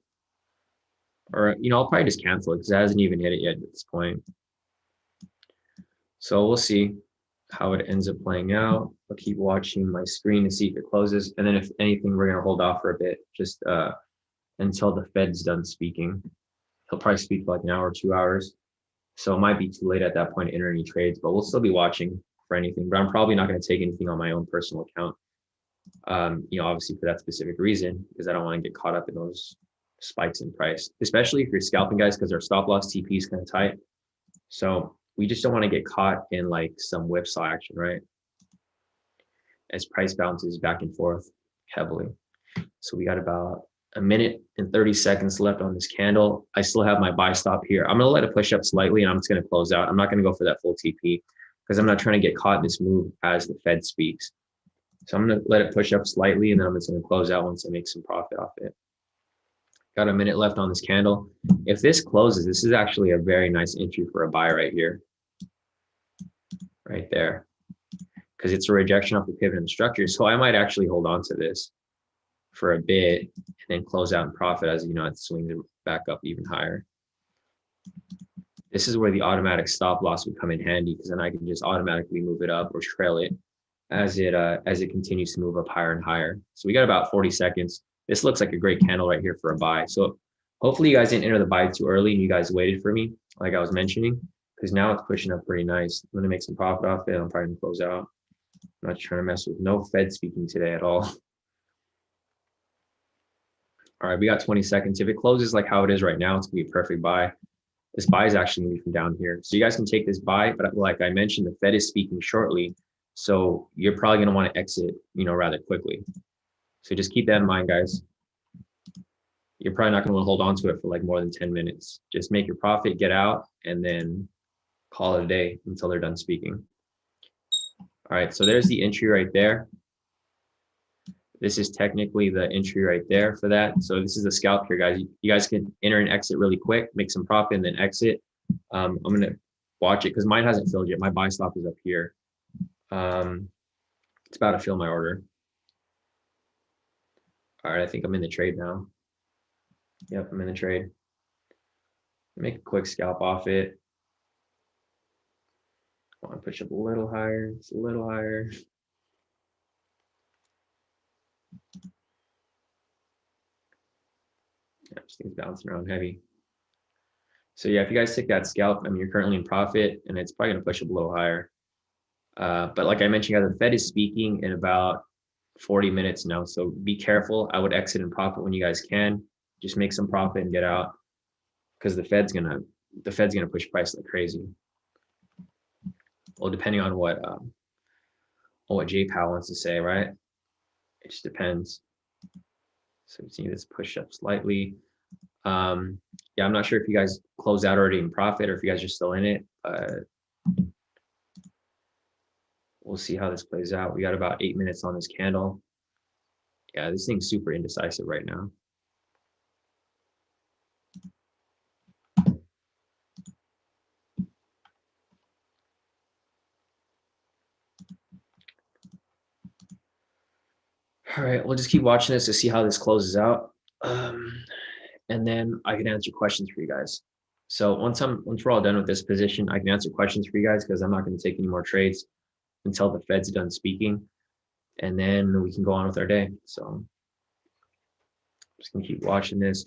Or, I'll probably just cancel it because it hasn't even hit it yet at this point. So we'll see how it ends up playing out. I'll keep watching my screen to see if it closes. And then if anything, we're going to hold off for a bit, just until the Fed's done speaking. He'll probably speak for like an hour or 2 hours. So it might be too late at that point to enter any trades, but we'll still be watching for anything. But I'm probably not going to take anything on my own personal account. Obviously for that specific reason, because I don't want to get caught up in those spikes in price, especially if you're scalping, guys, because our stop loss TP is kind of tight. So we just don't want to get caught in like some whipsaw action, right? As price bounces back and forth heavily. So we got about a minute and 30 seconds left on this candle. I still have my buy stop here. I'm going to let it push up slightly and I'm just going to close out. I'm not going to go for that full TP because I'm not trying to get caught in this move as the Fed speaks. So I'm going to let it push up slightly and then I'm just going to close out once I make some profit off it. Got a minute left on this candle. If this closes, this is actually a very nice entry for a buy right here. Right there. Because it's a rejection off the pivot and the structure. So I might actually hold on to this for a bit and then close out and profit as it swings back up even higher. This is where the automatic stop loss would come in handy, because then I can just automatically move it up or trail it as it continues to move up higher and higher. So we got about 40 seconds. This looks like a great candle right here for a buy. So hopefully you guys didn't enter the buy too early and you guys waited for me, like I was mentioning, because now it's pushing up pretty nice. I'm going to make some profit off it. I'm probably going to close out. I'm not trying to mess with no Fed speaking today at all. All right, we got 20 seconds. If it closes like how it is right now, it's going to be a perfect buy. This buy is actually going to be from down here. So you guys can take this buy, but like I mentioned, the Fed is speaking shortly. So you're probably going to want to exit, rather quickly. So just keep that in mind, guys. You're probably not going to want to hold on to it for like more than 10 minutes. Just make your profit, get out, and then call it a day until they're done speaking. All right, so there's the entry right there. This is technically the entry right there for that. So this is the scalp here, guys. You guys can enter and exit really quick, make some profit, and then exit. I'm going to watch it because mine hasn't filled yet. My buy stop is up here. It's about to fill my order. All right, I think I'm in the trade now. Yep, I'm in the trade. Make a quick scalp off it. I want to push up a little higher. It's a little higher. Yeah, this thing's bouncing around heavy. So yeah, if you guys take that scalp, you're currently in profit and it's probably going to push up a little higher. But like I mentioned, guys, the Fed is speaking in about 40 minutes now. So be careful. I would exit and profit when you guys can. Just make some profit and get out, because the Fed's gonna push price like crazy. Well, depending on what Jay Powell wants to say, right? It just depends. So you see this push up slightly. Yeah, I'm not sure if you guys closed out already in profit or if you guys are still in it. We'll see how this plays out. We got about 8 minutes on this candle. Yeah, this thing's super indecisive right now. All right, we'll just keep watching this to see how this closes out. And then I can answer questions for you guys. So once we're all done with this position, I can answer questions for you guys, because I'm not going to take any more trades until the Fed's done speaking. And then we can go on with our day. So I'm just going to keep watching this.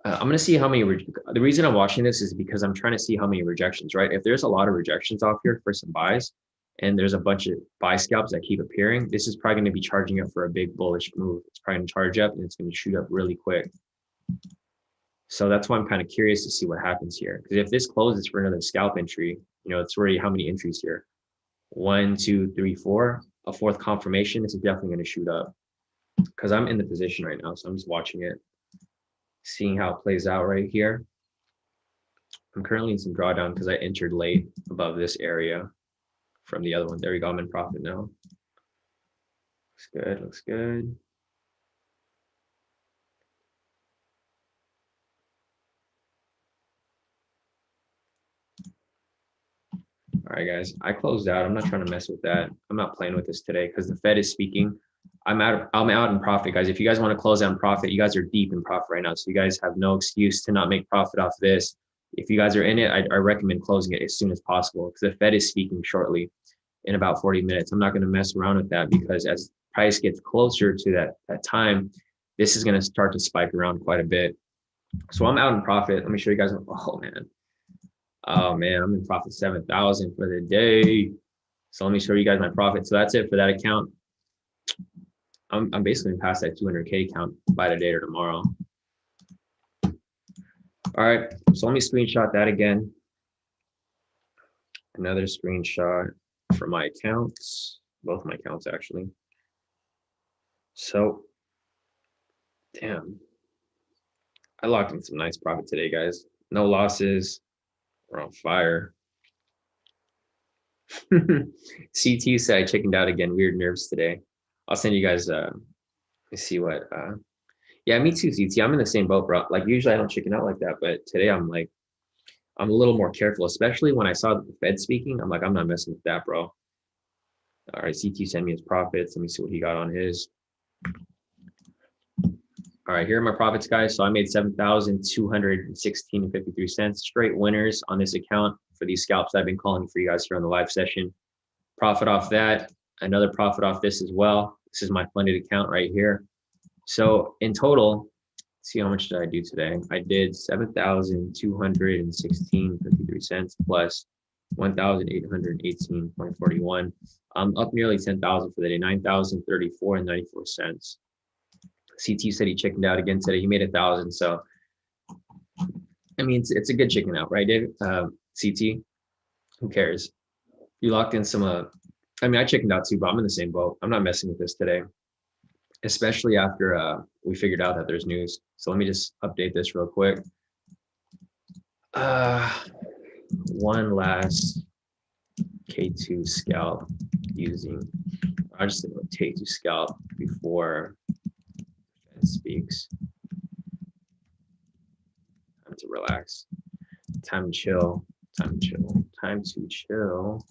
I'm going to see how many, the reason I'm watching this is because I'm trying to see how many rejections, right? If there's a lot of rejections off here for some buys, and there's a bunch of buy scalps that keep appearing, this is probably going to be charging up for a big bullish move. It's probably going to charge up and it's going to shoot up really quick. So that's why I'm kind of curious to see what happens here. Because if this closes for another scalp entry, it's already how many entries here? 1, 2, 3, 4, a fourth confirmation, this is definitely going to shoot up because I'm in the position right now. So I'm just watching it, seeing how it plays out right here. I'm currently in some drawdown because I entered late above this area from the other one. There we go. I'm in profit now. Looks good. Looks good. All right, guys, I closed out. I'm not trying to mess with that. I'm not playing with this today because the Fed is speaking. I'm out in profit, guys. If you guys want to close out in profit, you guys are deep in profit right now. So you guys have no excuse to not make profit off this. If you guys are in it, I recommend closing it as soon as possible because the Fed is speaking shortly in about 40 minutes. I'm not going to mess around with that because as price gets closer to that time, this is going to start to spike around quite a bit. So I'm out in profit. Let me show you guys. Oh man, I'm in profit 7,000 for the day. So let me show you guys my profit. So that's it for that account. I'm basically past that 200K count by today or tomorrow. All right, so let me screenshot that again. Another screenshot for my accounts, both my accounts actually. So, damn, I locked in some nice profit today, guys. No losses. We're on fire. CT said I chickened out again. Weird nerves today. I'll send you guys. Let me see what. Yeah, me too, CT. I'm in the same boat, bro. Like usually I don't chicken out like that, but today I'm a little more careful, especially when I saw the Fed speaking. I'm like, I'm not messing with that, bro. All right, CT sent me his profits. Let me see what he got on his. All right, here are my profits, guys. So I made 7,216.53 cents. Straight winners on this account for these scalps I've been calling for you guys here on the live session. Profit off that, another profit off this as well. This is my funded account right here. So in total, let's see how much did I do today? I did 7,216.53 cents plus 1,818.41. I'm up nearly 10,000 for the day, 9,034.94 cents. CT said he chickened out again today. He made 1,000. So, I mean, it's a good chicken out, right, David? CT, who cares? You locked in some, I mean, I chickened out too, but I'm in the same boat. I'm not messing with this today, especially after we figured out that there's news. So let me just update this real quick. One last K2 scalp using, I just did a K2 scalp before Fed speaks. Time to relax. Time to chill. Time to chill. Time to chill.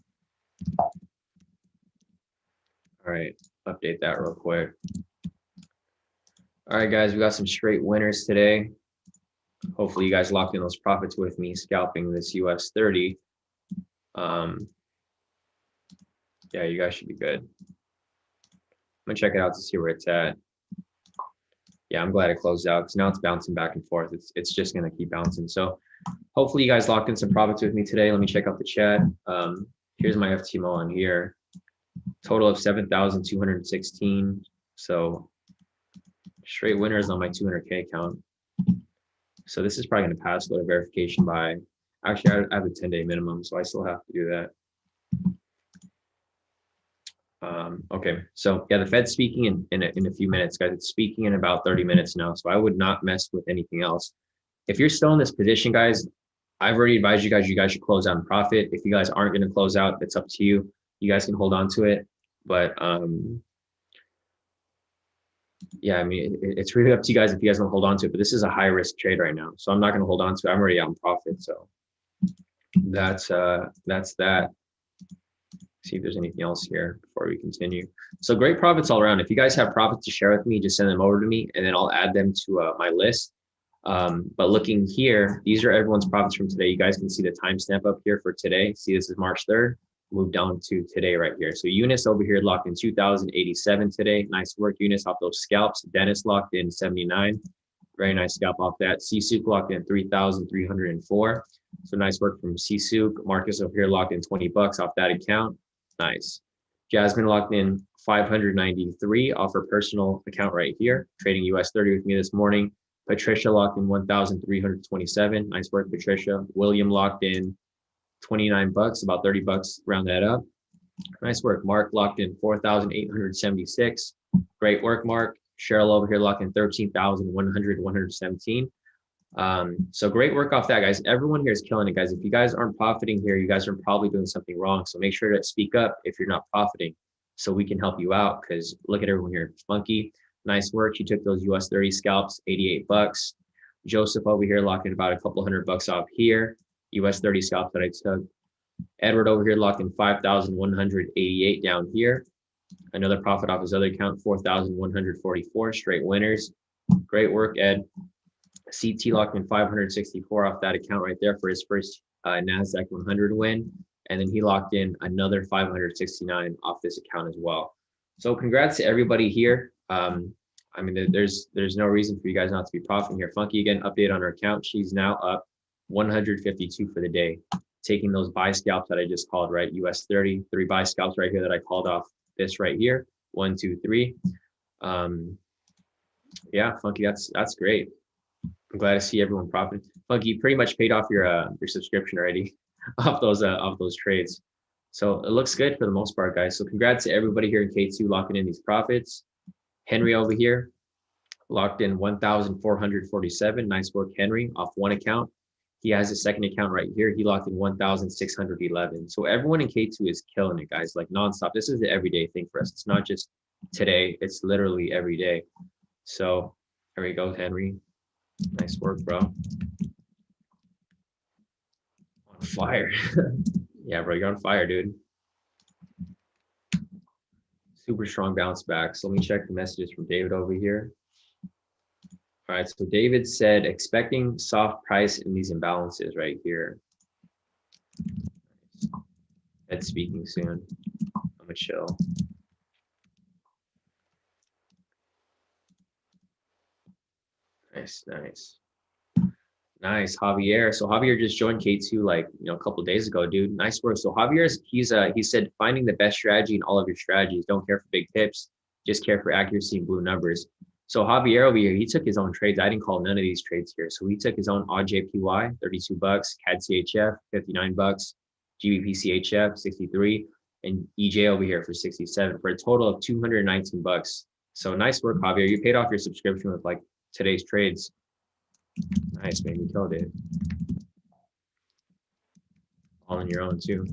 All right, update that real quick. All right, guys, we got some straight winners today. Hopefully you guys locked in those profits with me, scalping this US 30. Yeah, you guys should be good. I'm gonna check it out to see where it's at. Yeah, I'm glad it closed out because now it's bouncing back and forth. It's just gonna keep bouncing. So hopefully you guys locked in some profits with me today. Let me check out the chat. Here's my FTMO on here. Total of 7,216. So straight winners on my 200K account. So this is probably going to pass go to verification by, actually I have a 10-day minimum, so I still have to do that. Okay, so yeah, the Fed's speaking in a few minutes, guys. It's speaking in about 30 minutes now, so I would not mess with anything else. If you're still in this position, guys, I've already advised you guys should close out in profit. If you guys aren't going to close out, it's up to you. You guys can hold on to it, but yeah, I mean, it's really up to you guys if you guys want to hold on to it, but this is a high risk trade right now. So I'm not going to hold on to it. I'm already out in profit. So that's that. See if there's anything else here before we continue. So great profits all around. If you guys have profits to share with me, just send them over to me and then I'll add them to my list. But looking here, these are everyone's profits from today. You guys can see the timestamp up here for today. See, this is March 3rd. Move down to today right here. So Eunice over here locked in 2,087 today. Nice work, Eunice, off those scalps. Dennis locked in 79. Very nice scalp off that. Sisuk locked in 3,304. So nice work from Sisuk. Marcus over here locked in 20 bucks off that account. Nice. Jasmine locked in 593 off her personal account right here, trading US 30 with me this morning. Patricia locked in 1,327. Nice work, Patricia. William locked in 29 bucks, about 30 bucks, round that up. Nice work. Mark locked in 4,876. Great work, Mark. Cheryl over here locked in 13,117. So great work off that, guys. Everyone here is killing it, guys. If you guys aren't profiting here, you guys are probably doing something wrong. So make sure to speak up if you're not profiting so we can help you out, because look at everyone here. Funky, nice work. You took those US 30 scalps, 88 bucks. Joseph over here locked in about a couple $100 off here. US 30 scalps that I took. Edward over here locked in 5,188 down here. Another profit off his other account, 4,144 straight winners. Great work, Ed. CT locked in 564 off that account right there for his first NASDAQ 100 win. And then he locked in another 569 off this account as well. So congrats to everybody here. I mean, there's no reason for you guys not to be profiting here. Funky, again, update on her account. She's now up 152 for the day, taking those buy scalps that I just called, right? US 30, 3 buy scalps right here that I called off this right here. 1, 2, 3. Yeah, Funky, that's great. I'm glad to see everyone profiting. Funky, you pretty much paid off your subscription already off those trades. So it looks good for the most part, guys. So congrats to everybody here in K2 locking in these profits. Henry over here locked in 1,447. Nice work, Henry, off one account. He has a second account right here. He locked in 1,611. So everyone in K2 is killing it, guys, like nonstop. This is the everyday thing for us. It's not just today. It's literally every day. So there we go, Henry. Nice work, bro. On fire. Yeah, bro, you're on fire, dude. Super strong bounce back. So let me check the messages from David over here. All right, so David said, expecting soft price in these imbalances right here. Ed's speaking soon. I'm gonna chill. Nice, nice. Nice, Javier. So Javier just joined K2 like, a couple of days ago, dude. Nice work. So Javier, he said, finding the best strategy in all of your strategies. Don't care for big tips, just care for accuracy and blue numbers. So Javier over here, he took his own trades. I didn't call none of these trades here. So he took his own ODJPY, 32 bucks, CAD CHF, 59 bucks, GBP CHF, 63, and EJ over here for 67 for a total of 219 bucks. So nice work, Javier. You paid off your subscription with like today's trades. Nice, man. You killed it. All on your own, too.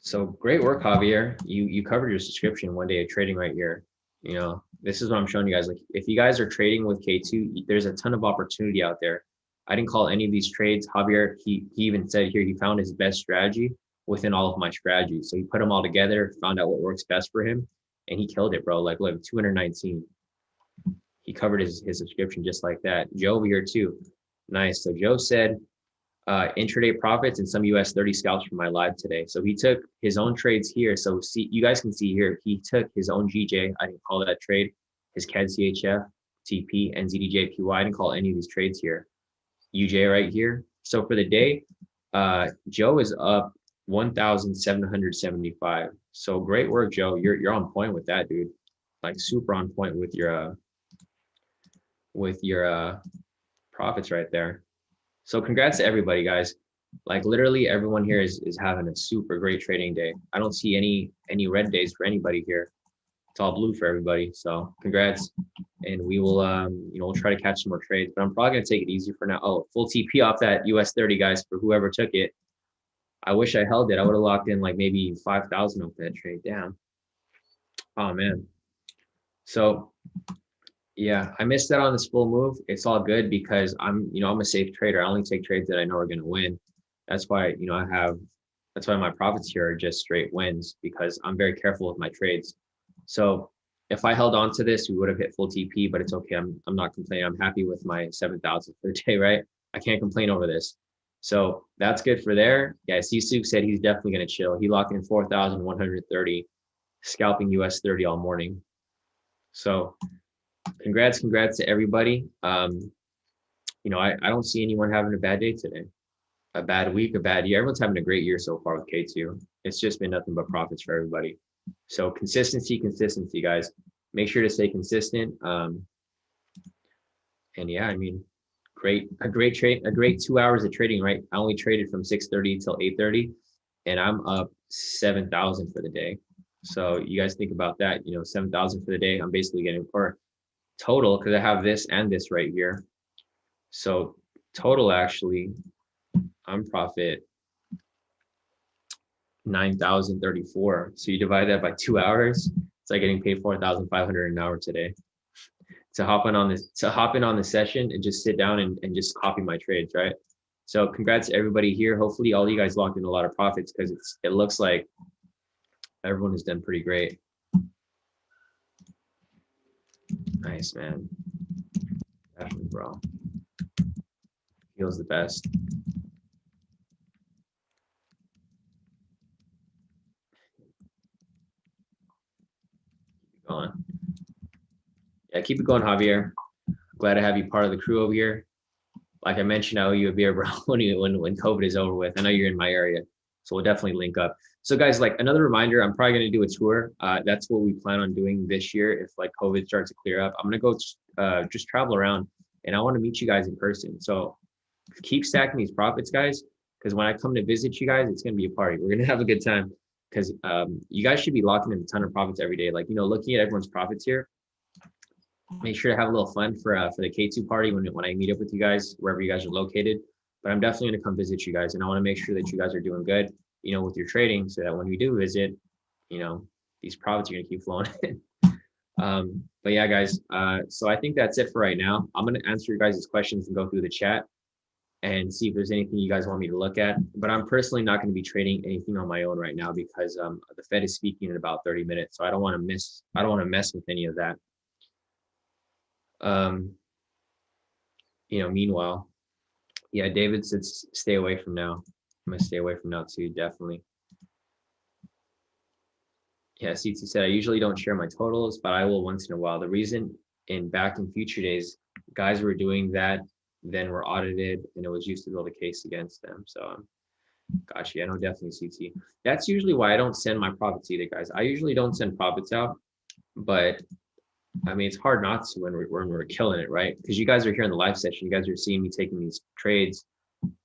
So great work, Javier. You covered your subscription one day of trading right here. This is what I'm showing you guys. Like, if you guys are trading with K2, there's a ton of opportunity out there. I didn't call any of these trades. Javier, he even said here he found his best strategy within all of my strategies. So he put them all together, found out what works best for him, and he killed it, bro. Like, look, 219. He covered his subscription just like that. Joe over here too. Nice. So Joe said, intraday profits and some US 30 scalps from my live today. So he took his own trades here. So see, you guys can see here, he took his own GJ. I didn't call that trade. His CAD CHF, TP, and ZDJPY. I didn't call any of these trades here. UJ right here. So for the day, Joe is up 1,775. So great work, Joe. You're on point with that, dude. Like super on point with your profits right there. So congrats to everybody, guys. Like literally everyone here is having a super great trading day. I don't see any red days for anybody here. It's all blue for everybody. So congrats. And we will we'll try to catch some more trades, but I'm probably gonna take it easy for now. Oh, full TP off that US 30, guys, for whoever took it. I wish I held it. I would have locked in like maybe 5,000 off that trade. Damn. Oh man. So yeah, I missed that on this full move. It's all good because I'm a safe trader. I only take trades that I know are going to win. That's why, that's why my profits here are just straight wins, because I'm very careful with my trades. So if I held on to this, we would have hit full TP, but it's okay. I'm not complaining. I'm happy with my 7,000 for the day, right? I can't complain over this. So that's good for there. Yeah, Sisuk said he's definitely going to chill. He locked in 4,130, scalping US 30 all morning. So congrats to everybody. I don't see anyone having a bad day today, a bad week, a bad year. Everyone's having a great year so far with K2. It's just been nothing but profits for everybody. So consistency, guys. Make sure to stay consistent. And yeah, I mean, a great 2 hours of trading, right? I only traded from 6:30 till 8:30. and I'm up 7,000 for the day. So you guys think about that, 7,000 for the day. I'm basically getting, or total, because I have this and this right here. So total, actually, I'm profit 9,034. So you divide that by 2 hours, it's like getting paid 4,500 an hour today to hop in on the session and just sit down and just copy my trades, right? So congrats to everybody here. Hopefully all you guys locked in a lot of profits, because it looks like everyone has done pretty great. Nice, man. Definitely, bro. Feels the best. Keep going. Yeah, keep it going, Javier. Glad to have you part of the crew over here. Like I mentioned, I owe you a beer, bro, when COVID is over with. I know you're in my area, so we'll definitely link up. So guys, like another reminder, I'm probably going to do a tour. That's what we plan on doing this year. If like COVID starts to clear up, I'm going to go just travel around, and I want to meet you guys in person. So keep stacking these profits, guys, because when I come to visit you guys, it's going to be a party. We're going to have a good time, because you guys should be locking in a ton of profits every day. Like, looking at everyone's profits here, make sure to have a little fun for the K2 party when I meet up with you guys, wherever you guys are located. But I'm definitely going to come visit you guys, and I want to make sure that you guys are doing good, with your trading, so that when we do visit, these profits are going to keep flowing in. But yeah, guys, so I think that's it for right now. I'm going to answer your guys' questions and go through the chat and see if there's anything you guys want me to look at. But I'm personally not going to be trading anything on my own right now, because the Fed is speaking in about 30 minutes. So I don't want to mess with any of that. Meanwhile, yeah, David said stay away from now. I'm going to stay away from now too, definitely. Yeah, CT said, I usually don't share my totals, but I will once in a while. The reason back in future days, guys were doing that, then were audited, and it was used to build a case against them. So gotcha. I know, definitely, CT. That's usually why I don't send my profits either, guys. I usually don't send profits out, but I mean, it's hard not to when we're killing it, right? Because you guys are here in the live session. You guys are seeing me taking these trades.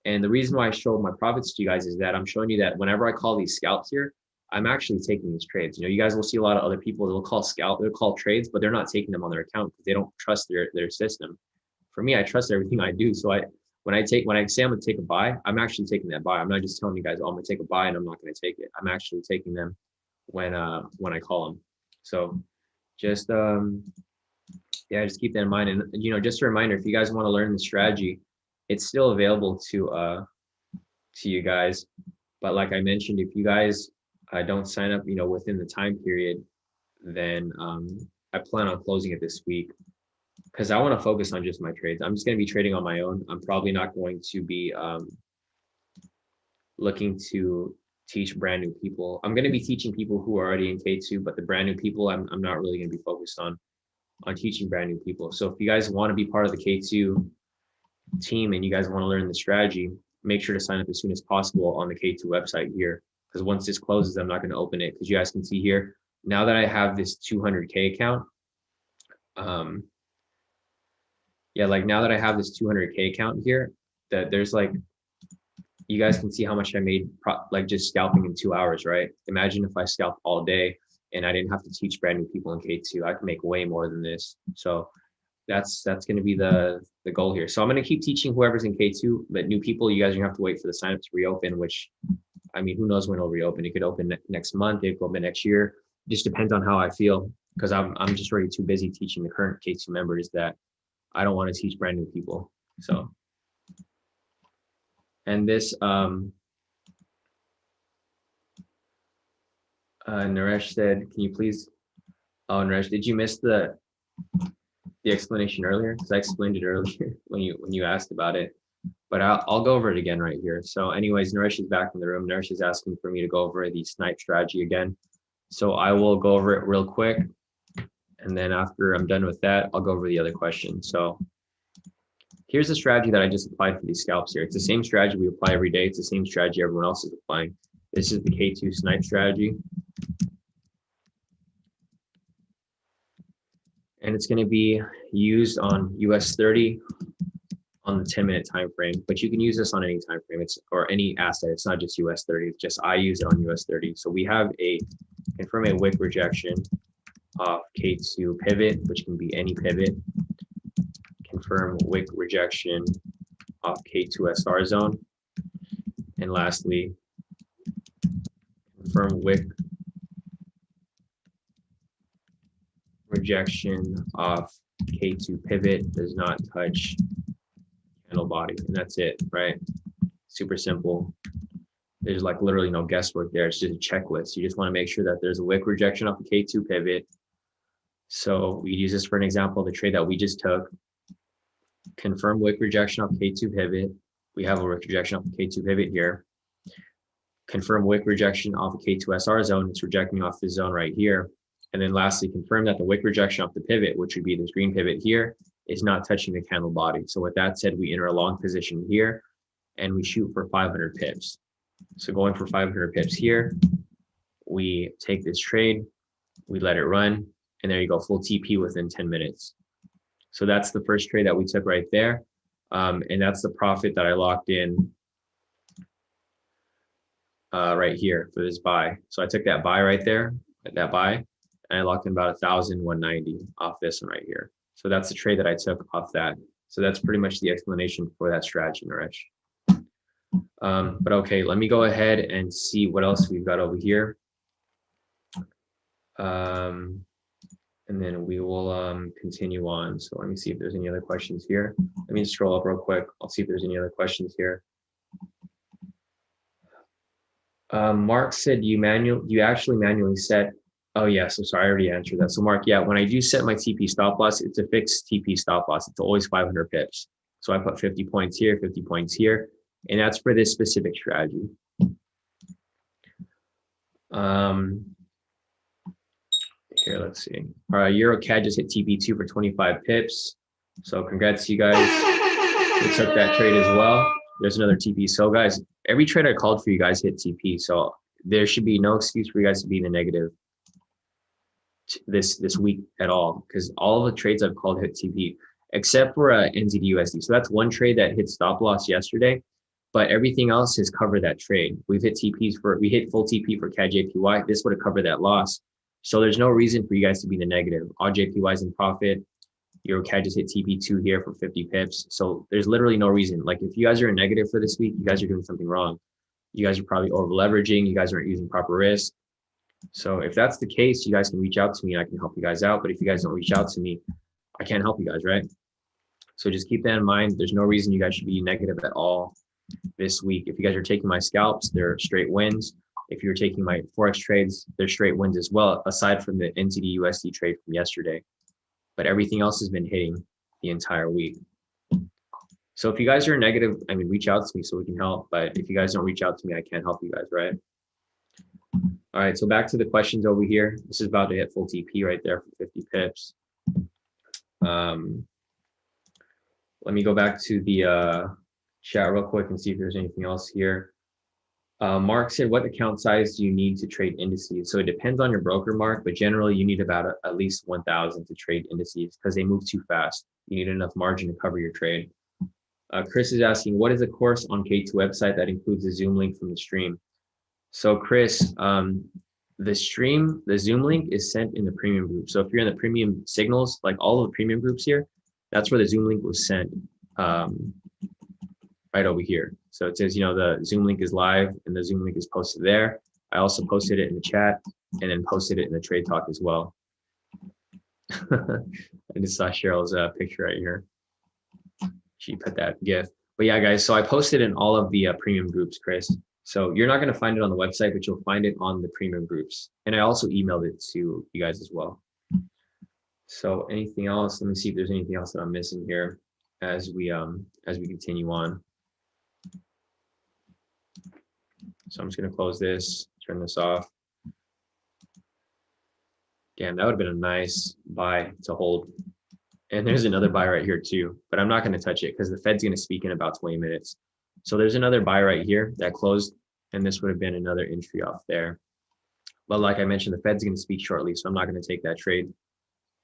And the reason why I show my profits to you guys is that I'm showing you that whenever I call these scalps here, I'm actually taking these trades. You guys will see a lot of other people, they'll call trades, but they're not taking them on their account because they don't trust their system. For me, I trust everything I do. So when I say I'm gonna take a buy, I'm actually taking that buy. I'm not just telling you guys, oh, I'm gonna take a buy and I'm not gonna take it. I'm actually taking them when I call them. So just just keep that in mind. And just a reminder, if you guys want to learn the strategy, it's still available to you guys. But like I mentioned, if you guys don't sign up within the time period, then I plan on closing it this week, because I want to focus on just my trades. I'm just going to be trading on my own. I'm probably not going to be looking to teach brand new people. I'm going to be teaching people who are already in K2, but the brand new people, I'm not really going to be focused on teaching brand new people. So if you guys want to be part of the K2 team and you guys want to learn the strategy, make sure to sign up as soon as possible on the K2 website here, because once this closes, I'm not going to open it, because you guys can see here, now that I have this 200K account, now that I have this 200K account here, that there's you guys can see how much I made just scalping in 2 hours, right? Imagine if I scalped all day and I didn't have to teach brand new people in K2. I could make way more than this. So that's going to be the goal here. So I'm going to keep teaching whoever's in K2, but new people, you guys are going to have to wait for the sign up to reopen, which, I mean, who knows when it'll reopen. It could open next month, it could open next year. It just depends on how I feel, because I'm just already too busy teaching the current K2 members that I don't want to teach brand new people. So, and this, Naresh said, can you please, oh, Naresh, did you miss the explanation earlier? Because I explained it earlier when you asked about it, but I'll go over it again right here. So anyways, Naresh is back in the room. Naresh is asking for me to go over the snipe strategy again. So I will go over it real quick, and then after I'm done with that, I'll go over the other questions. So here's the strategy that I just applied for these scalps here. It's the same strategy we apply every day. It's the same strategy everyone else is applying. This is the K2 snipe strategy. And it's going to be used on US 30, on the 10-minute time frame, but you can use this on any time frame. It's or any asset. It's not just US 30. It's just I use it on US 30. So we have a confirm a wick rejection of K2 pivot, which can be any pivot. Confirm wick rejection of K2 SR zone. And lastly, confirm wick rejection of K2 pivot does not touch candle body. And that's it, right? Super simple. There's like literally no guesswork there. It's just a checklist. You just want to make sure that there's a wick rejection of the K2 pivot. So we use this for an example, the trade that we just took. Confirm wick rejection of K2 pivot. We have a wick rejection of the K2 pivot here. Confirm wick rejection off the K2 SR zone. It's rejecting off this zone right here. And then lastly, confirm that the wick rejection off the pivot, which would be this green pivot here, is not touching the candle body. So with that said, we enter a long position here and we shoot for 500 pips. So going for 500 pips here, we take this trade, we let it run, and there you go, full TP within 10 minutes. So that's the first trade that we took right there. And that's the profit that I locked in right here for this buy. So I took that buy right there, that buy, and I locked in about 1,190 off this one right here. So that's the trade that I took off that. So that's pretty much the explanation for that strategy, Naresh. But okay, let me go ahead and see what else we've got over here. And then we will continue on. So let me see if there's any other questions here. Let me just scroll up real quick. I'll see if there's any other questions here. Mark said you actually manually set. Oh yeah, so sorry, I already answered that. So Mark, yeah, when I do set my TP stop loss, it's a fixed TP stop loss. It's always 500 pips. So I put 50 points here, 50 points here, and that's for this specific strategy. Here, let's see. All right, Euro CAD just hit TP2 for 25 pips. So congrats to you guys. We took that trade as well. There's another TP. So guys, every trade I called for you guys hit TP. So there should be no excuse for you guys to be in the negative this week at all, because all of the trades I've called hit TP, except for NZD/USD. So that's one trade that hit stop loss yesterday, but everything else has covered that trade. We've hit we hit full TP for CAD JPY. This would have covered that loss. So there's no reason for you guys to be in the negative. All JPYs in profit. Euro CAD just hit TP2 here for 50 pips. So there's literally no reason. Like if you guys are in negative for this week, you guys are doing something wrong. You guys are probably over leveraging. You guys aren't using proper risk. So if that's the case, you guys can reach out to me and I can help you guys out. But if you guys don't reach out to me, I can't help you guys, right? So just keep that in mind. There's no reason you guys should be negative at all this week. If you guys are taking my scalps, they're straight wins. If you're taking my Forex trades, they're straight wins as well, aside from the NZD/USD trade from yesterday. But everything else has been hitting the entire week. So if you guys are negative, I mean, reach out to me so we can help. But if you guys don't reach out to me, I can't help you guys, right? All right, so back to the questions over here. This is about to hit full TP right there for 50 pips. Let me go back to the chat real quick and see if there's anything else here. Mark said, what account size do you need to trade indices? So it depends on your broker, Mark, but generally you need about at least 1,000 to trade indices because they move too fast. You need enough margin to cover your trade. Chris is asking, what is a course on K2 website that includes a Zoom link from the stream? So Chris, the Zoom link is sent in the premium group. So if you're in the premium signals, like all of the premium groups here, that's where the Zoom link was sent right over here. So it says, the Zoom link is live and the Zoom link is posted there. I also posted it in the chat and then posted it in the trade talk as well. I just saw Cheryl's picture right here. She put that GIF. But yeah, guys, so I posted in all of the premium groups, Chris. So you're not going to find it on the website, but you'll find it on the premium groups. And I also emailed it to you guys as well. So anything else? Let me see if there's anything else that I'm missing here as we continue on. So I'm just going to close this, turn this off. Damn, that would have been a nice buy to hold. And there's another buy right here too, but I'm not going to touch it because the Fed's going to speak in about 20 minutes. So there's another buy right here that closed, and this would have been another entry off there. But like I mentioned, the Fed's going to speak shortly, so I'm not going to take that trade.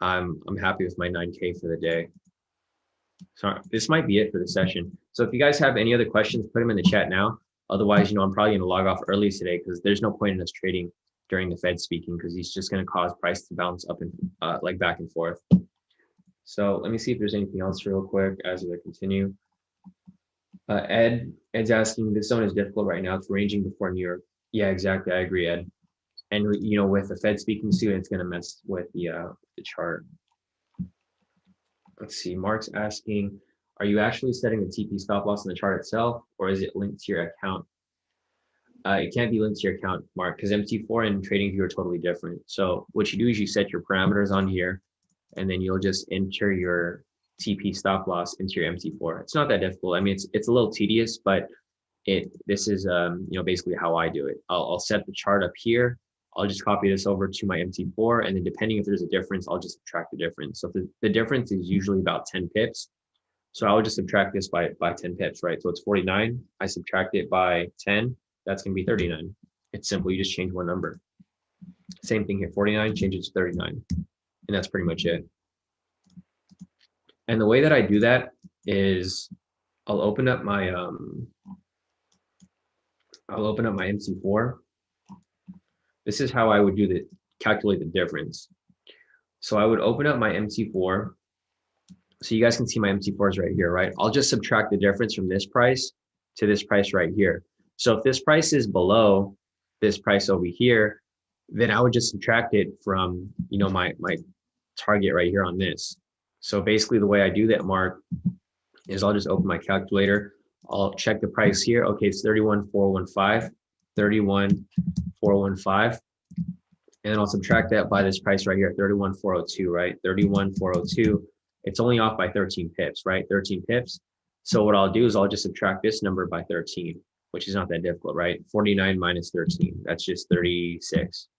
I'm happy with my 9K for the day. So this might be it for the session. So if you guys have any other questions, put them in the chat now. Otherwise, I'm probably going to log off early today because there's no point in us trading during the Fed speaking because he's just going to cause price to bounce up and like back and forth. So let me see if there's anything else real quick as I continue. Ed's asking, this zone is difficult right now. It's ranging before New York. Yeah, exactly. I agree, Ed. And with the Fed speaking soon, it's going to mess with the chart. Let's see. Mark's asking, are you actually setting the TP stop loss in the chart itself, or is it linked to your account? It can't be linked to your account, Mark, because MT4 and TradingView are totally different. So what you do is you set your parameters on here, and then you'll just enter your TP stop loss into your MT4. It's not that difficult. I mean, it's a little tedious, but this is basically how I do it. I'll set the chart up here. I'll just copy this over to my MT4, and then depending if there's a difference, I'll just subtract the difference. So the difference is usually about 10 pips. So I would just subtract this by 10 pips, right? So it's 49. I subtract it by 10. That's going to be 39. It's simple. You just change one number. Same thing here. 49, change it to 39. And that's pretty much it. And the way that I do that is I'll open up my MC4. This is how I would calculate the difference. So I would open up my MC4. So you guys can see my MC4s right here, right? I'll just subtract the difference from this price to this price right here. So if this price is below this price over here, then I would just subtract it from, my target right here on this. So basically the way I do that, Mark, is I'll just open my calculator. I'll check the price here. Okay, it's 31,415, 31,415. And then I'll subtract that by this price right here, 31,402, right? 31,402. It's only off by 13 pips, right? 13 pips. So what I'll do is I'll just subtract this number by 13, which is not that difficult, right? 49 minus 13, that's just 36.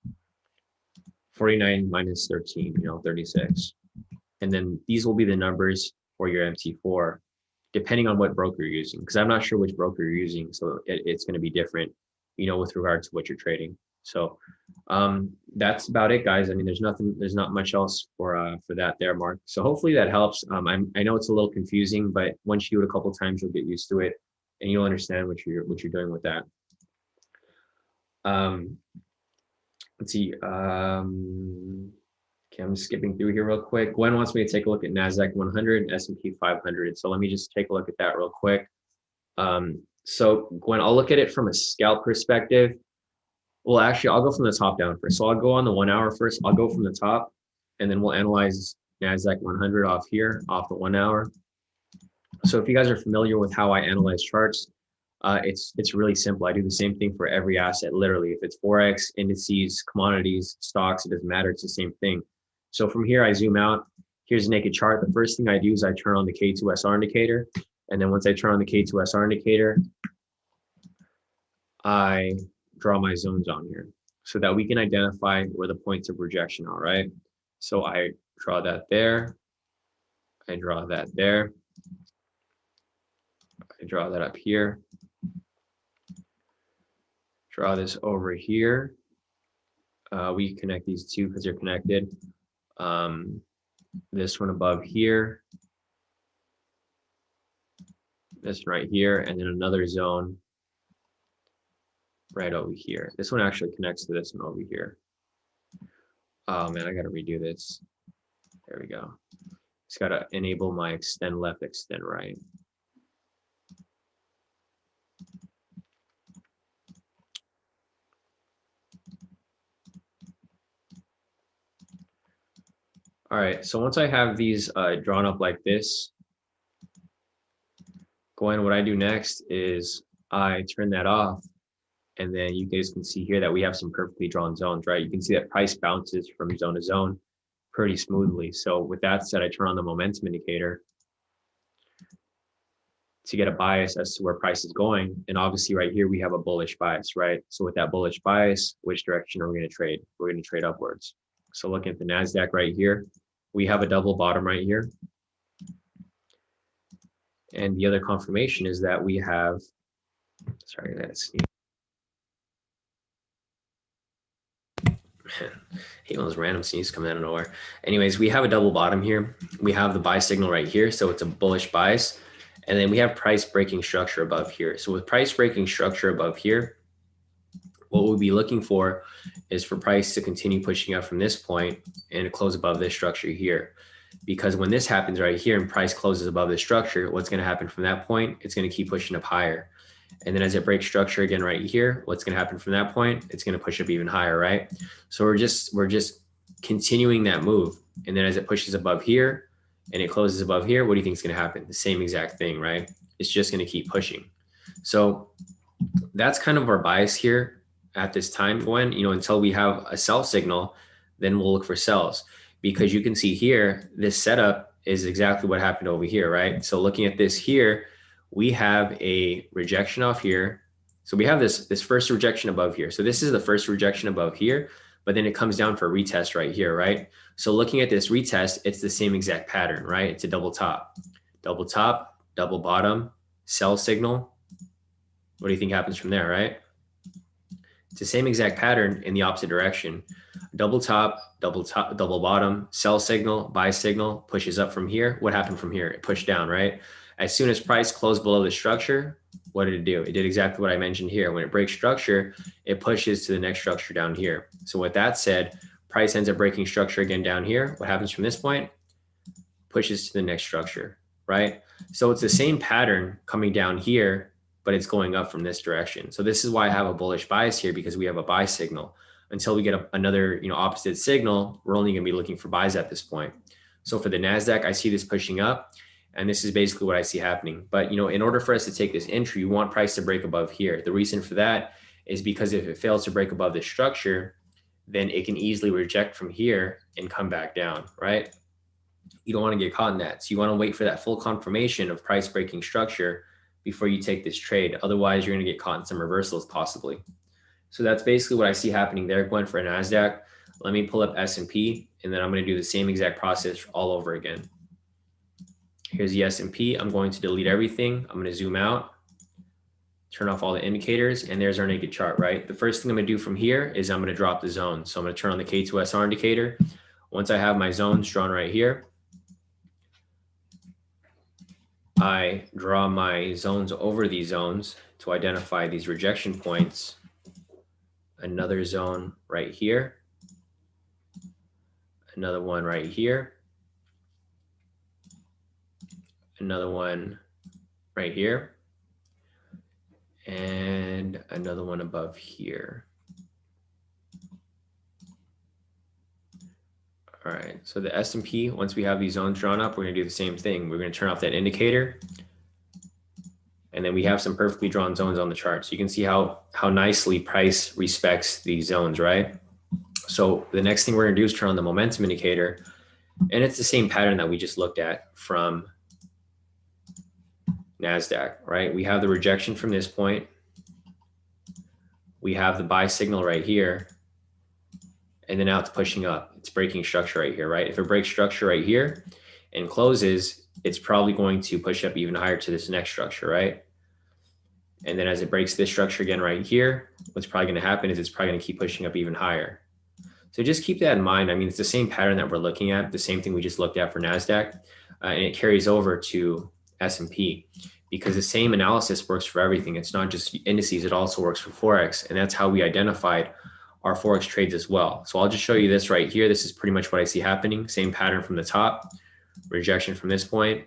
49 minus 13, 36. And then these will be the numbers for your MT4, depending on what broker you're using, because I'm not sure which broker you're using. So it's going to be different, with regard to what you're trading. So that's about it, guys. I mean, there's not much else for that there, Mark. So hopefully that helps. I know it's a little confusing, but once you do it a couple of times, you'll get used to it and you'll understand what you're doing with that. Let's see. Okay, I'm just skipping through here real quick. Gwen wants me to take a look at NASDAQ 100, S&P 500. So let me just take a look at that real quick. So Gwen, I'll look at it from a scalp perspective. Well, actually, I'll go from the top down first. So I'll go on the 1 hour first. I'll go from the top, and then we'll analyze NASDAQ 100 off here, off the 1 hour. So if you guys are familiar with how I analyze charts, it's really simple. I do the same thing for every asset, literally. If it's Forex, indices, commodities, stocks, it doesn't matter. It's the same thing. So from here, I zoom out. Here's a naked chart. The first thing I do is I turn on the K²SR indicator. And then once I turn on the K²SR indicator, I draw my zones on here so that we can identify where the points of rejection are, right? So I draw that there. I draw that there. I draw that up here. Draw this over here. We connect these two because they're connected. This one above here. This right here, and then another zone right over here. This one actually connects to this one over here. Oh man, I gotta redo this. There we go. Just gotta enable my extend left, extend right. All right, so once I have these drawn up like this, what I do next is I turn that off, and then you guys can see here that we have some perfectly drawn zones, right? You can see that price bounces from zone to zone pretty smoothly. So with that said, I turn on the momentum indicator to get a bias as to where price is going. And obviously right here, we have a bullish bias, right? So with that bullish bias, which direction are we going to trade? We're going to trade upwards. So looking at the NASDAQ right here, we have a double bottom right here. And the other confirmation is that we have, sorry, let's see. hate when those random sneezes come out of nowhere. Anyways, we have a double bottom here. We have the buy signal right here. So it's a bullish bias. And then we have price breaking structure above here. So with price breaking structure above here, what we'll be looking for is for price to continue pushing up from this point and to close above this structure here. Because when this happens right here and price closes above the structure, what's going to happen from that point? It's going to keep pushing up higher. And then as it breaks structure again right here, what's going to happen from that point? It's going to push up even higher, right? So we're just continuing that move. And then as it pushes above here and it closes above here, what do you think is going to happen? The same exact thing, right? It's just going to keep pushing. So that's kind of our bias here at this time, when, until we have a sell signal, then we'll look for sells. Because you can see here, this setup is exactly what happened over here, right? So looking at this here, we have a rejection off here. So we have this first rejection above here. So this is the first rejection above here, but then it comes down for a retest right here, right? So looking at this retest, it's the same exact pattern, right? It's a double top, double bottom, sell signal. What do you think happens from there, right? It's the same exact pattern in the opposite direction. Double top, double bottom, sell signal, buy signal, pushes up from here. What happened from here? It pushed down, right? As soon as price closed below the structure, what did it do? It did exactly what I mentioned here. When it breaks structure, it pushes to the next structure down here. So with that said, price ends up breaking structure again down here. What happens from this point? Pushes to the next structure, right? So it's the same pattern coming down here, but it's going up from this direction. So this is why I have a bullish bias here, because we have a buy signal. Until we get another opposite signal, we're only going to be looking for buys at this point. So for the NASDAQ, I see this pushing up, and this is basically what I see happening. But in order for us to take this entry, you want price to break above here. The reason for that is because if it fails to break above this structure, then it can easily reject from here and come back down, right? You don't want to get caught in that. So you want to wait for that full confirmation of price breaking structure before you take this trade. Otherwise, you're going to get caught in some reversals possibly. So that's basically what I see happening there, going for a NASDAQ. Let me pull up S&P, and then I'm going to do the same exact process all over again. Here's the S&P. I'm going to delete everything. I'm going to zoom out, turn off all the indicators, and there's our naked chart, right? The first thing I'm going to do from here is I'm going to drop the zone. So I'm going to turn on the K2SR indicator. Once I have my zones drawn right here, I draw my zones over these zones to identify these rejection points. Another zone right here, another one right here, another one right here, and another one above here. All right, so the S&P, once we have these zones drawn up, we're gonna do the same thing. We're gonna turn off that indicator, and then we have some perfectly drawn zones on the chart. So you can see how nicely price respects these zones, right? So the next thing we're gonna do is turn on the momentum indicator, and it's the same pattern that we just looked at from NASDAQ, right? We have the rejection from this point. We have the buy signal right here, and then now it's pushing up. It's breaking structure right here, right? If it breaks structure right here and closes, it's probably going to push up even higher to this next structure, right? And then as it breaks this structure again right here, what's probably going to happen is it's probably going to keep pushing up even higher. So just keep that in mind. I mean, it's the same pattern that we're looking at, the same thing we just looked at for NASDAQ, and it carries over to S&P, because the same analysis works for everything. It's not just indices, it also works for Forex, and that's how we identified our Forex trades as well. So I'll just show you this right here. This is pretty much what I see happening. Same pattern from the top, rejection from this point,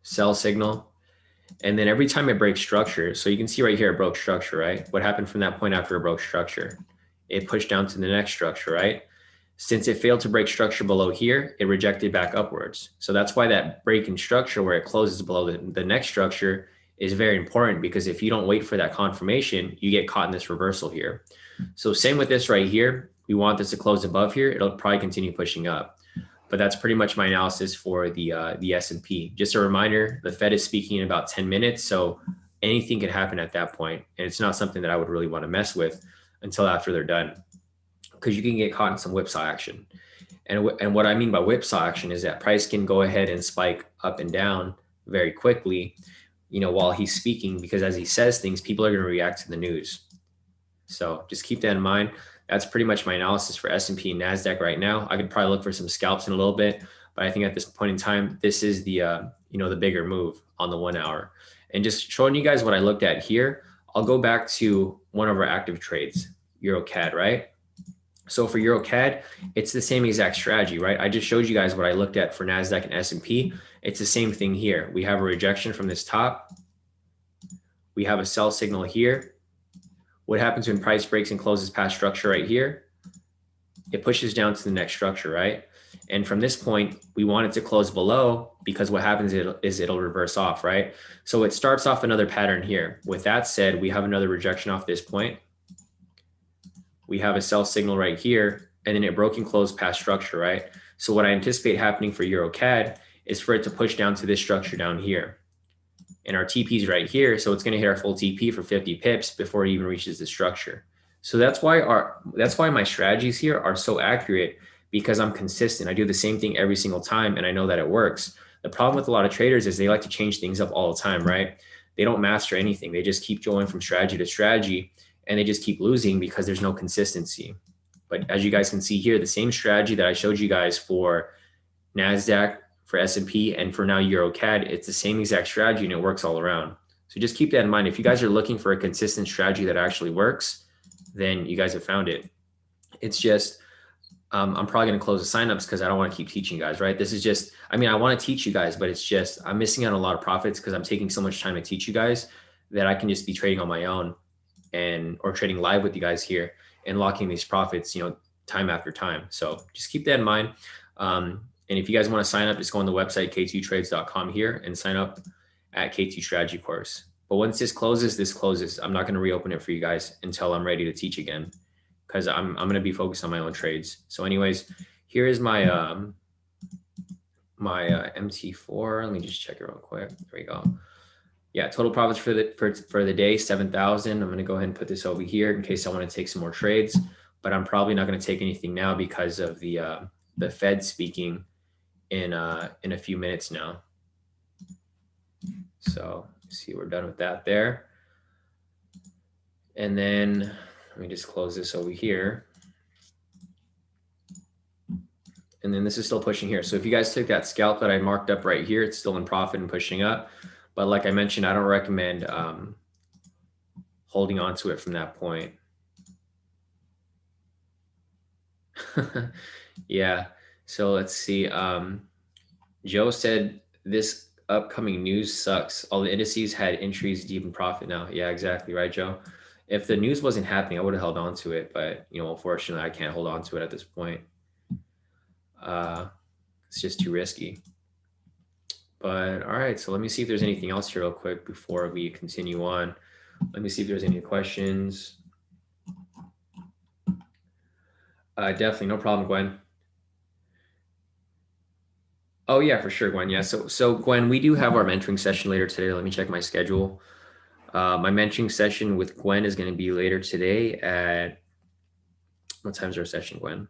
sell signal. And then every time it breaks structure, so you can see right here, it broke structure, right? What happened from that point after it broke structure? It pushed down to the next structure, right? Since it failed to break structure below here, it rejected back upwards. So that's why that break in structure where it closes below the next structure is very important, because if you don't wait for that confirmation, you get caught in this reversal here. So same with this right here. We want this to close above here. It'll probably continue pushing up. But that's pretty much my analysis for the S&P. Just a reminder, the Fed is speaking in about 10 minutes. So anything can happen at that point. And it's not something that I would really want to mess with until after they're done, because you can get caught in some whipsaw action. And what I mean by whipsaw action is that price can go ahead and spike up and down very quickly, while he's speaking, because as he says things, people are going to react to the news. So just keep that in mind. That's pretty much my analysis for S&P and NASDAQ right now. I could probably look for some scalps in a little bit, but I think at this point in time, this is the, the bigger move on the 1 hour. And just showing you guys what I looked at here, I'll go back to one of our active trades, Euro CAD, right? So for Euro CAD, it's the same exact strategy, right? I just showed you guys what I looked at for NASDAQ and S&P. It's the same thing here. We have a rejection from this top. We have a sell signal here. What happens when price breaks and closes past structure right here? It pushes down to the next structure, right? And from this point, we want it to close below, because what happens is it'll reverse off, right? So it starts off another pattern here. With that said, we have another rejection off this point. We have a sell signal right here, and then it broke and closed past structure, right? So what I anticipate happening for Euro CAD is for it to push down to this structure down here. And our TP is right here, so it's going to hit our full TP for 50 pips before it even reaches the structure. So that's why my strategies here are so accurate, because I'm consistent. I do the same thing every single time, and I know that it works. The problem with a lot of traders is they like to change things up all the time, right? They don't master anything. They just keep going from strategy to strategy, and they just keep losing because there's no consistency. But as you guys can see here, the same strategy that I showed you guys for NASDAQ, for S&P, and for now Euro CAD, it's the same exact strategy, and it works all around. So just keep that in mind. If you guys are looking for a consistent strategy that actually works, then you guys have found it. It's just, I'm probably going to close the signups because I don't want to keep teaching you guys, right? This is just, I mean, I want to teach you guys, but it's just, I'm missing out on a lot of profits because I'm taking so much time to teach you guys that I can just be trading on my own or trading live with you guys here and locking these profits, time after time. So just keep that in mind. And if you guys want to sign up, just go on the website, k2trades.com here, and sign up at K2 Strategy course. But once this closes. I'm not going to reopen it for you guys until I'm ready to teach again, because I'm going to be focused on my own trades. So anyways, here is my MT4. Let me just check it real quick. There we go. Yeah, total profits for the day, 7,000. I'm going to go ahead and put this over here in case I want to take some more trades, but I'm probably not going to take anything now because of the Fed speaking in a few minutes now. So see, we're done with that there. And then let me just close this over here. And then this is still pushing here. So if you guys took that scalp that I marked up right here, it's still in profit and pushing up. But like I mentioned, I don't recommend holding on to it from that point. Yeah. So let's see. Joe said this upcoming news sucks. All the indices had entries deep in profit now. Yeah, exactly. Right, Joe? If the news wasn't happening, I would have held on to it. But, unfortunately, I can't hold on to it at this point. It's just too risky. But all right, so let me see if there's anything else here real quick before we continue on. Let me see if there's any questions. Definitely, no problem, Gwen. Oh yeah, for sure, Gwen. Yeah, so Gwen, we do have our mentoring session later today. Let me check my schedule. My mentoring session with Gwen is going to be later today at, what time is our session, Gwen?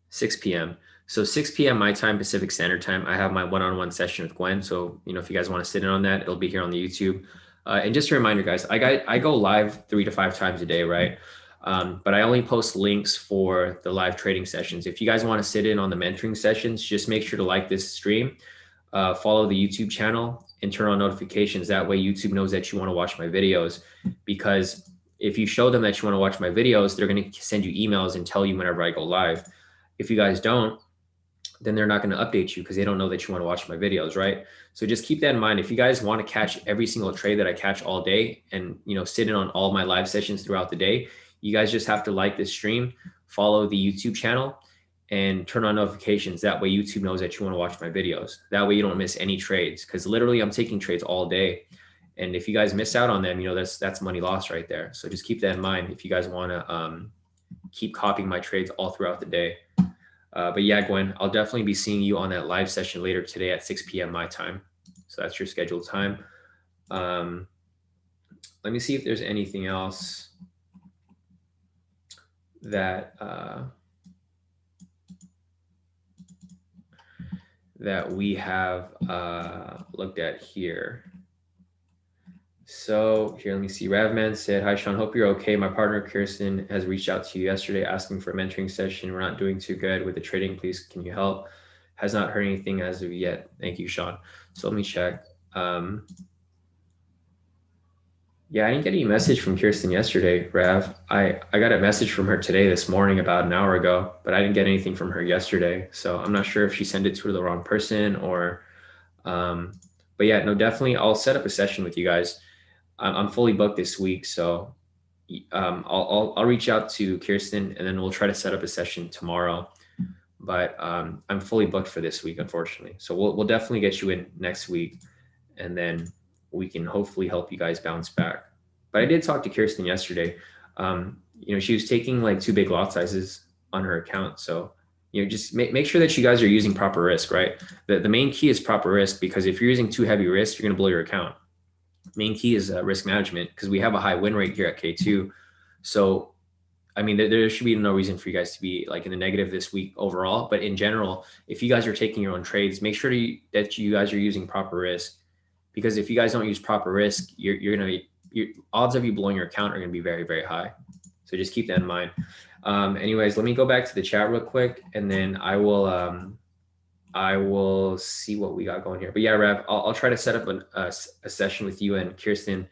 6 p.m. So 6 p.m. my time, Pacific Standard Time, I have my one-on-one session with Gwen. So, if you guys want to sit in on that, it'll be here on the YouTube. And just a reminder, guys, I go live 3 to 5 times a day, right? But I only post links for the live trading sessions. If you guys want to sit in on the mentoring sessions, just make sure to like this stream, follow the YouTube channel, and turn on notifications. That way YouTube knows that you want to watch my videos, because if you show them that you want to watch my videos, they're going to send you emails and tell you whenever I go live. If you guys don't, then they're not going to update you because they don't know that you want to watch my videos, right? So just keep that in mind. If you guys want to catch every single trade that I catch all day and, sit in on all my live sessions throughout the day, you guys just have to like this stream, follow the YouTube channel, and turn on notifications. That way YouTube knows that you want to watch my videos. That way you don't miss any trades, because literally I'm taking trades all day. And if you guys miss out on them, that's money lost right there. So just keep that in mind if you guys want to keep copying my trades all throughout the day. But yeah, Gwen, I'll definitely be seeing you on that live session later today at 6 p.m. my time. So that's your scheduled time. Let me see if there's anything else that that we have looked at here So here, let me see. Ravman said, "Hi, Shawn. Hope you're okay. My partner Kirsten has reached out to you yesterday asking for a mentoring session. We're not doing too good with the trading. Please, can you help? Has not heard anything as of yet. Thank you, Shawn." So let me check. Yeah, I didn't get any message from Kirsten yesterday, Rav. I got a message from her today, this morning, about an hour ago, but I didn't get anything from her yesterday. So I'm not sure if she sent it to the wrong person or, but yeah, no, definitely. I'll set up a session with you guys. I'm fully booked this week, so I'll reach out to Kirsten and then we'll try to set up a session tomorrow. But I'm fully booked for this week, unfortunately. So we'll definitely get you in next week, and then we can hopefully help you guys bounce back. But I did talk to Kirsten yesterday. She was taking like too big lot sizes on her account, so just make sure that you guys are using proper risk, right? The main key is proper risk, because if you're using too heavy risk, you're going to blow your account. Main key is risk management, because we have a high win rate here at K2. So I mean, there should be no reason for you guys to be like in the negative this week overall. But in general, if you guys are taking your own trades, make sure that you guys are using proper risk, because if you guys don't use proper risk, you're going to be, odds of you blowing your account are going to be very, very high. So just keep that in mind. Anyways, let me go back to the chat real quick, and then I will see what we got going here. But yeah, Rav, I'll try to set up a session with you and Kirsten,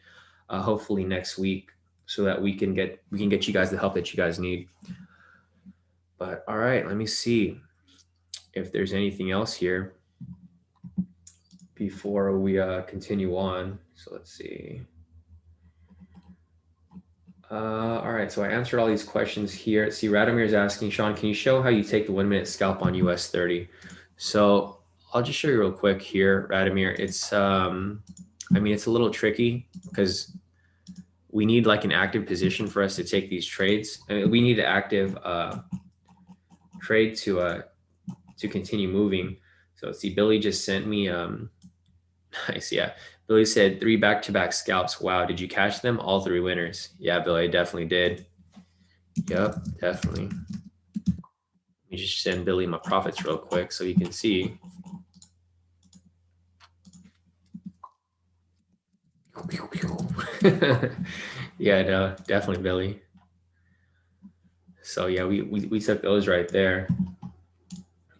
hopefully next week, so that we can get you guys the help that you guys need. But all right, let me see if there's anything else here before we continue on. So let's see. All right, so I answered all these questions here. See, Radomir is asking, Shawn, can you show how you take the 1 minute scalp on US 30? So I'll just show you real quick here, Radomir. It's I mean, it's a little tricky because we need like an active position for us to take these trades. I mean, we need an active trade to continue moving. So let's see, Billy just sent me nice, yeah. Billy said 3 back-to-back scalps. Wow, did you catch them? All 3 winners. Yeah, Billy, I definitely did. Yep, definitely. Let me just send Billy my profits real quick so you can see. Yeah, no, definitely, Billy. So yeah, we took those right there.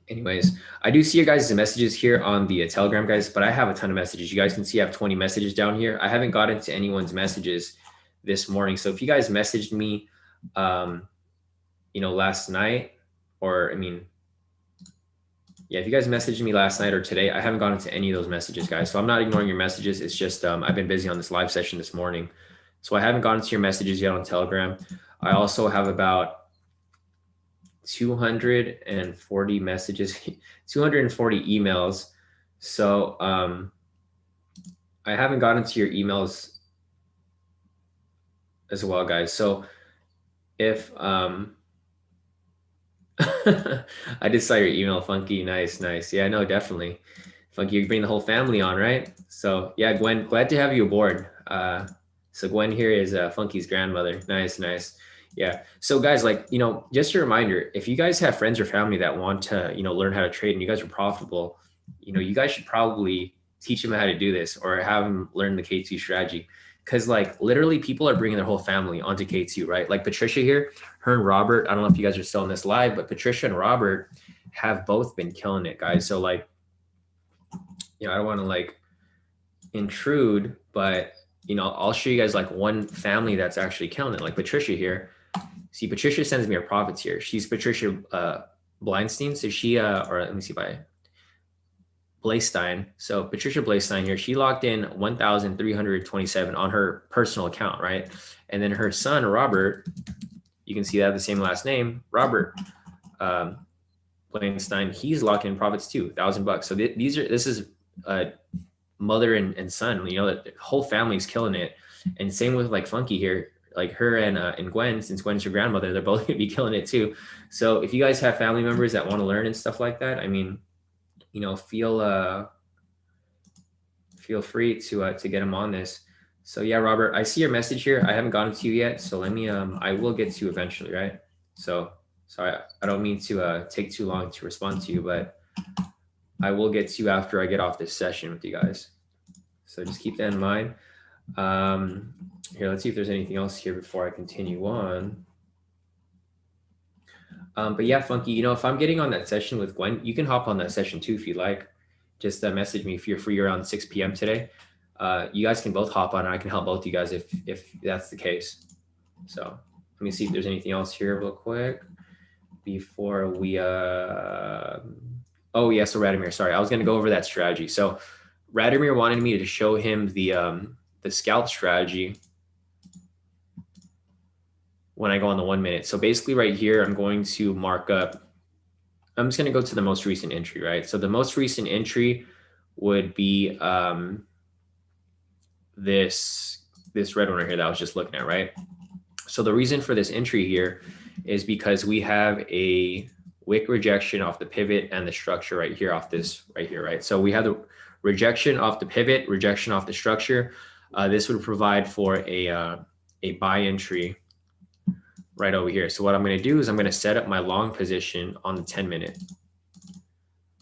Anyways, I do see your guys' messages here on the Telegram, guys, but I have a ton of messages. You guys can see I have 20 messages down here. I haven't gotten to anyone's messages this morning. So if you guys messaged me, last night, or yeah, if you guys messaged me last night or today, I haven't gotten to any of those messages, guys. So I'm not ignoring your messages. It's just I've been busy on this live session this morning. So I haven't gotten to your messages yet on Telegram. I also have about 240 messages, 240 emails. So I haven't gotten to your emails as well, guys. So if I just saw your email, Funky. Nice. Yeah, no, definitely. Funky, you bring the whole family on, right? So yeah, Gwen, glad to have you aboard. So Gwen here is Funky's grandmother. Nice. Yeah. So guys, just a reminder, if you guys have friends or family that want to, learn how to trade and you guys are profitable, you guys should probably teach them how to do this or have them learn the K2 strategy. Cause literally people are bringing their whole family onto K2, right? Like Patricia here, her and Robert, I don't know if you guys are still in this live, but Patricia and Robert have both been killing it, guys. So I don't want to intrude, but I'll show you guys one family that's actually killing it. Like Patricia here. See, Patricia sends me her profits here. She's Patricia Blindstein. So she, or let me see if I, Blaistein. So Patricia Blaistein here, she logged in 1,327 on her personal account, right? And then her son, Robert, you can see that the same last name, Robert Blaistein, he's locked in profits too, $1,000. So this is mother and son, the whole family's killing it. And same with Funky here, her and Gwen, since Gwen's your grandmother, they're both gonna be killing it too. So if you guys have family members that want to learn and stuff like that, feel free to get them on this. So yeah, Robert, I see your message here. I haven't gotten to you yet, so let me I will get to you eventually, right? So sorry, I don't mean to take too long to respond to you, but I will get to you after I get off this session with you guys. So just keep that in mind. Here, let's see if there's anything else here before I continue on. But yeah, Funky, you know, if I'm getting on that session with Gwen, you can hop on that session too if you like. Just message me if you're free around 6 p.m. today. You guys can both hop on and I can help both you guys if that's the case. So let me see if there's anything else here real quick before we oh yeah, so Radomir, sorry, I was gonna go over that strategy. So Radomir wanted me to show him the scalp strategy when I go on the 1 minute. So basically right here, I'm going to mark up, I'm just going to go to the most recent entry, right? So the most recent entry would be this red one right here that I was just looking at, right? So the reason for this entry here is because we have a wick rejection off the pivot and the structure right here off this right here, right? So we have the rejection off the pivot, rejection off the structure. This would provide for a buy entry right over here. So what I'm going to do is I'm going to set up my long position on the 10 minute.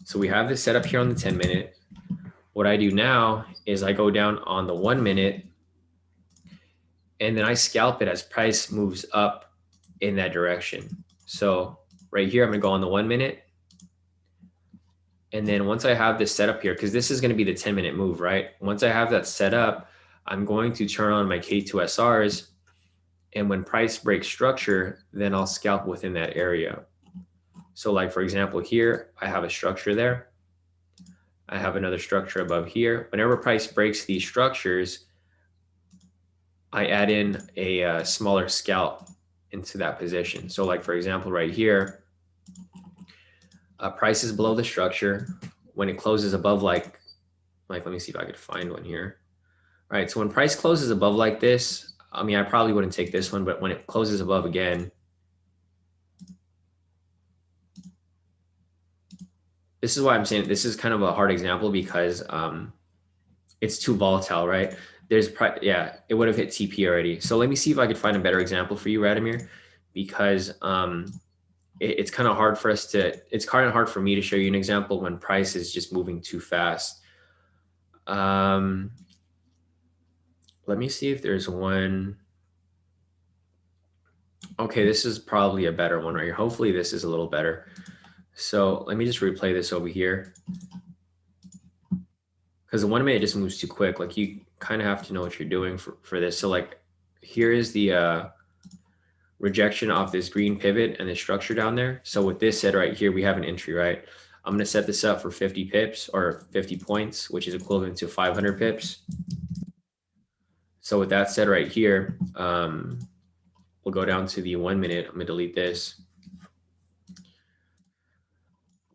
So we have this set up here on the 10 minute. What I do now is I go down on the 1 minute and then I scalp it as price moves up in that direction. So right here, I'm going to go on the 1 minute. And then once I have this set up here, because this is going to be the 10-minute move, right? Once I have that set up, I'm going to turn on my K2SRs. And when price breaks structure, then I'll scalp within that area. So like, for example, here, I have a structure there. I have another structure above here. Whenever price breaks these structures, I add in a smaller scalp into that position. So like, for example, right here, price is below the structure. When it closes above like, let me see if I could find one here. All right, so when price closes above like this, I mean, I probably wouldn't take this one, but when it closes above again, this is why I'm saying this is kind of a hard example because it's too volatile, right? Yeah, it would have hit TP already. So let me see if I could find a better example for you, Radomir, because it's kind of hard for it's kind of hard for me to show you an example when price is just moving too fast. Let me see if there's one. Okay, this is probably a better one right here. Hopefully this is a little better. So let me just replay this over here. Because the 1 minute just moves too quick. Like you kind of have to know what you're doing for this. So like here is the rejection off this green pivot and the structure down there. So with this said right here, we have an entry, right? I'm going to set this up for 50 pips or 50 points, which is equivalent to 500 pips. So with that said right here, we'll go down to the 1 minute. I'm going to delete this.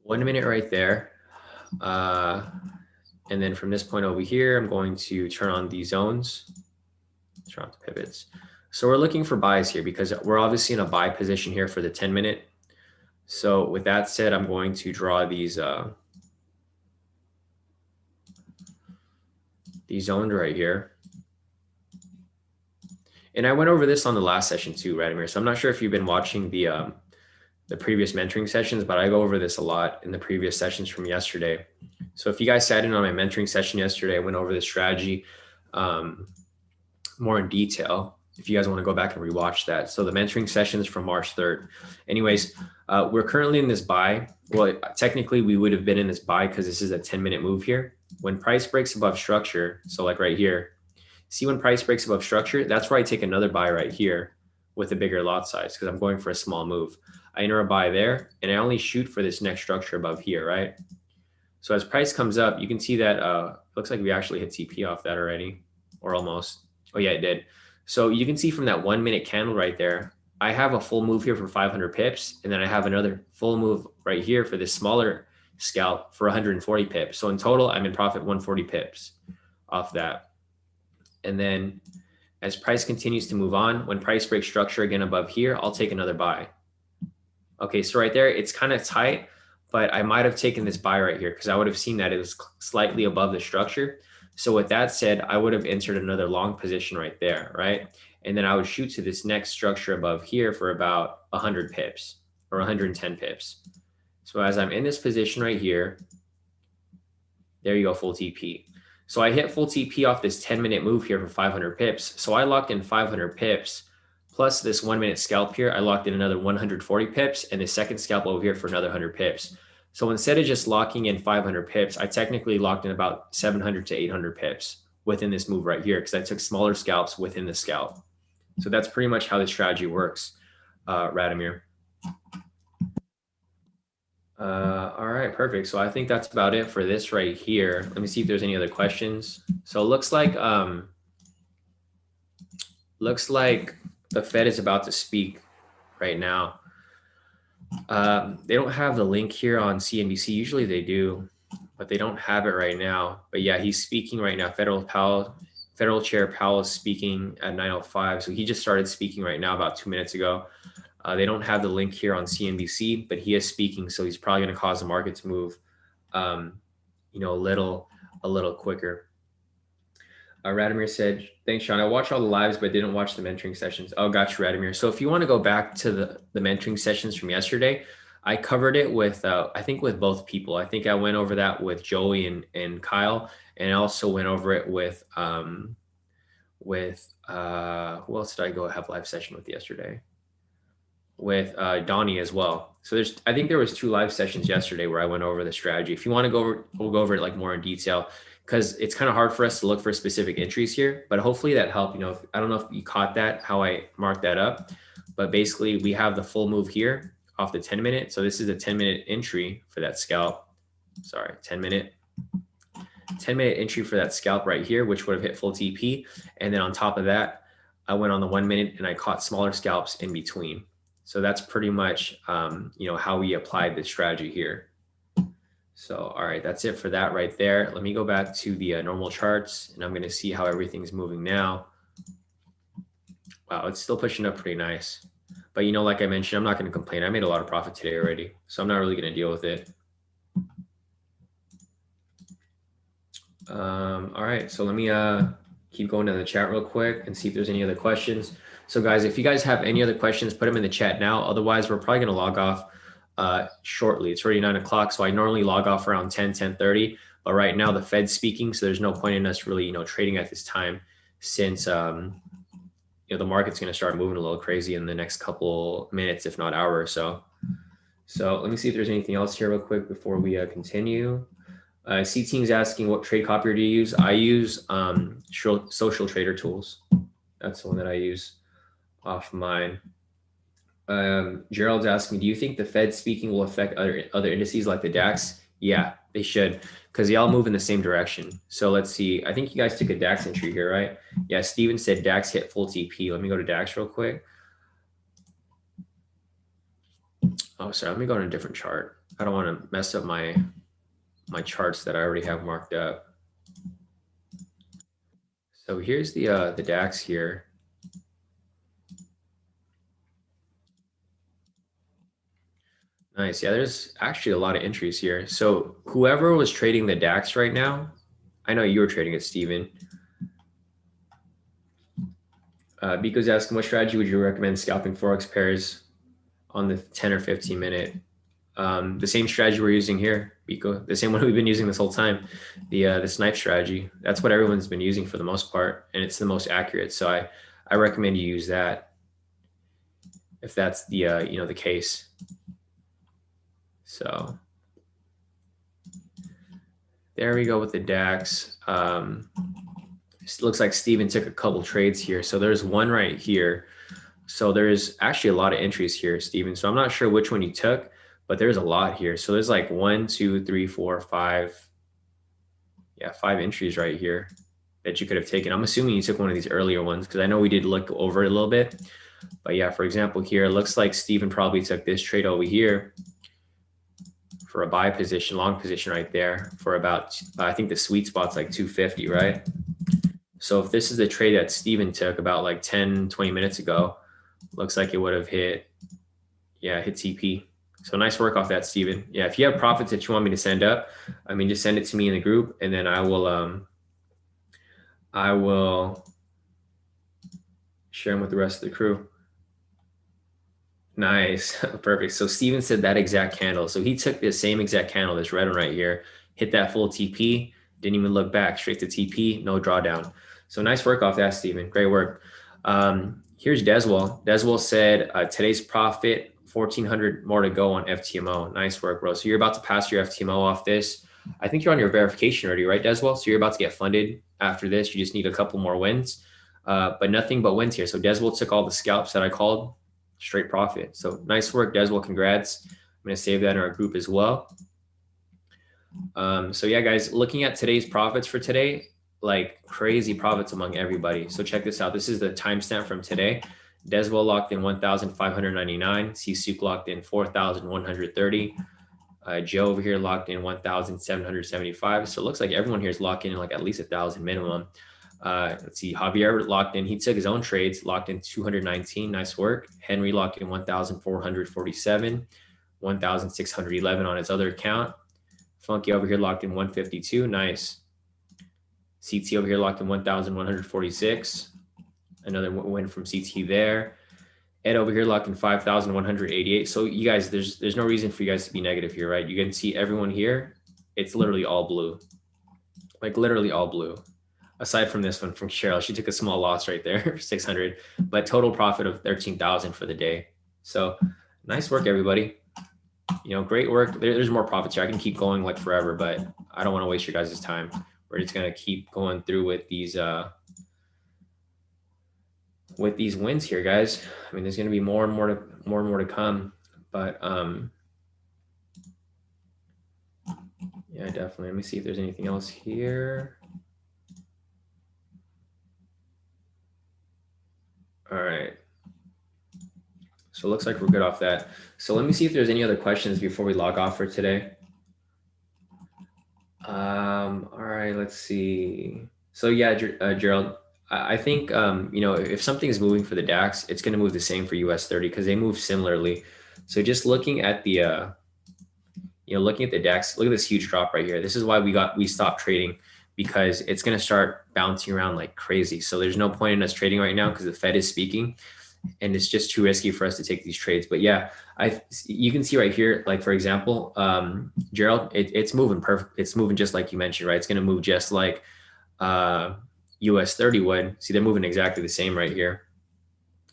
1 minute right there. And then from this point over here, I'm going to turn on these zones, turn on the pivots. So we're looking for buys here because we're obviously in a buy position here for the 10 minute. So with that said, I'm going to draw these zones right here. And I went over this on the last session too, Radomir. So I'm not sure if you've been watching the previous mentoring sessions, but I go over this a lot in the previous sessions from yesterday. So if you guys sat in on my mentoring session yesterday, I went over the strategy more in detail. If you guys want to go back and rewatch that. So the mentoring sessions from March 3rd. Anyways, we're currently in this buy. Well, technically we would have been in this buy because this is a 10-minute move here. When price breaks above structure, so like right here, see when price breaks above structure, that's where I take another buy right here with a bigger lot size because I'm going for a small move. I enter a buy there and I only shoot for this next structure above here, right? So as price comes up, you can see that looks like we actually hit TP off that already, or almost. Oh yeah, it did. So you can see from that 1 minute candle right there, I have a full move here for 500 pips, and then I have another full move right here for this smaller scalp for 140 pips. So in total, I'm in profit 140 pips off that. And then as price continues to move on, when price breaks structure again above here, I'll take another buy. Okay, so right there, it's kind of tight, but I might have taken this buy right here because I would have seen that it was slightly above the structure. So with that said, I would have entered another long position right there, right? And then I would shoot to this next structure above here for about 100 pips or 110 pips. So as I'm in this position right here, there you go, full TP. So I hit full TP off this 10-minute move here for 500 pips. So I locked in 500 pips plus this 1-minute scalp here. I locked in another 140 pips and the second scalp over here for another 100 pips. So instead of just locking in 500 pips, I technically locked in about 700 to 800 pips within this move right here because I took smaller scalps within the scalp. So that's pretty much how the strategy works, Radomir. All right, perfect. So I think that's about it for this right here. Let me see if there's any other questions. So it looks like the Fed is about to speak right now. They don't have the link here on CNBC. Usually they do, but they don't have it right now. But yeah, he's speaking right now. Federal Chair Powell is speaking at 9:05. So he just started speaking right now about 2 minutes ago. They don't have the link here on CNBC, but he is speaking, so he's probably going to cause the market to move, you know, a little quicker. Radomir said, "Thanks, Shawn. I watched all the lives, but didn't watch the mentoring sessions." Oh, gotcha, Radomir. So if you want to go back to the mentoring sessions from yesterday, I covered it with, I think with both people. I think I went over that with Joey and Kyle, and I also went over it with who else did I go have live session with yesterday? With Donnie as well. So I think there was 2 live sessions yesterday where I went over the strategy. If you want to we'll go over it like more in detail because it's kind of hard for us to look for specific entries here, but hopefully that helped. You know, I don't know if you caught that, how I marked that up, but basically we have the full move here off the 10-minute. So this is a 10-minute entry for that scalp. Sorry, 10-minute entry for that scalp right here, which would have hit full TP. And then on top of that, I went on the 1 minute and I caught smaller scalps in between. So that's pretty much, you know, how we applied the strategy here. So, all right, that's it for that right there. Let me go back to the normal charts and I'm going to see how everything's moving now. Wow, it's still pushing up pretty nice. But, you know, like I mentioned, I'm not going to complain. I made a lot of profit today already, so I'm not really going to deal with it. All right, so let me keep going to the chat real quick and see if there's any other questions. So guys, if you guys have any other questions, put them in the chat now. Otherwise, we're probably going to log off shortly. It's already 9 o'clock. So I normally log off around 10:30. But right now the Fed's speaking. So there's no point in us really, you know, trading at this time since, you know, the market's going to start moving a little crazy in the next couple minutes, if not hour or so. So let me see if there's anything else here real quick before we continue. C-Team's asking what trade copier do you use? I use Social Trader Tools. That's the one that I use off mine. Gerald's asking, do you think the Fed speaking will affect other indices like the DAX? Yeah, they should, because they all move in the same direction. So let's see. I think you guys took a DAX entry here, right? Yeah, Steven said DAX hit full TP. Let me go to DAX real quick. Oh, sorry. Let me go on a different chart. I don't want to mess up my charts that I already have marked up. So here's the DAX here. Nice. Yeah, there's actually a lot of entries here. So whoever was trading the DAX right now, I know you were trading it, Steven. Biko's asking, what strategy would you recommend scalping Forex pairs on the 10 or 15 minute? The same strategy we're using here, Biko, the same one we've been using this whole time, the snipe strategy. That's what everyone's been using for the most part, and it's the most accurate. So I recommend you use that if that's the you know, the case. So there we go with the DAX. It looks like Steven took a couple trades here. So there's one right here. So there's actually a lot of entries here, Steven. So I'm not sure which one you took, but there's a lot here. So there's like 1, 2, 3, 4, 5. Yeah, 5 entries right here that you could have taken. I'm assuming you took one of these earlier ones because I know we did look over it a little bit. But yeah, for example, here, it looks like Steven probably took this trade over here for a buy position, long position right there for about, I think the sweet spot's like 250, right? So if this is the trade that Steven took about like 10, 20 minutes ago, looks like it would have hit, yeah, hit TP. So nice work off that, Steven. Yeah, if you have profits that you want me to send up, I mean, just send it to me in the group and then I will share them with the rest of the crew. Nice, perfect. So Steven said that exact candle. So he took the same exact candle, this red one right here, hit that full TP, Didn't even look back, straight to TP, no drawdown. So nice work off that, Steven. Great work. Here's Deswell. Deswell said today's profit, 1,400 more to go on FTMO. Nice work, bro. So you're about to pass your FTMO off this. I think you're on your verification already, right, Deswell? So you're about to get funded after this. You just need a couple more wins, but nothing but wins here. So Deswell took all the scalps that I called, straight profit. So nice work, Deswell. Congrats. I'm going to save that in our group as well. So yeah, guys, looking at today's profits for today, like crazy profits among everybody. So check this out. This is the timestamp from today. Deswell locked in 1,599. Sisuk locked in 4,130. Joe over here locked in 1,775. So it looks like everyone here is locking in like at least 1,000 minimum. Let's see. Javier locked in. He took his own trades, locked in 219. Nice work. Henry locked in 1,447, 1,611 on his other account. Funky over here locked in 152. Nice. CT over here locked in 1,146. Another win from CT there. Ed over here locked in 5,188. So you guys, there's no reason for you guys to be negative here, right? You can see everyone here. It's literally all blue. Like literally all blue. Aside from this one from Cheryl, she took a small loss right there, 600, but total profit of 13,000 for the day. So nice work, everybody. You know, great work. There's more profits here. I can keep going like forever, but I don't want to waste your guys' time. We're just gonna keep going through with these wins here, guys. I mean, there's gonna be more and more to come, but yeah, definitely. Let me see if there's anything else here. All right. So it looks like we're good off that. So let me see if there's any other questions before we log off for today. All right, let's see. So yeah, Gerald, I think, you know, if something's moving for the DAX, it's going to move the same for US 30 because they move similarly. So just looking at the, you know, looking at the DAX, look at this huge drop right here. This is why we stopped trading, because it's going to start bouncing around like crazy. So there's no point in us trading right now because the Fed is speaking. And it's just too risky for us to take these trades. But yeah, you can see right here, like for example, Gerald, it's moving perfect. It's moving just like you mentioned, right? It's going to move just like US 30 would. See, they're moving exactly the same right here.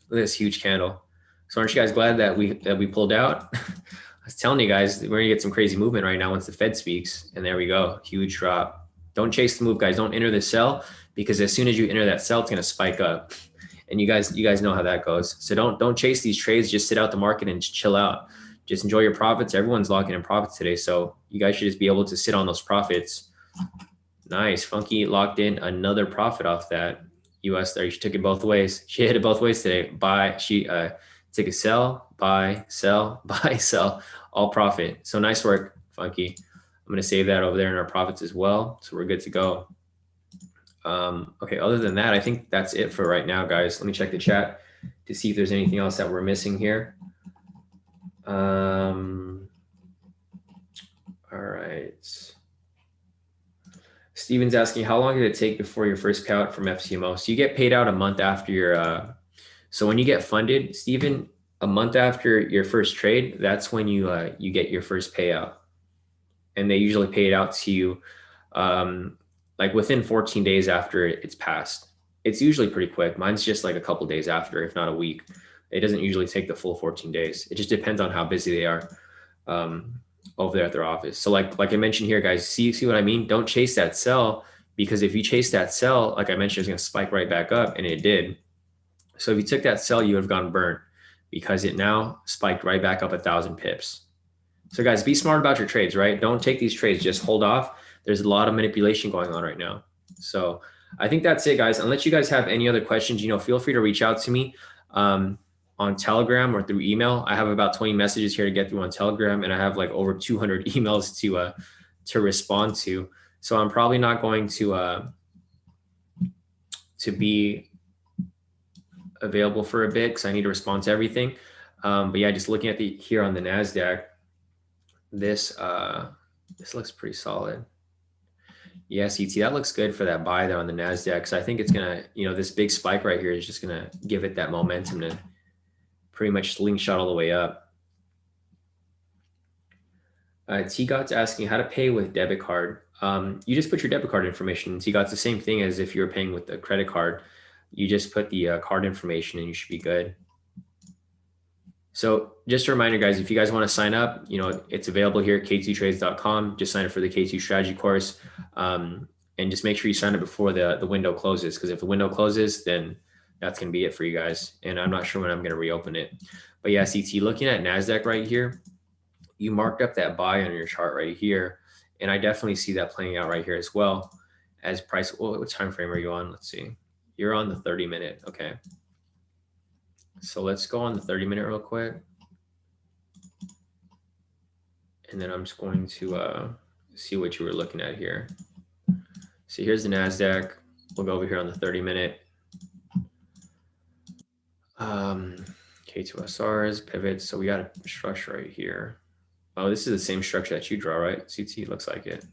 Look at this huge candle. So aren't you guys glad that we pulled out? I was telling you guys, we're gonna get some crazy movement right now once the Fed speaks. And there we go, huge drop. Don't chase the move, guys. Don't enter the sell, because as soon as you enter that sell, it's gonna spike up. And you guys know how that goes. So don't chase these trades. Just sit out the market and chill out. Just enjoy your profits. Everyone's locking in profits today, so you guys should just be able to sit on those profits. Nice. Funky locked in another profit off that US 30. She took it both ways. She hit it both ways today. Buy. She took a sell, buy, sell, buy, sell, all profit. So nice work, Funky. I'm gonna save that over there in our profits as well. So we're good to go. Okay, other than that, I think that's it for right now, guys. Let me check the chat to see if there's anything else that we're missing here. All right. Steven's asking, how long did it take before your first payout from FCMO? So you get paid out a month after your, so when you get funded, Steven, a month after your first trade, that's when you get your first payout. And they usually pay it out to you like within 14 days after it's passed. It's usually pretty quick. Mine's just like a couple days after, if not a week. It doesn't usually take the full 14 days. It just depends on how busy they are over there at their office. So like I mentioned here, guys, see what I mean? Don't chase that sell, because if you chase that sell, like I mentioned, it's gonna spike right back up, and it did. So if you took that sell, you would have gone burnt, because it now spiked right back up 1,000 pips. So guys, be smart about your trades, right? Don't take these trades, just hold off. There's a lot of manipulation going on right now. So I think that's it, guys. Unless you guys have any other questions, you know, feel free to reach out to me on Telegram or through email. I have about 20 messages here to get through on Telegram, and I have like over 200 emails to respond to. So I'm probably not going to be available for a bit because I need to respond to everything. But yeah, just looking at here on the NASDAQ, this looks pretty solid. Yeah, CT, that looks good for that buy there on the NASDAQ, because I think it's going to, you know, this big spike right here is just going to give it that momentum to pretty much slingshot all the way up. T-Got's asking how to pay with debit card. you just put your debit card information. So you got the same thing as if you're paying with a credit card. You just put the card information and you should be good. So just a reminder, guys, if you guys want to sign up, it's available here at k2trades.com. Just sign up for the K2 strategy course. And just make sure you sign up before the window closes, because if the window closes, then that's going to be it for you guys. And I'm not sure when I'm going to reopen it. But yeah, CT, looking at NASDAQ right here, you marked up that buy on your chart right here. And I definitely see that playing out right here as well as price. Well, what time frame are you on? Let's see. You're on the 30-minute. Okay. So let's go on the 30-minute real quick. And then I'm just going to see what you were looking at here. So here's the NASDAQ. We'll go over here on the 30-minute. K2SRs, pivots. So we got a structure right here. Oh, this is the same structure that you draw, right? CT looks like it.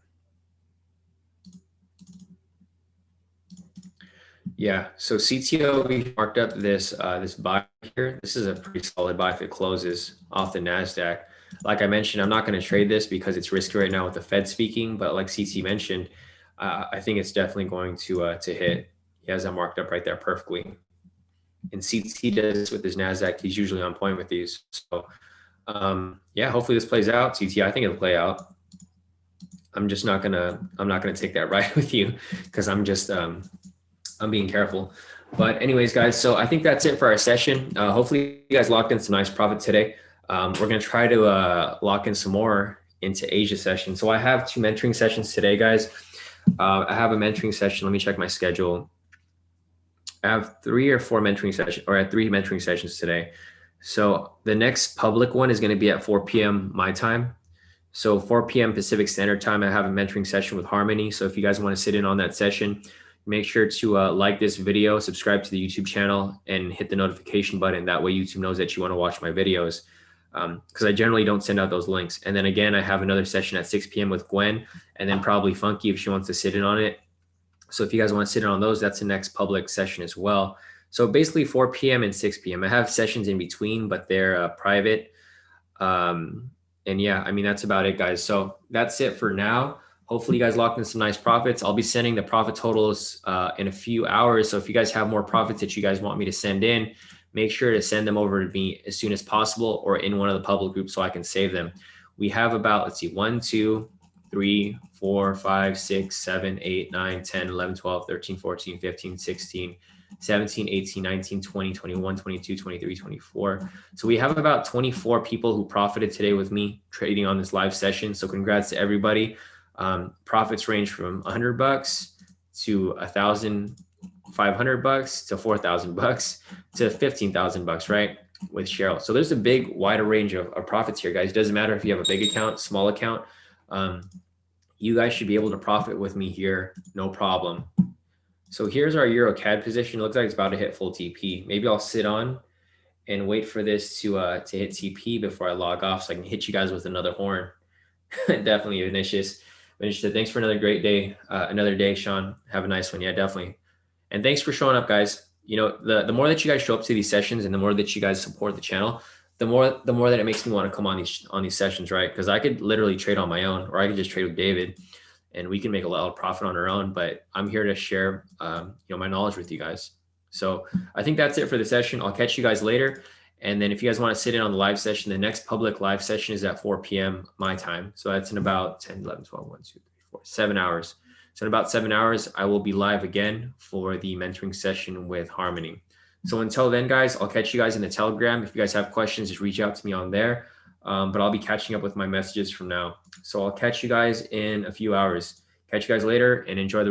Yeah, so CTO, we marked up this this buy here. This is a pretty solid buy if it closes off the NASDAQ. Like I mentioned, I'm not going to trade this because it's risky right now with the Fed speaking, but like CT mentioned, I think it's definitely going to hit. He has that marked up right there perfectly. And CT does this with his NASDAQ. He's usually on point with these. So yeah, hopefully this plays out. CT, I think it'll play out. I'm not gonna take that ride with you because I'm being careful. But anyways, guys, so I think that's it for our session. Hopefully you guys locked in some nice profit today. We're gonna try to lock in some more into Asia session. So I have 2 mentoring sessions today, guys. I have a mentoring session. Let me check my schedule. I have 3 or 4 mentoring sessions, or I have 3 mentoring sessions today. So the next public one is going to be at 4 p.m. my time. So 4 p.m. Pacific Standard Time, I have a mentoring session with Harmony. So if you guys want to sit in on that session, make sure to like this video, subscribe to the YouTube channel, and hit the notification button. That way YouTube knows that you want to watch my videos, because I generally don't send out those links. And then again, I have another session at 6 p.m. with Gwen, and then probably Funky if she wants to sit in on it. So if you guys want to sit in on those, that's the next public session as well. So basically 4 p.m. and 6 p.m. I have sessions in between, but they're private. And yeah, I mean, that's about it, guys. So that's it for now. Hopefully you guys locked in some nice profits. I'll be sending the profit totals in a few hours. So if you guys have more profits that you guys want me to send in, make sure to send them over to me as soon as possible or in one of the public groups so I can save them. We have about, let's see, 1, 2, 3, 4, 5, 6, 7, 8, 9, 10, 11, 12, 13, 14, 15, 16, 17, 18, 19, 20, 21, 22, 23, 24. So we have about 24 people who profited today with me trading on this live session. So congrats to everybody. Profits range from $100 to $1,500 to $4,000 to $15,000, right? With Cheryl. So there's a big wider range of profits here, guys. It doesn't matter if you have a big account, small account. You guys should be able to profit with me here, no problem. So here's our Euro CAD position. It looks like it's about to hit full TP. Maybe I'll sit on and wait for this to hit TP before I log off so I can hit you guys with another horn. Definitely, Vinicius. Vinicius, thanks for another great day. Another day, Shawn. Have a nice one. Yeah, definitely. And thanks for showing up, guys. You know, the more that you guys show up to these sessions and the more that you guys support the channel, the more that it makes me want to come on these sessions, right? Because I could literally trade on my own, or I could just trade with David, and we can make a lot of profit on our own. But I'm here to share, my knowledge with you guys. So I think that's it for the session. I'll catch you guys later. And then if you guys want to sit in on the live session, the next public live session is at 4 p.m. my time. So that's in about 10, 11, 12, 1, 2, 3, 4, 7 hours. So in about 7 hours, I will be live again for the mentoring session with Harmony. So until then, guys, I'll catch you guys in the Telegram. If you guys have questions, just reach out to me on there. But I'll be catching up with my messages from now. So I'll catch you guys in a few hours. Catch you guys later and enjoy the rest.